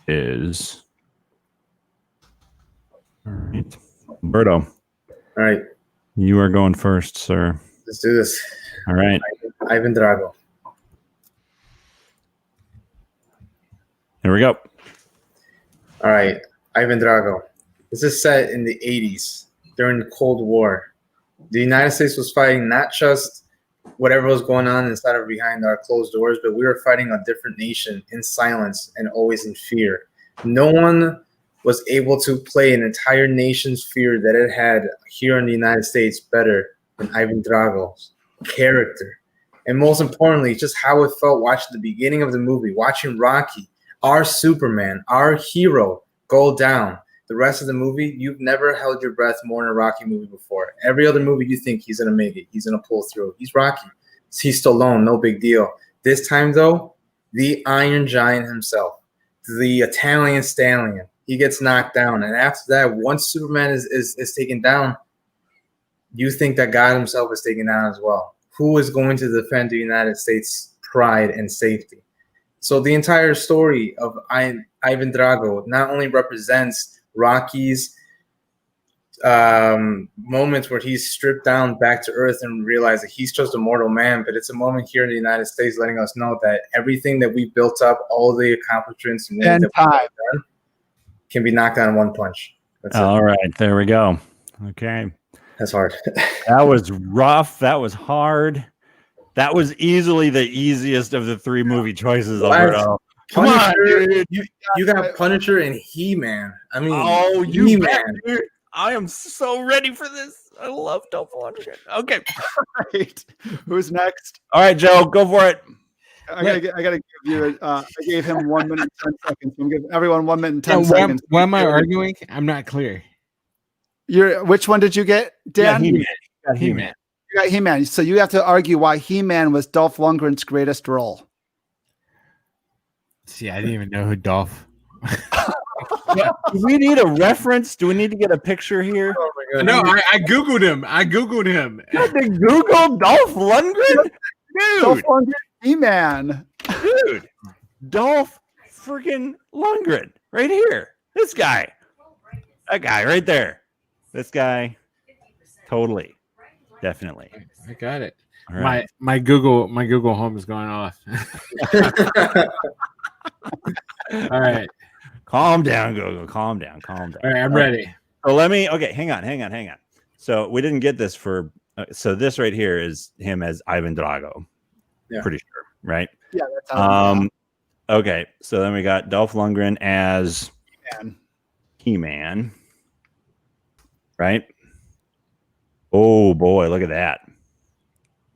Speaker 1: Is all right, Berto.
Speaker 3: All right,
Speaker 1: You are going first, sir.
Speaker 3: let's do this.
Speaker 1: All right.
Speaker 3: Ivan Drago.
Speaker 1: Here we go.
Speaker 3: All right, Ivan Drago. This is set in the 80s during the Cold War. The United States was fighting not just whatever was going on inside or behind our closed doors, but we were fighting a different nation in silence and always in fear. No one was able to play an entire nation's fear that it had here in the United States better than Ivan Drago's character. And most importantly, just how it felt watching the beginning of the movie, watching Rocky, our Superman, our hero, go down. The rest of the movie, you've never held your breath more in a Rocky movie before. Every other movie, you think he's going to make it. He's going to pull through. He's Rocky. He's Stallone. No big deal. This time, though, the Iron Giant himself, the Italian stallion, he gets knocked down. And after that, once Superman is taken down, you think that God himself is taken down as well. Who is going to defend the United States' pride and safety? So the entire story of Ivan Drago not only represents Rocky's moments where he's stripped down back to earth and realized that he's just a mortal man, but it's a moment here in the United States letting us know that everything that we built up, all the accomplishments and that we've done, can be knocked down in one punch.
Speaker 1: All right, there we go. Okay.
Speaker 3: That's hard.
Speaker 1: That was rough. That was hard. That was easily the easiest of the three movie choices. Overall.
Speaker 3: Come on, dude. You got Punisher and He-Man. I mean,
Speaker 1: oh, you
Speaker 3: He-Man.
Speaker 1: dude. I am so ready for this. I love Dolph Lundgren. Okay.
Speaker 4: Right. Who's next?
Speaker 1: All right, Joe, go for it.
Speaker 4: I gotta give you. I gave him 1 minute and 10 seconds. I'm giving everyone 1 minute and 10 seconds.
Speaker 2: Why am I arguing? I'm not clear.
Speaker 4: Which one did you get, Dan?
Speaker 1: He-Man.
Speaker 2: He-Man.
Speaker 4: You got He-Man. So you have to argue why He-Man was Dolph Lundgren's greatest role.
Speaker 2: See, I didn't even know who Dolph.
Speaker 1: Do we need a reference? Do we need to get a picture here?
Speaker 3: Oh my God.
Speaker 2: No, I googled him.
Speaker 1: You had to Google Dolph Lundgren,
Speaker 4: Dolph
Speaker 1: dude.
Speaker 4: Lundgren, He-Man.
Speaker 1: Dude, Dolph freaking Lundgren, right here. This guy, that guy right there. This guy, totally, definitely.
Speaker 2: I got it.
Speaker 1: All right.
Speaker 2: My Google Home is going off. All right.
Speaker 1: Calm down, Google. Calm down.
Speaker 2: All right, I'm ready.
Speaker 1: So okay, hang on. So we didn't get this for, so this right here is him as Ivan Drago.
Speaker 3: Yeah.
Speaker 1: Pretty sure, right?
Speaker 4: Yeah, that's how
Speaker 1: Okay, so then we got Dolph Lundgren as
Speaker 4: He-Man.
Speaker 1: He-Man, right? Oh boy, look at that.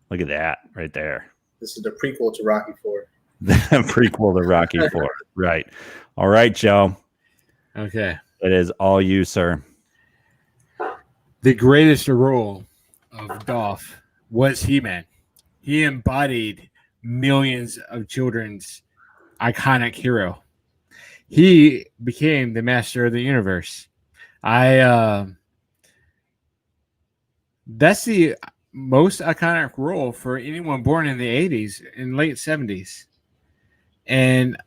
Speaker 1: Look at that right there.
Speaker 3: This is the prequel to Rocky IV.
Speaker 1: The prequel to Rocky IV. Right. All right, Joe.
Speaker 2: Okay.
Speaker 1: It is all you, sir.
Speaker 2: The greatest role of Dolph was He-Man. He embodied millions of children's iconic hero. He became the master of the universe. That's the most iconic role for anyone born in the 80s and late 70s. And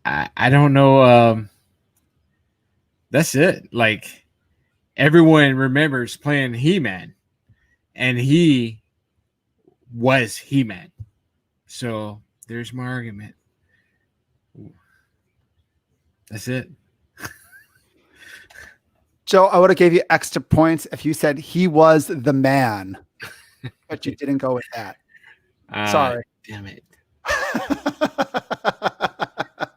Speaker 2: I don't know. That's it. Like, everyone remembers playing He-Man, and he was He-Man. So there's my argument. That's it.
Speaker 4: Joe, I would have gave you extra points if you said he was the man, but you didn't go with that. Sorry.
Speaker 2: Damn it.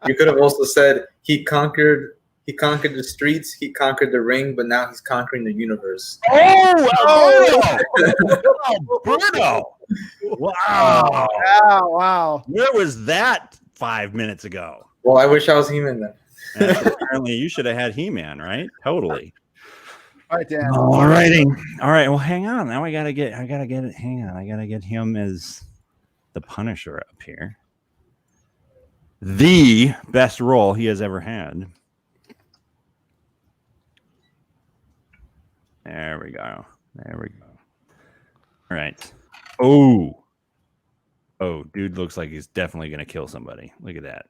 Speaker 3: You could have also said he conquered the streets, he conquered the ring, but now he's conquering the universe.
Speaker 1: Oh, Bruno! Wow.
Speaker 4: Wow.
Speaker 1: Where was that 5 minutes ago?
Speaker 3: Well, I wish I was He-Man then.
Speaker 1: Apparently, you should have had He-Man, right? Totally.
Speaker 4: All right, Dan.
Speaker 1: All righty. All right. Well, hang on. Now I gotta get it. Hang on. I gotta get him as the Punisher up here. The best role he has ever had. There we go. All right. Oh, dude looks like he's definitely gonna kill somebody. Look at that.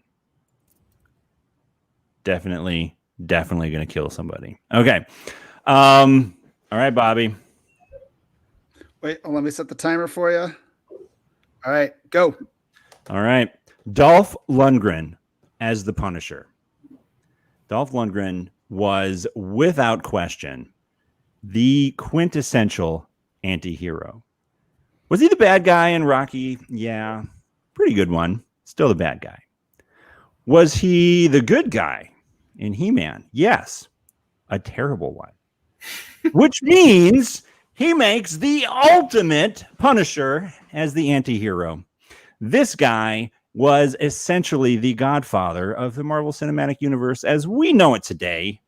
Speaker 1: Definitely gonna kill somebody. Okay. All right, Bobby.
Speaker 4: Wait, let me set the timer for you. All right, go.
Speaker 1: All right. Dolph Lundgren as the Punisher. Dolph Lundgren was, without question, the quintessential anti-hero. Was he the bad guy in Rocky? Yeah, pretty good one. Still the bad guy. Was he the good guy in He-Man? Yes, a terrible one. Which means he makes the ultimate Punisher as the anti-hero. This guy was essentially the godfather of the Marvel Cinematic Universe as we know it today.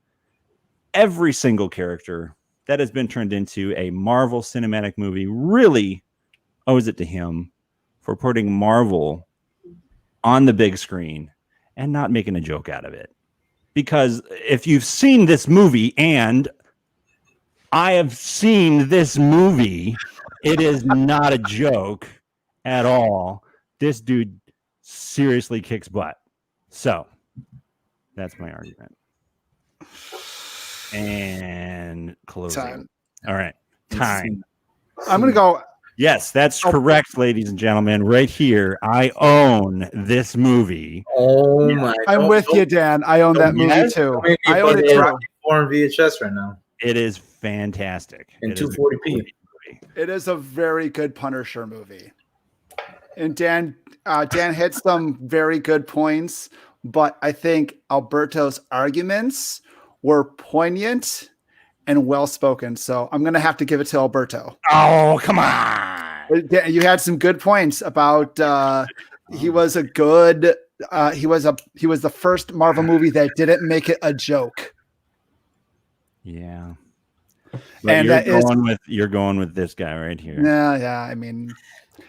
Speaker 1: Every single character that has been turned into a Marvel Cinematic movie really owes it to him for putting Marvel on the big screen and not making a joke out of it. Because if you've seen this movie, and I have seen this movie, it is not a joke at all. This dude seriously kicks butt. So that's my argument. And closing.
Speaker 4: Time.
Speaker 1: All right. Time.
Speaker 4: I'm going to go.
Speaker 1: Yes, that's correct, ladies and gentlemen. Right here, I own this movie.
Speaker 3: Oh my!
Speaker 4: I'm with you, Dan. I own that movie too. I own it too.
Speaker 3: Rocky IV on VHS right now.
Speaker 1: It is fantastic.
Speaker 3: In
Speaker 1: It is a
Speaker 3: 240p.
Speaker 1: great movie.
Speaker 4: It is a very good Punisher movie. And Dan hit some very good points, but I think Alberto's arguments were poignant and well spoken. So I'm going to have to give it to Alberto.
Speaker 1: Oh, come on.
Speaker 4: You had some good points about he was a good he was the first Marvel movie that didn't make it a joke.
Speaker 1: Yeah.
Speaker 4: And
Speaker 1: But
Speaker 4: that is-
Speaker 1: you're going with this guy right here.
Speaker 4: Yeah. I mean,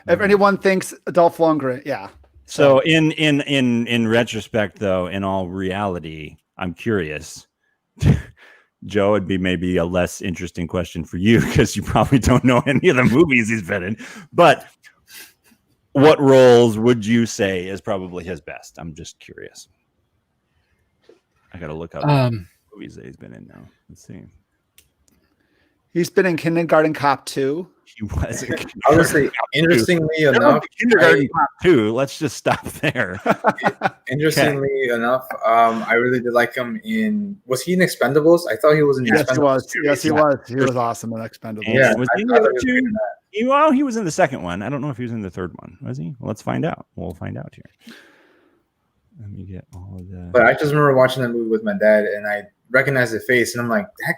Speaker 4: if anyone thinks Dolph Lundgren, yeah.
Speaker 1: So in retrospect, though, in all reality, I'm curious. Joe, it'd be maybe a less interesting question for you because you probably don't know any of the movies he's been in. But what roles would you say is probably his best? I'm just curious. I got to look up the movies that he's been in now. Let's see.
Speaker 4: He's been in Kindergarten Cop 2.
Speaker 1: He was in
Speaker 3: Honestly, interestingly enough,
Speaker 1: Kindergarten Cop 2. Let's just stop there.
Speaker 3: Interestingly enough, I really did like him in. Was he in Expendables? I thought he was in
Speaker 4: Yes,
Speaker 3: Expendables.
Speaker 4: he was. Yes, he was. He was awesome in Expendables.
Speaker 1: And
Speaker 3: Yeah,
Speaker 1: was
Speaker 3: I
Speaker 1: he in
Speaker 3: thought
Speaker 1: the
Speaker 3: he
Speaker 1: other
Speaker 3: was
Speaker 1: two?
Speaker 3: good in that.
Speaker 1: Well, he was in the second one. I don't know if he was in the third one. Was he? Well, let's find out. We'll find out here. Let me get all of that.
Speaker 3: But I just remember watching that movie with my dad, and I recognized the face, and I'm like, that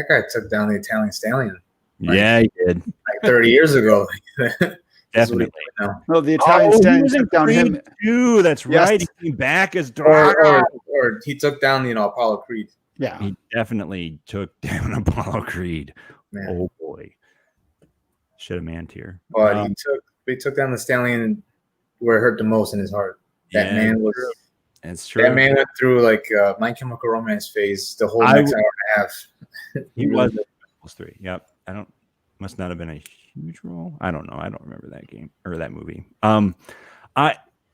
Speaker 3: guy took down the Italian Stallion
Speaker 1: Yeah, he did.
Speaker 3: like 30 years ago. That's what he
Speaker 1: Definitely.
Speaker 3: did now.
Speaker 4: No, the Italian
Speaker 1: he
Speaker 4: Stallion
Speaker 1: was in
Speaker 4: took down him.
Speaker 1: Creed 2. That's
Speaker 4: Yes.
Speaker 1: right. He came back as Drago.
Speaker 3: Or he took down, Apollo Creed.
Speaker 4: Yeah.
Speaker 1: He definitely took down Apollo Creed.
Speaker 3: Man.
Speaker 1: Oh boy, shed a man tear.
Speaker 3: But he took down the Stallion where it hurt the most in his heart. That man was.
Speaker 1: It's true.
Speaker 3: That man went through like My Chemical Romance phase the whole
Speaker 1: I
Speaker 3: next
Speaker 1: would-
Speaker 3: hour and a half.
Speaker 1: He was Expendables 3. Yep. Must not have been a huge role. I don't know. I don't remember that game or that movie.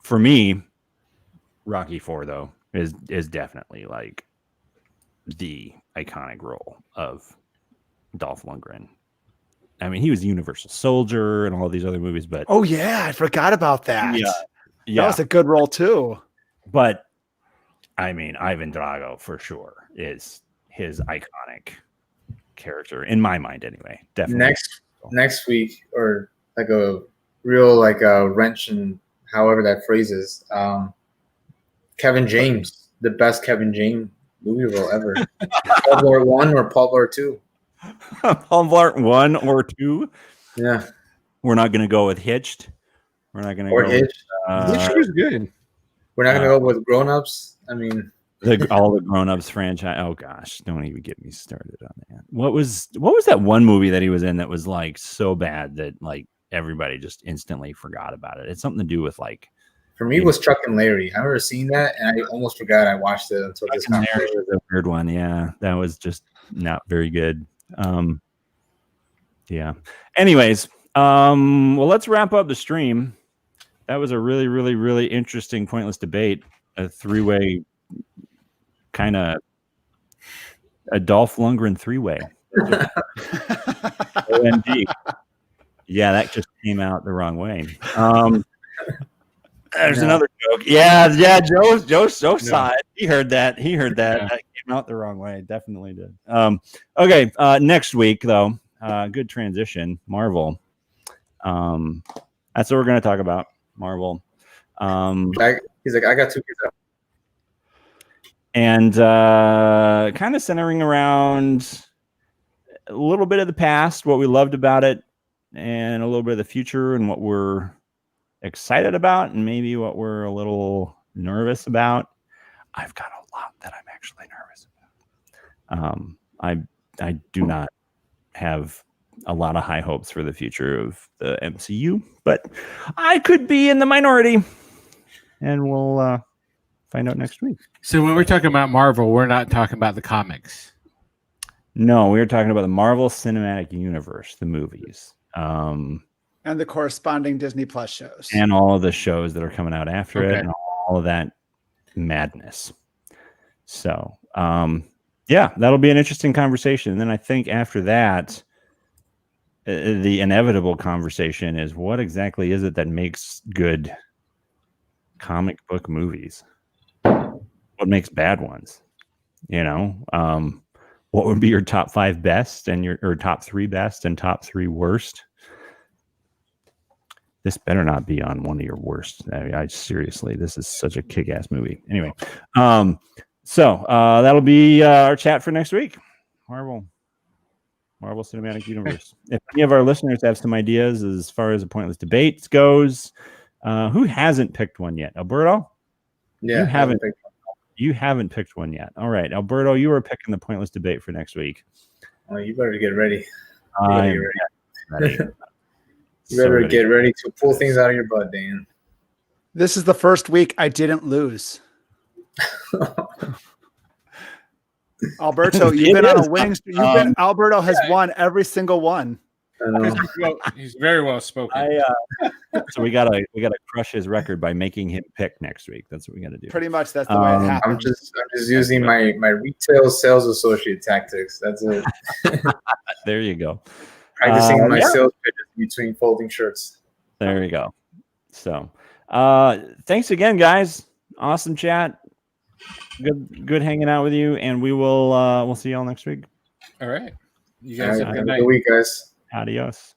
Speaker 1: For me, Rocky IV though is definitely like the iconic role of Dolph Lundgren. I mean, he was Universal Soldier and all these other movies, but
Speaker 4: Oh yeah, I forgot about that.
Speaker 1: yeah,
Speaker 4: That was a good role too.
Speaker 1: But I mean, Ivan Drago for sure is his iconic character in my mind, anyway. Definitely.
Speaker 3: Next week, or like a real like a wrench in however that phrase is. Kevin James, the best Kevin James movie role ever. Paul Blart 1 or Paul Blart 2.
Speaker 1: Paul Blart 1 or 2.
Speaker 3: Yeah,
Speaker 1: We're not going to go with Hitched. We're not going to
Speaker 3: or
Speaker 1: go
Speaker 3: Hitch.
Speaker 2: Which was good.
Speaker 3: We're not gonna go with Grown Ups. I mean,
Speaker 1: all the Grown Ups franchise. Oh gosh, don't even get me started on that. What was that one movie that he was in that was like so bad that like everybody just instantly forgot about it? It's something to do with like.
Speaker 3: for me, it was Chuck and Larry. I remember seeing that, and I almost forgot I watched it until this
Speaker 1: There
Speaker 3: conversation.
Speaker 1: was a weird one. Yeah, that was just not very good. Yeah. Anyways, well, let's wrap up the stream. That was a really, really, really interesting, pointless debate. A three-way kind of a Dolph Lundgren three-way. OMG. Yeah, that just came out the wrong way. There's another joke. Yeah. Joe saw it. He heard that.
Speaker 2: Yeah.
Speaker 1: That came out the wrong way. Definitely did. Okay. Next week, though, good transition. Marvel. That's what we're going to talk about. Marvel.
Speaker 3: He's like, I got 2 kids out.
Speaker 1: And kind of centering around a little bit of the past, what we loved about it, and a little bit of the future, and what we're excited about, and maybe what we're a little nervous about. I've got a lot that I'm actually nervous about. I do not have a lot of high hopes for the future of the MCU, but I could be in the minority, and we'll find out next week.
Speaker 2: So when we're talking about Marvel, we're not talking about the comics.
Speaker 1: No, we were talking about the Marvel Cinematic Universe, the movies,
Speaker 4: And the corresponding Disney Plus shows.
Speaker 1: and all of the shows that are coming out after it,
Speaker 2: Okay.
Speaker 1: and all of that madness. So, yeah, that'll be an interesting conversation. And then I think after that, the inevitable conversation is what exactly is it that makes good comic book movies? What makes bad ones? You know, what would be your top 5 best and your top 3 best and top 3 worst? This better not be on one of your worst. I seriously, this is such a kick-ass movie. Anyway, so that'll be our chat for next week. Marvel Cinematic Universe. If any of our listeners have some ideas as far as the Pointless Debates goes, who hasn't picked one yet? Alberto?
Speaker 3: Yeah,
Speaker 1: You haven't.
Speaker 3: picked one.
Speaker 1: You haven't picked one yet. All right, Alberto, you are picking the Pointless Debate for next week.
Speaker 3: Oh, you better get ready.
Speaker 1: I'm
Speaker 3: get
Speaker 1: ready.
Speaker 3: You better
Speaker 1: So
Speaker 3: get ready to pull things out of your butt, Dan.
Speaker 4: This is the first week I didn't lose. Alberto, you've
Speaker 1: It
Speaker 4: been on
Speaker 1: is.
Speaker 4: a winning streak. Alberto has won every single one.
Speaker 3: I know.
Speaker 2: He's very well spoken.
Speaker 1: So we gotta crush his record by making him pick next week. That's what we gotta do.
Speaker 4: Pretty much that's the way it
Speaker 1: I'm
Speaker 4: happens.
Speaker 3: I'm just using my retail sales associate tactics. That's it.
Speaker 1: There you go.
Speaker 3: Practicing my
Speaker 1: yeah.
Speaker 3: sales pitches between folding shirts.
Speaker 1: There you go. So thanks again, guys. Awesome chat. Good hanging out with you, and we'll see y'all next week.
Speaker 2: All right. You
Speaker 3: All
Speaker 2: guys
Speaker 3: right,
Speaker 2: have a
Speaker 3: have
Speaker 2: good
Speaker 3: a
Speaker 2: night.
Speaker 3: good week, guys.
Speaker 1: Adios.